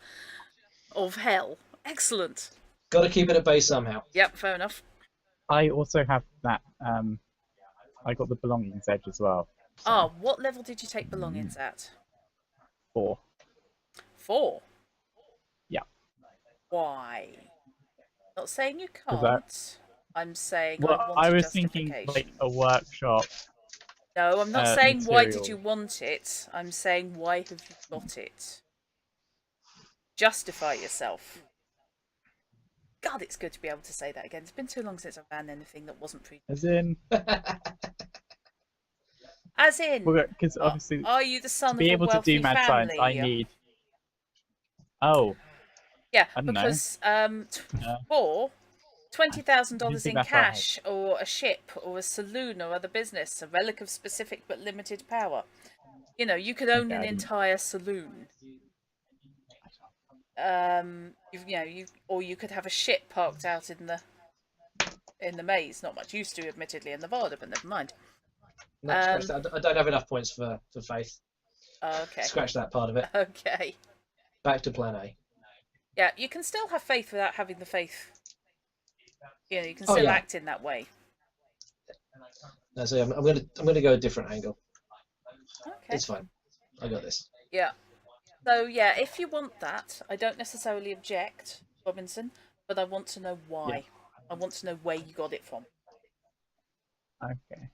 of hell. Excellent. Got to keep it at bay somehow. Yep, fair enough. I also have that. I got the belongings edge as well. So Ah, what level did you take belongings at? 4. 4. Yeah. Why? Not saying you that- can't. I'm saying Well, I want I a was thinking justification. like a workshop. No, I'm not saying why did material. you want it. I'm saying why have you got it? Justify yourself. God, it's good to be able to say that again. It's been too long since I've banned anything that wasn't pre. As in, As in, because obviously are you the son to be of able a to wealthy do mad family? science, I need. Oh, Yeah, I don't know. because for $20,000 Do you in think that's cash, or a ship, or a saloon, or other business, a relic of specific but limited power. You know, you could own Okay, an I didn't- entire saloon. Or you could have a ship parked out in the maze. Not much used to, admittedly, in Nevada, but never mind. No, scratch that. I don't have enough points for faith. Okay. Scratch that part of it. Okay. Back to plan A. Yeah, you can still have faith without having the faith. You know, you can Oh, still yeah. act in that way. No, so I'm gonna go a different angle. Okay. It's fine. I got this. Yeah. So yeah, if you want that, I don't necessarily object, Robinson, but I want to know why. Yeah. I want to know where you got it from. okay.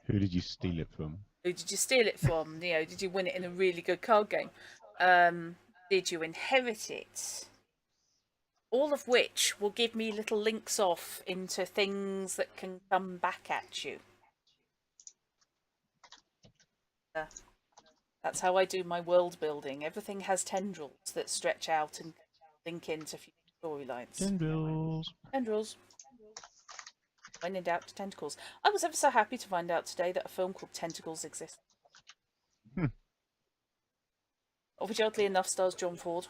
Who did you steal it from? Who did you steal it from? You know, did you win it in a really good card game? Did you inherit it? All of which will give me little links off into things that can come back at you. That's how I do my world building. Everything has tendrils that stretch out and link into future storylines. Tendrils. Tendrils. When in doubt, tentacles. I was ever so happy to find out today that a film called Tentacles exists. Which, oddly enough, stars John Ford.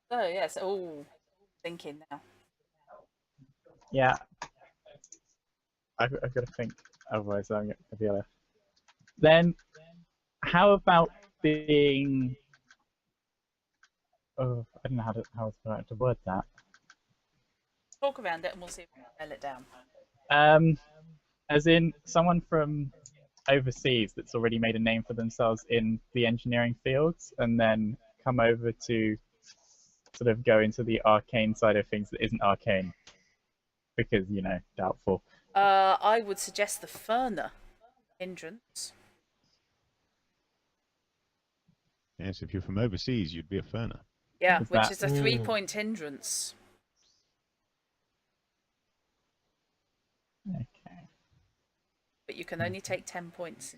Oh, yes. Oh, thinking now. Yeah. I've got to think, otherwise I'm going to be able to. Then, how about being? Oh, I don't know how to word that. Talk around it and we'll see if we can nail it down. As in someone from overseas that's already made a name for themselves in the engineering fields and then come over to sort of go into the arcane side of things that isn't arcane because, you know, doubtful. I would suggest the Ferner hindrance. Yes, if you're from overseas, you'd be a Ferner. Yeah, Is which that- is a 3-point hindrance. Okay. But you can only take 10 points.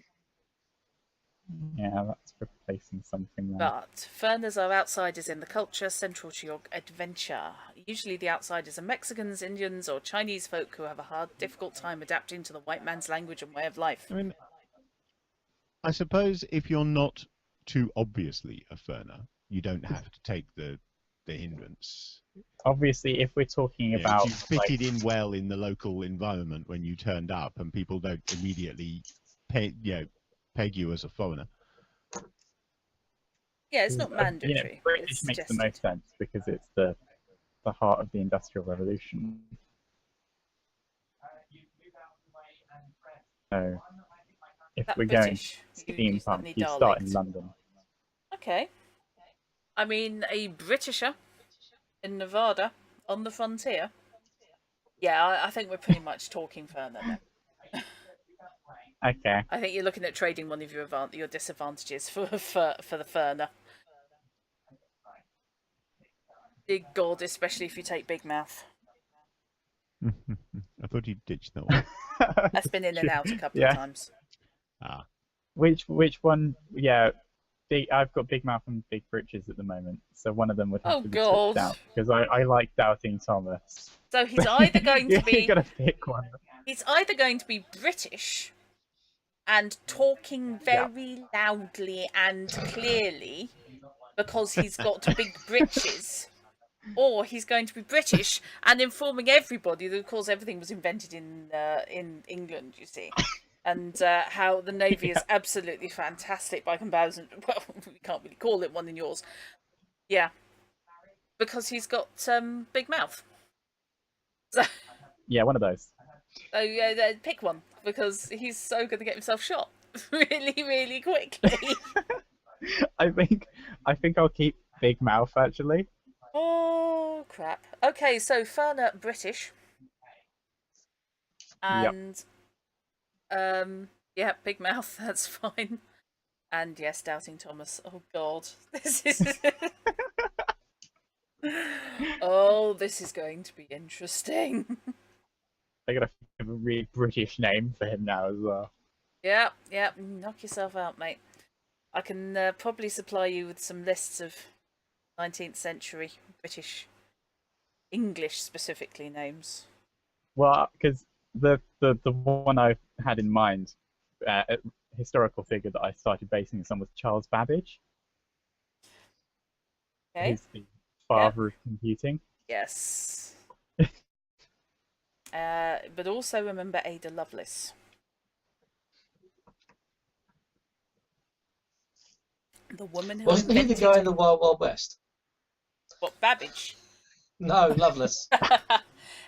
Yeah, that's replacing something then. But Ferners are outsiders in the culture central to your adventure. Usually the outsiders are Mexicans, Indians, or Chinese folk who have a hard, difficult time adapting to the white man's language and way of life. I mean, I suppose if you're not too obviously a Ferner, you don't have to take the hindrance. Obviously, if we're talking about you fitted in well in the local environment when you turned up, and people don't immediately peg you as a foreigner. Yeah, it's not mandatory. You know, British it's makes suggested. the most sense because it's the heart of the Industrial Revolution. So, if That we're British, going you steampunk, suddenly you start in Daleked. London. Okay. I mean, a Britisher in Nevada on the frontier. Yeah, I think we're pretty much talking Ferner then. Okay. I think you're looking at trading one of your disadvantages for the Ferner. Dear God, especially if you take Big Mouth. I thought you ditched that one. That's been in and out a couple Yeah. of times. Ah. Which one? Yeah, I've got Big Mouth and Big Britches at the moment, so one of them would have Oh, to be God. switched out because I like Doubting Thomas. So he's either going to be You gotta pick one. he's either going to be British and talking very loudly and clearly because he's got big britches, or he's going to be British and informing everybody that, of course, everything was invented in England, you see, and how the Navy is absolutely fantastic by comparison. Well, we can't really call it one in yours. Yeah, because he's got Big Mouth. So, Yeah, one of those. so yeah, pick one because he's so going to get himself shot really, really quickly. I think I'll keep Big Mouth actually. Oh crap! Okay, so Ferner British, and yeah, Big Mouth. That's fine. And yes, Doubting Thomas. Oh God, this is. Oh, this is going to be interesting. I gotta think of a really British name for him now as well. Yeah, knock yourself out, mate. I can probably supply you with some lists of 19th century British, English specifically names. Well, because the one I had in mind, a historical figure that I started basing this on was Charles Babbage. Okay. He's the father of computing. Yes. But also remember Ada Lovelace. The woman who Wasn't he the invented... guy in the Wild Wild West? What, Babbage? No, Loveless.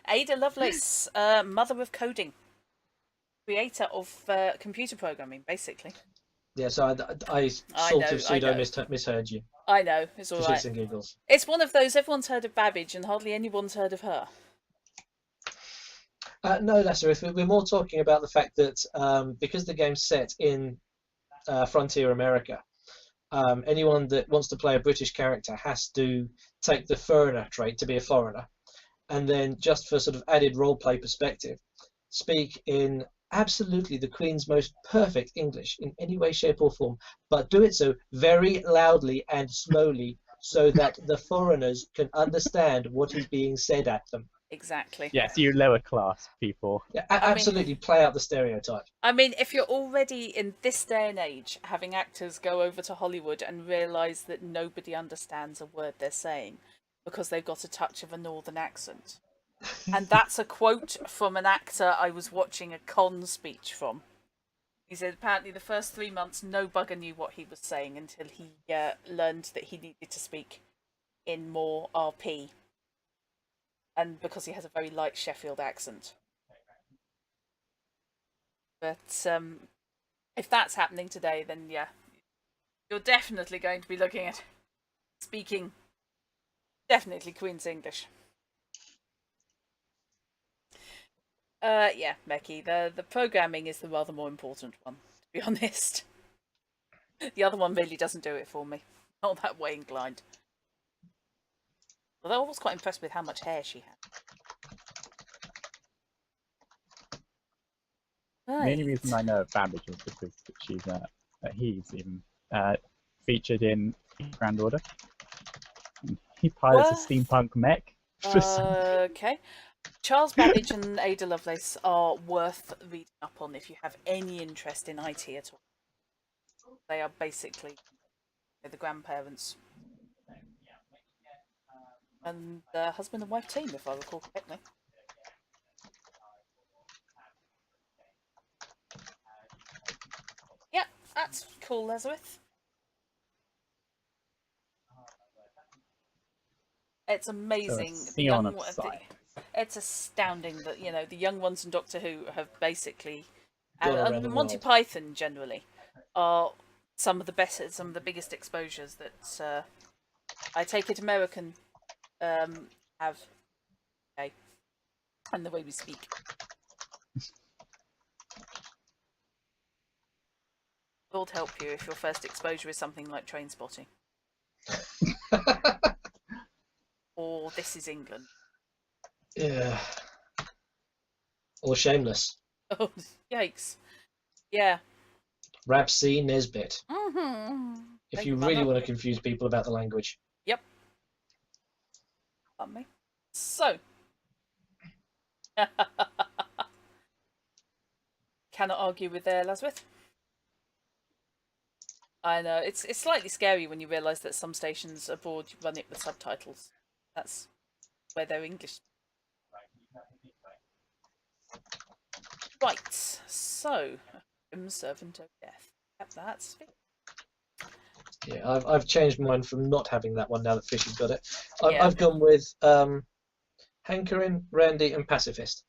Ada Lovelace, mother of coding. Creator of computer programming, basically. Yeah, so I sort of pseudo misheard you. I know, it's all For right. shits and giggles. It's one of those, everyone's heard of Babbage and hardly anyone's heard of her. No, Lester, we're more talking about the fact that because the game's set in Frontier America, anyone that wants to play a British character has to take the foreigner trait to be a foreigner, and then just for sort of added roleplay perspective, speak in absolutely the Queen's most perfect English in any way, shape or form, but do it so very loudly and slowly so that the foreigners can understand what is being said at them. Exactly. Yes, you lower class people. Yeah, absolutely play out the stereotype. I mean, if you're already in this day and age having actors go over to Hollywood and realise that nobody understands a word they're saying because they've got a touch of a northern accent. And that's a quote from an actor I was watching a con speech from. He said apparently the first 3 months no bugger knew what he was saying until he learned that he needed to speak in more RP. And because he has a very light Sheffield accent. But if that's happening today, then yeah, you're definitely going to be looking at speaking definitely Queen's English. Yeah, Becky, the programming is the rather more important one, to be honest. The other one really doesn't do it for me. Not that way inclined. Although I was quite impressed with how much hair she had. Right. The only reason I know of Babbage is because he's even featured in Grand Order. He pilots a steampunk mech. Okay. Charles Babbage and Ada Lovelace are worth reading up on if you have any interest in IT at all. They are basically the grandparents. And the husband and wife team, if I recall correctly. Yep, that's cool, Lazarus. It's amazing. It's astounding that, you know, the young ones in Doctor Who have basically, and Monty Python generally, are some of the best, some of the biggest exposures that I take it American have. Okay, and the way we speak. Lord help you if your first exposure is something like Train Spotting. Or This Is England. Yeah. Or Shameless. Oh, yikes. Yeah. Rab C. Nesbit. Mm-hmm. If you really want to confuse people about the language. Yep. Pardon me. So. Cannot argue with Lazarus. I know, it's slightly scary when you realise that some stations abroad run it with subtitles. That's where they're English. Right, so Servant of Death. Yep, that's it. Yeah, I've changed mine from not having that one now that Fish has got it. I've gone with Hankering, Randy, and Pacifist.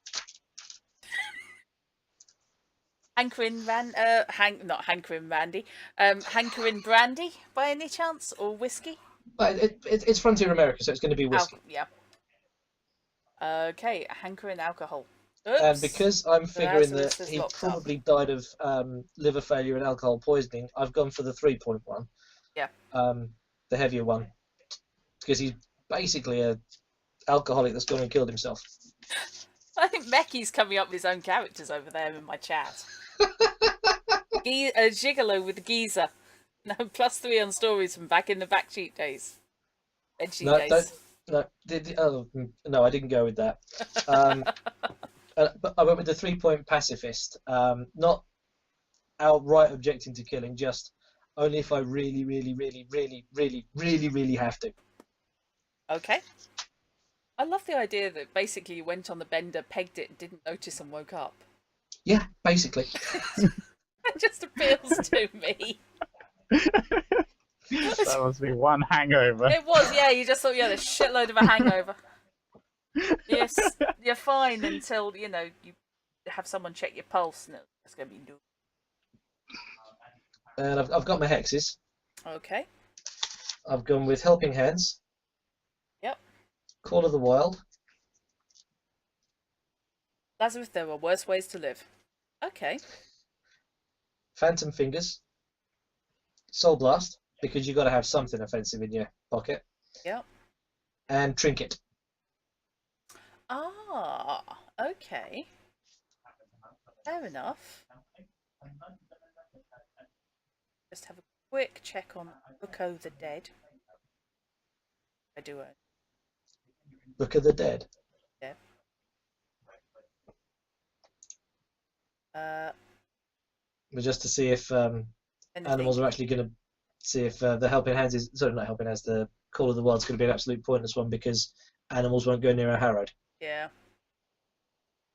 Hankering not Hankering Randy. Hankering Brandy by any chance, or whiskey? It's Frontier America, so it's going to be whiskey. Yeah. Okay, Hankering alcohol. Oops. And because I'm figuring that he probably died of liver failure and alcohol poisoning, I've gone for the 3.1. Yeah. The heavier one, because he's basically a alcoholic that's gone and killed himself. I think Becky's coming up with his own characters over there in my chat. A gigolo with a geezer. No, +3 on stories from back in the backseat days. Days. No, I didn't go with that. But I went with the 3-point pacifist. Not outright objecting to killing, just only if I really, really, really, really, really, really, really have to. Okay. I love the idea that basically you went on the bender, pegged it, didn't notice, and woke up. Yeah, basically. It just appeals to me. That must be one hangover. It was, yeah. You just thought you had a shitload of a hangover. Yes, you're fine until, you know, you have someone check your pulse, and it's going to be new. And I've got my hexes. Okay. I've gone with Helping Hands. Yep. Call of the Wild. Lazarus, there are worse ways to live. Okay. Phantom Fingers. Soul Blast, because you've got to have something offensive in your pocket. Yep. And Trinket. Ah, okay. Fair enough. Just have a quick check on Book of the Dead. I do own. Book of the Dead? Yeah. But just to see if animals are actually going to see if the Helping Hands is... Sorry, not Helping Hands, the Call of the Wild is going to be an absolute pointless one because animals won't go near a harrowed. Yeah.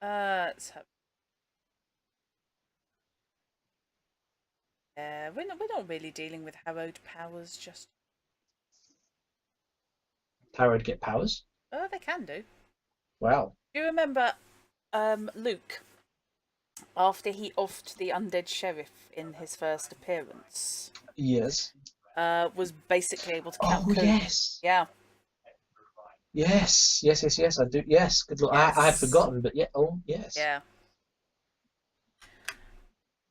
Let's have... Yeah, we're not really dealing with harrowed powers just... Harrowed get powers? Oh, they can do. Wow. Do you remember Luke after he offed the undead sheriff in his first appearance, Yes. was basically able to count Oh, code. yes. Yeah. Yes. I do. Yes. Good luck. Yes. I had forgotten, but yeah. Oh, yes. Yeah.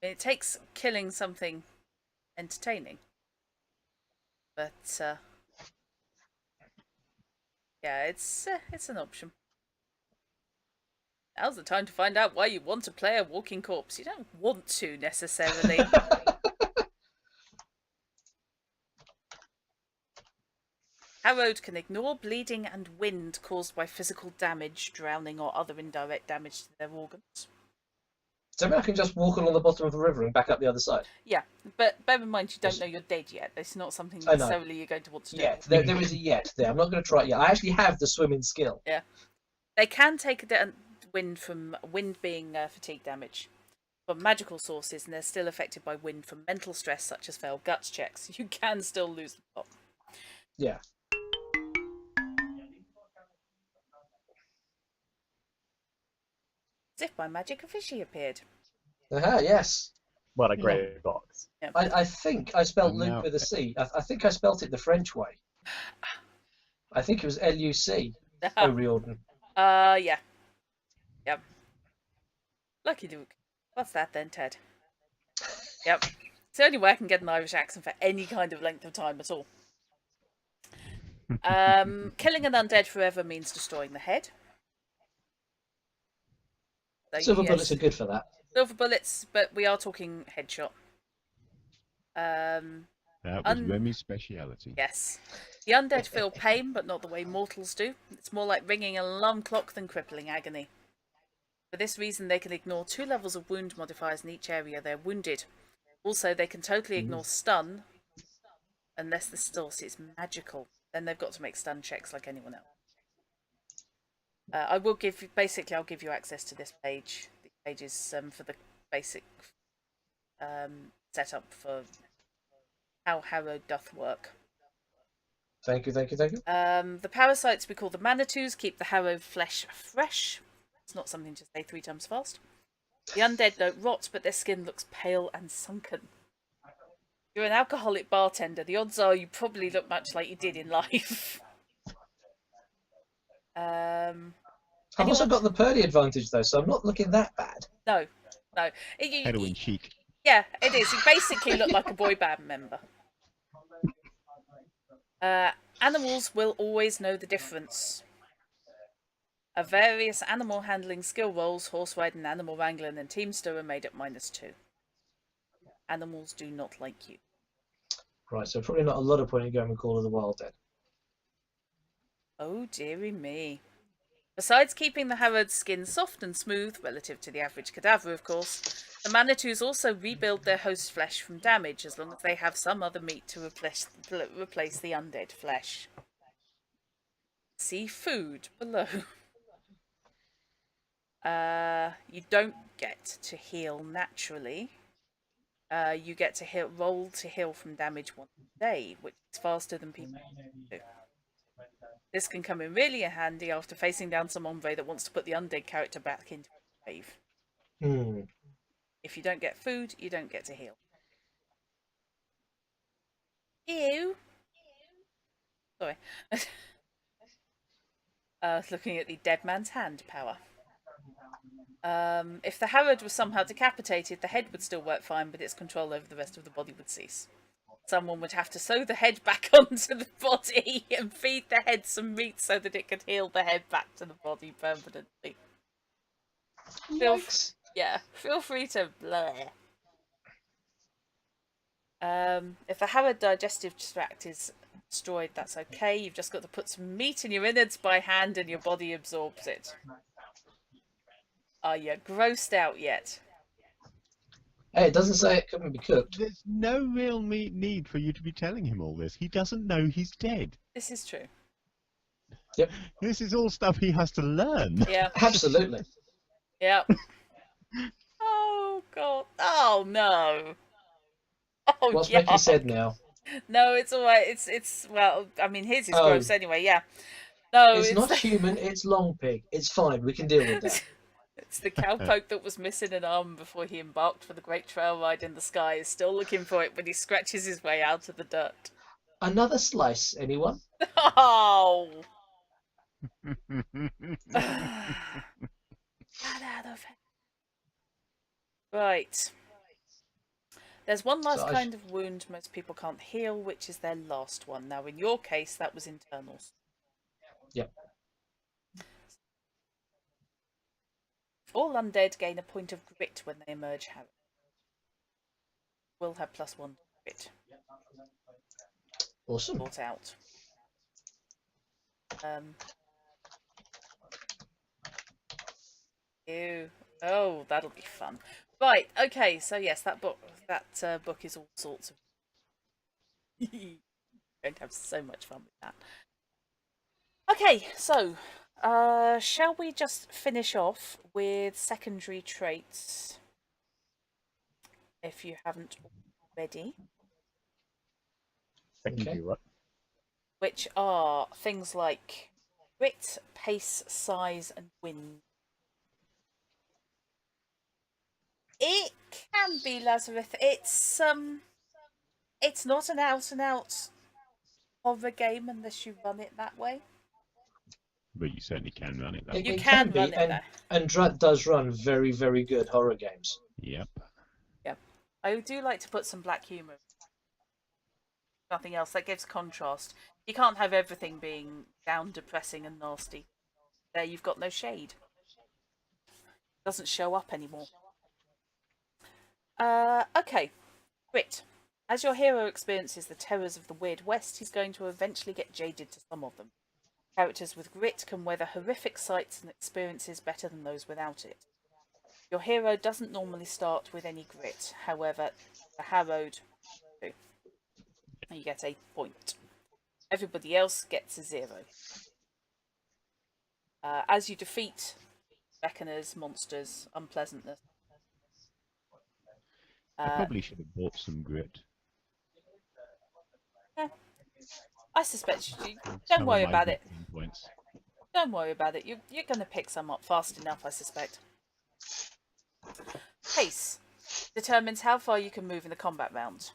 It takes killing something entertaining. But, yeah, it's an option. Now's the time to find out why you want to play a walking corpse. You don't want to, necessarily. Harrowed can ignore bleeding and wind caused by physical damage, drowning, or other indirect damage to their organs. So I can just walk along the bottom of the river and back up the other side. Yeah, but bear in mind you don't know you're dead yet. It's not something necessarily you're going to want to do. Yet. There is a yet there. I'm not going to try it yet. I actually have the swimming skill. Yeah. They can take a wind from wind being fatigue damage from magical sources, and they're still affected by wind from mental stress such as failed guts checks. You can still lose the plot. Yeah. As if by magic a fishy appeared. Aha, yes. What a great box. Yeah. I think I spelled And Luke now- with a C. I think I spelt it the French way. I think it was L-U-C. O'Riordan. Yeah. Yep. Lucky Duke. What's that then, Ted? Yep. It's the only way I can get an Irish accent for any kind of length of time at all. Killing an undead forever means destroying the head. So, Silver yes, bullets are good for that. silver bullets, but we are talking headshot. That was Remy's speciality. Yes. The undead feel pain, but not the way mortals do. It's more like ringing an alarm clock than crippling agony. For this reason, they can ignore 2 levels of wound modifiers in each area they're wounded. Also, they can totally ignore stun, unless the source is magical. Then they've got to make stun checks like anyone else. I will give you, basically, I'll give you access to this page. The page is for the basic setup for how Harrow doth work. Thank you. The parasites we call the Manitous keep the harrowed flesh fresh. It's not something to say 3 times fast. The undead don't rot, but their skin looks pale and sunken. You're an alcoholic bartender. The odds are you probably look much like you did in life. I've also got the Purdy advantage though, so I'm not looking that bad. No. Heroin chic. Yeah, it is. You basically look like a boy band member. Animals will always know the difference. Various animal handling skill rolls, horse riding, animal wrangling, and teamster are made at -2. Animals do not like you. Right, so probably not a lot of point in going with Call of the Wild then. Oh dearie me. Besides keeping the harrowed skin soft and smooth, relative to the average cadaver of course, the Manitous also rebuild their host flesh from damage as long as they have some other meat to replace the undead flesh. See food below. You don't get to heal naturally. You get to roll to heal from damage once a day, which is faster than people do. This can come in really handy after facing down some hombre that wants to put the undead character back into the grave. If you don't get food, you don't get to heal. Ew. Sorry. Looking at the dead man's hand power. If the harrowed was somehow decapitated, the head would still work fine, but its control over the rest of the body would cease. Someone would have to sew the head back onto the body and feed the head some meat so that it could heal the head back to the body permanently. Feel free to blur. If the harrowed digestive tract is destroyed, that's okay. You've just got to put some meat in your innards by hand and your body absorbs it. Are you grossed out yet? Hey, it doesn't say it couldn't be cooked. There's no real need for you to be telling him all this. He doesn't know he's dead. This is true. Yep. This is all stuff he has to learn. Yeah. Absolutely. Yep. Oh, God. Oh, no. Oh, What's yeah. Mickey said now? No, it's alright. It's well, I mean, his is gross anyway, yeah. No, It's not human, it's long pig. It's fine, we can deal with that. It's the cowpoke that was missing an arm before he embarked for the great trail ride in the sky is still looking for it when he scratches his way out of the dirt. Another slice, anyone? Oh! Get out of it. Right. There's one last So kind of wound most people can't heal, which is their last one. Now, in your case, that was internals. Yep. All undead gain a point of grit when they emerge harrowed. Will have +1 grit. Awesome. Brought out. Ew. Oh, that'll be fun. Right. Okay. So yes, that book is all sorts of. Going to have so much fun with that. Okay. So, shall we just finish off with secondary traits? If you haven't already. Secondary what? Which are things like grit, pace, size, and wind. It can be Lazarus. It's not an out and out horror game unless you run it that way. But you certainly can run it that way. You can run it there. And Drat does run very, very good horror games. Yep. Yep. I do like to put some black humour. Nothing else. That gives contrast. You can't have everything being down, depressing, and nasty. There, you've got no shade. Doesn't show up anymore. Okay. Grit. As your hero experiences the terrors of the Weird West, he's going to eventually get jaded to some of them. Characters with grit can weather horrific sights and experiences better than those without it. Your hero doesn't normally start with any grit, however, the harrowed do. You get a point. Everybody else gets a 0. As you defeat beckoners, monsters, unpleasantness. I probably should have bought some grit. Yeah. I suspect you. Don't worry about it. Points. Don't worry about it. You're going to pick some up fast enough, I suspect. Pace determines how far you can move in the combat round.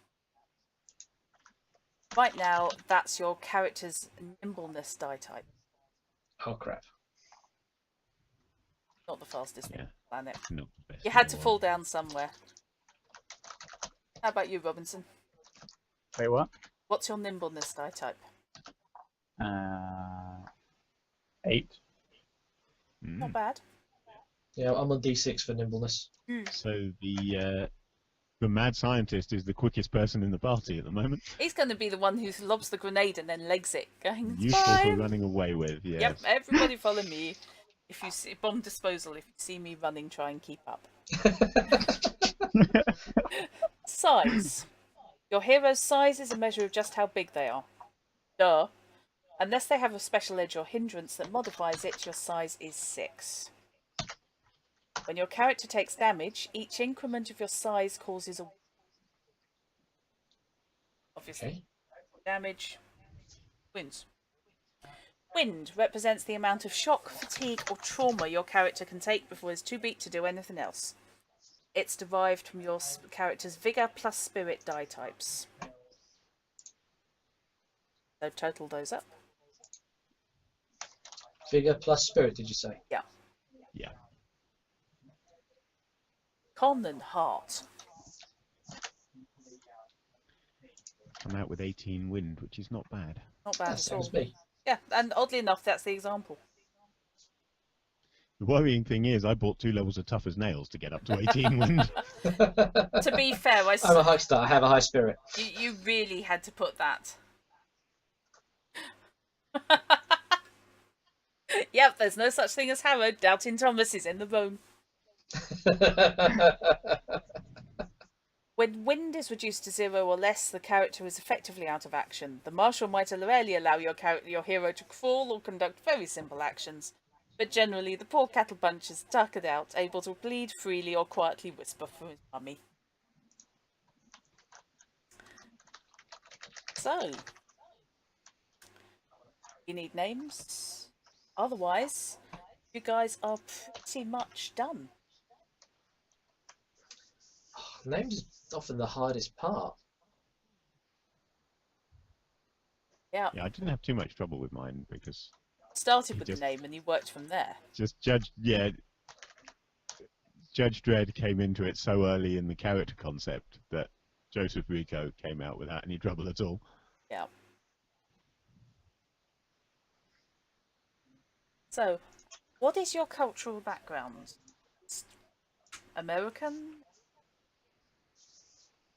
Right now, that's your character's nimbleness die type. Oh, crap. Not the fastest thing on the planet. Not the best You had to fall down somewhere. How about you, Robinson? Wait, what? What's your nimbleness die type? 8. Not bad. Yeah, I'm on D6 for nimbleness. So the mad scientist is the quickest person in the party at the moment. He's going to be the one who lobs the grenade and then legs it, going, it's Useful fine. for running away with, yes. Yep, everybody follow me. If you see bomb disposal, if you see me running, try and keep up. Size. Your hero's size is a measure of just how big they are. Duh. Unless they have a special edge or hindrance that modifies it, your size is 6. When your character takes damage, each increment of your size causes a... Obviously. Okay. Damage wins. Wind represents the amount of shock, fatigue, or trauma your character can take before it's too beat to do anything else. It's derived from your character's Vigor plus Spirit die types. So total those up. Vigor plus Spirit, did you say? Yeah. Yeah. Con and Heart. I'm out with 18 wind, which is not bad. Not bad That at all. sounds me. Yeah, and oddly enough, that's the example. The worrying thing is I bought 2 levels of tough as nails to get up to 18 wind. To be fair, I'm a high star. I have a high spirit. you really had to put that. Yep, there's no such thing as Harrowed. Doubting Thomas is in the room. When wind is reduced to 0 or less, the character is effectively out of action. The marshal might rarely allow your hero to crawl or conduct very simple actions, but generally the poor cattle bunch is tuckered out, able to bleed freely or quietly whisper for his mummy. So, you need names. Otherwise, you guys are pretty much done. Names is often the hardest part. Yeah. Yeah, I didn't have too much trouble with mine because Started with the name and you worked from there. just Judge Dredd came into it so early in the character concept that Joseph Rico came out without any trouble at all. Yeah. So, what is your cultural background? American?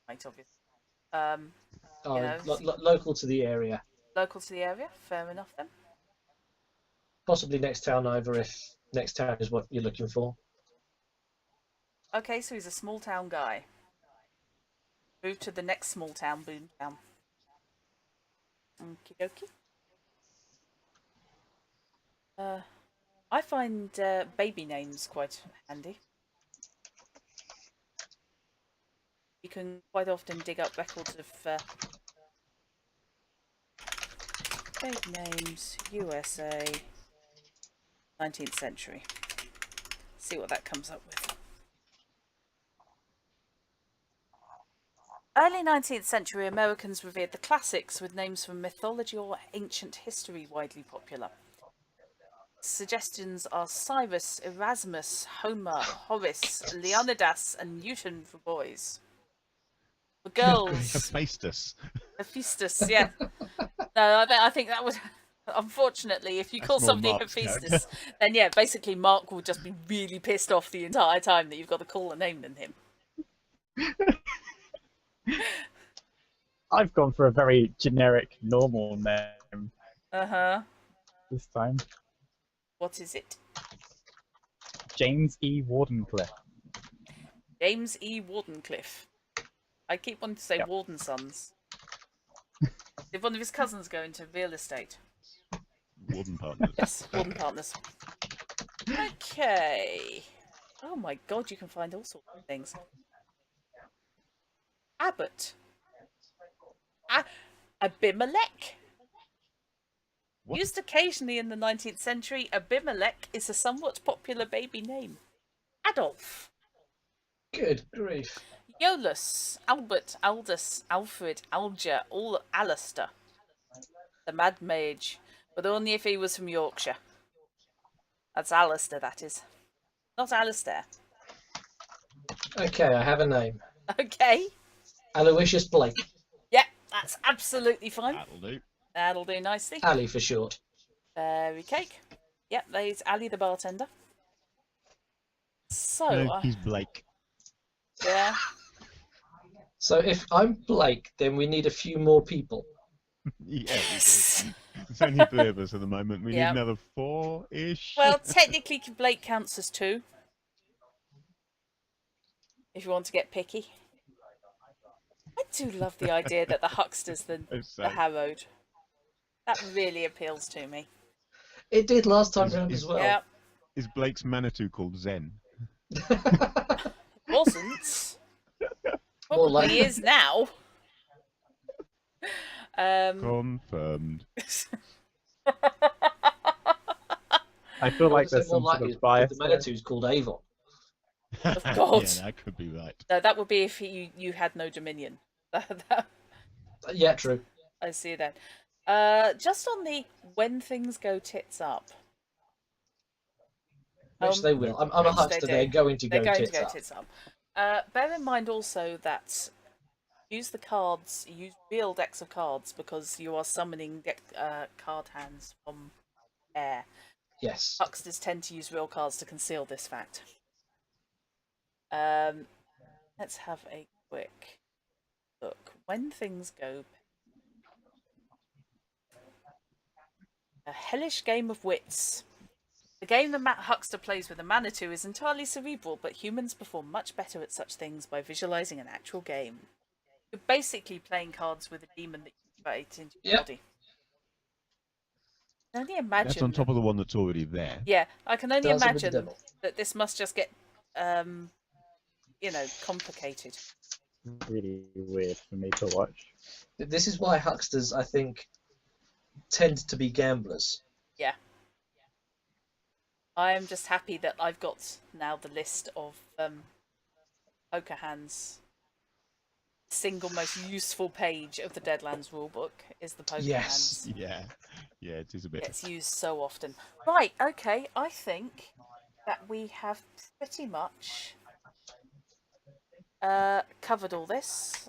Right, obviously. Local to the area. Local to the area? Fair enough then. Possibly next town over if next town is what you're looking for. Okay, so he's a small town guy. Move to the next small town, Boomtown. Okie dokie. I find baby names quite handy. You can quite often dig up records of baby names, USA, 19th century. See what that comes up with. Early 19th century Americans revered the classics with names from mythology or ancient history widely popular. Suggestions are Cyrus, Erasmus, Homer, Horace, Leonidas, and Newton for boys. For girls, Hephaestus. Hephaestus, yeah. No, I think that would. Unfortunately, if you call more somebody Mark's Hephaestus, then yeah, basically Mark will just be really pissed off the entire time that you've got a cooler name than him. I've gone for a very generic, normal name this time. What is it? James E. Wardenclyffe. James E. Wardenclyffe. I keep wanting to say Warden Sons. Did one of his cousins go into real estate? Warden Partners. Yes, Warden Partners. Okay. Oh my god, you can find all sorts of things. Abbott. Abimelech. What? Used occasionally in the 19th century, Abimelech is a somewhat popular baby name. Adolf. Good grief. Iolus, Albert, Aldous, Alfred, Alger, all Alistair. The Mad Mage, but only if he was from Yorkshire. That's Alistair, that is. Not Alistair. Okay, I have a name. Okay. Aloysius Blake. Yeah, that's absolutely fine. That'll do. That'll do nicely. Ali for short. Fairy cake. Yep, there's Ali the bartender. So, No, he's Blake. yeah. So if I'm Blake, then we need a few more people. Yeah, it's only 3 of us at the moment. We need Yep. another 4-ish. Well, technically Blake counts as 2. If you want to get picky. I do love the idea that the huckster's the harrowed. That really appeals to me. It did last time round as well. Yeah. Is Blake's Manitou called Zen? Wasn't. More Probably likely. is now. Confirmed. I feel like there's more some sort likely of bias the there. Manitou's called Avon. Of God. Yeah, that could be right. No, that would be if you had no dominion. Yeah, true. I see that. Just on the when things go tits up. Which they will. I'm a which huckster. they They're do. going to They're go going tits to go up. tits up. Bear in mind also that use the cards, use real decks of cards because you are summoning card hands from air. Yes. Hucksters tend to use real cards to conceal this fact. Let's have a quick look. When things go... A hellish game of wits. The game the huckster plays with a Manitou is entirely cerebral, but humans perform much better at such things by visualizing an actual game. You're basically playing cards with a demon that you create into your body. I can only imagine. That's on top of the one that's already there. Yeah, I can only Dancing with the imagine Devil. that this must just get, complicated. Really weird for me to watch. This is why hucksters, I think, tend to be gamblers. Yeah. I'm just happy that I've got now the list of poker hands. Single most useful page of the Deadlands rulebook is the poker hands. Yeah, it is a bit. It's used so often. Right, okay, I think that we have pretty much covered all this.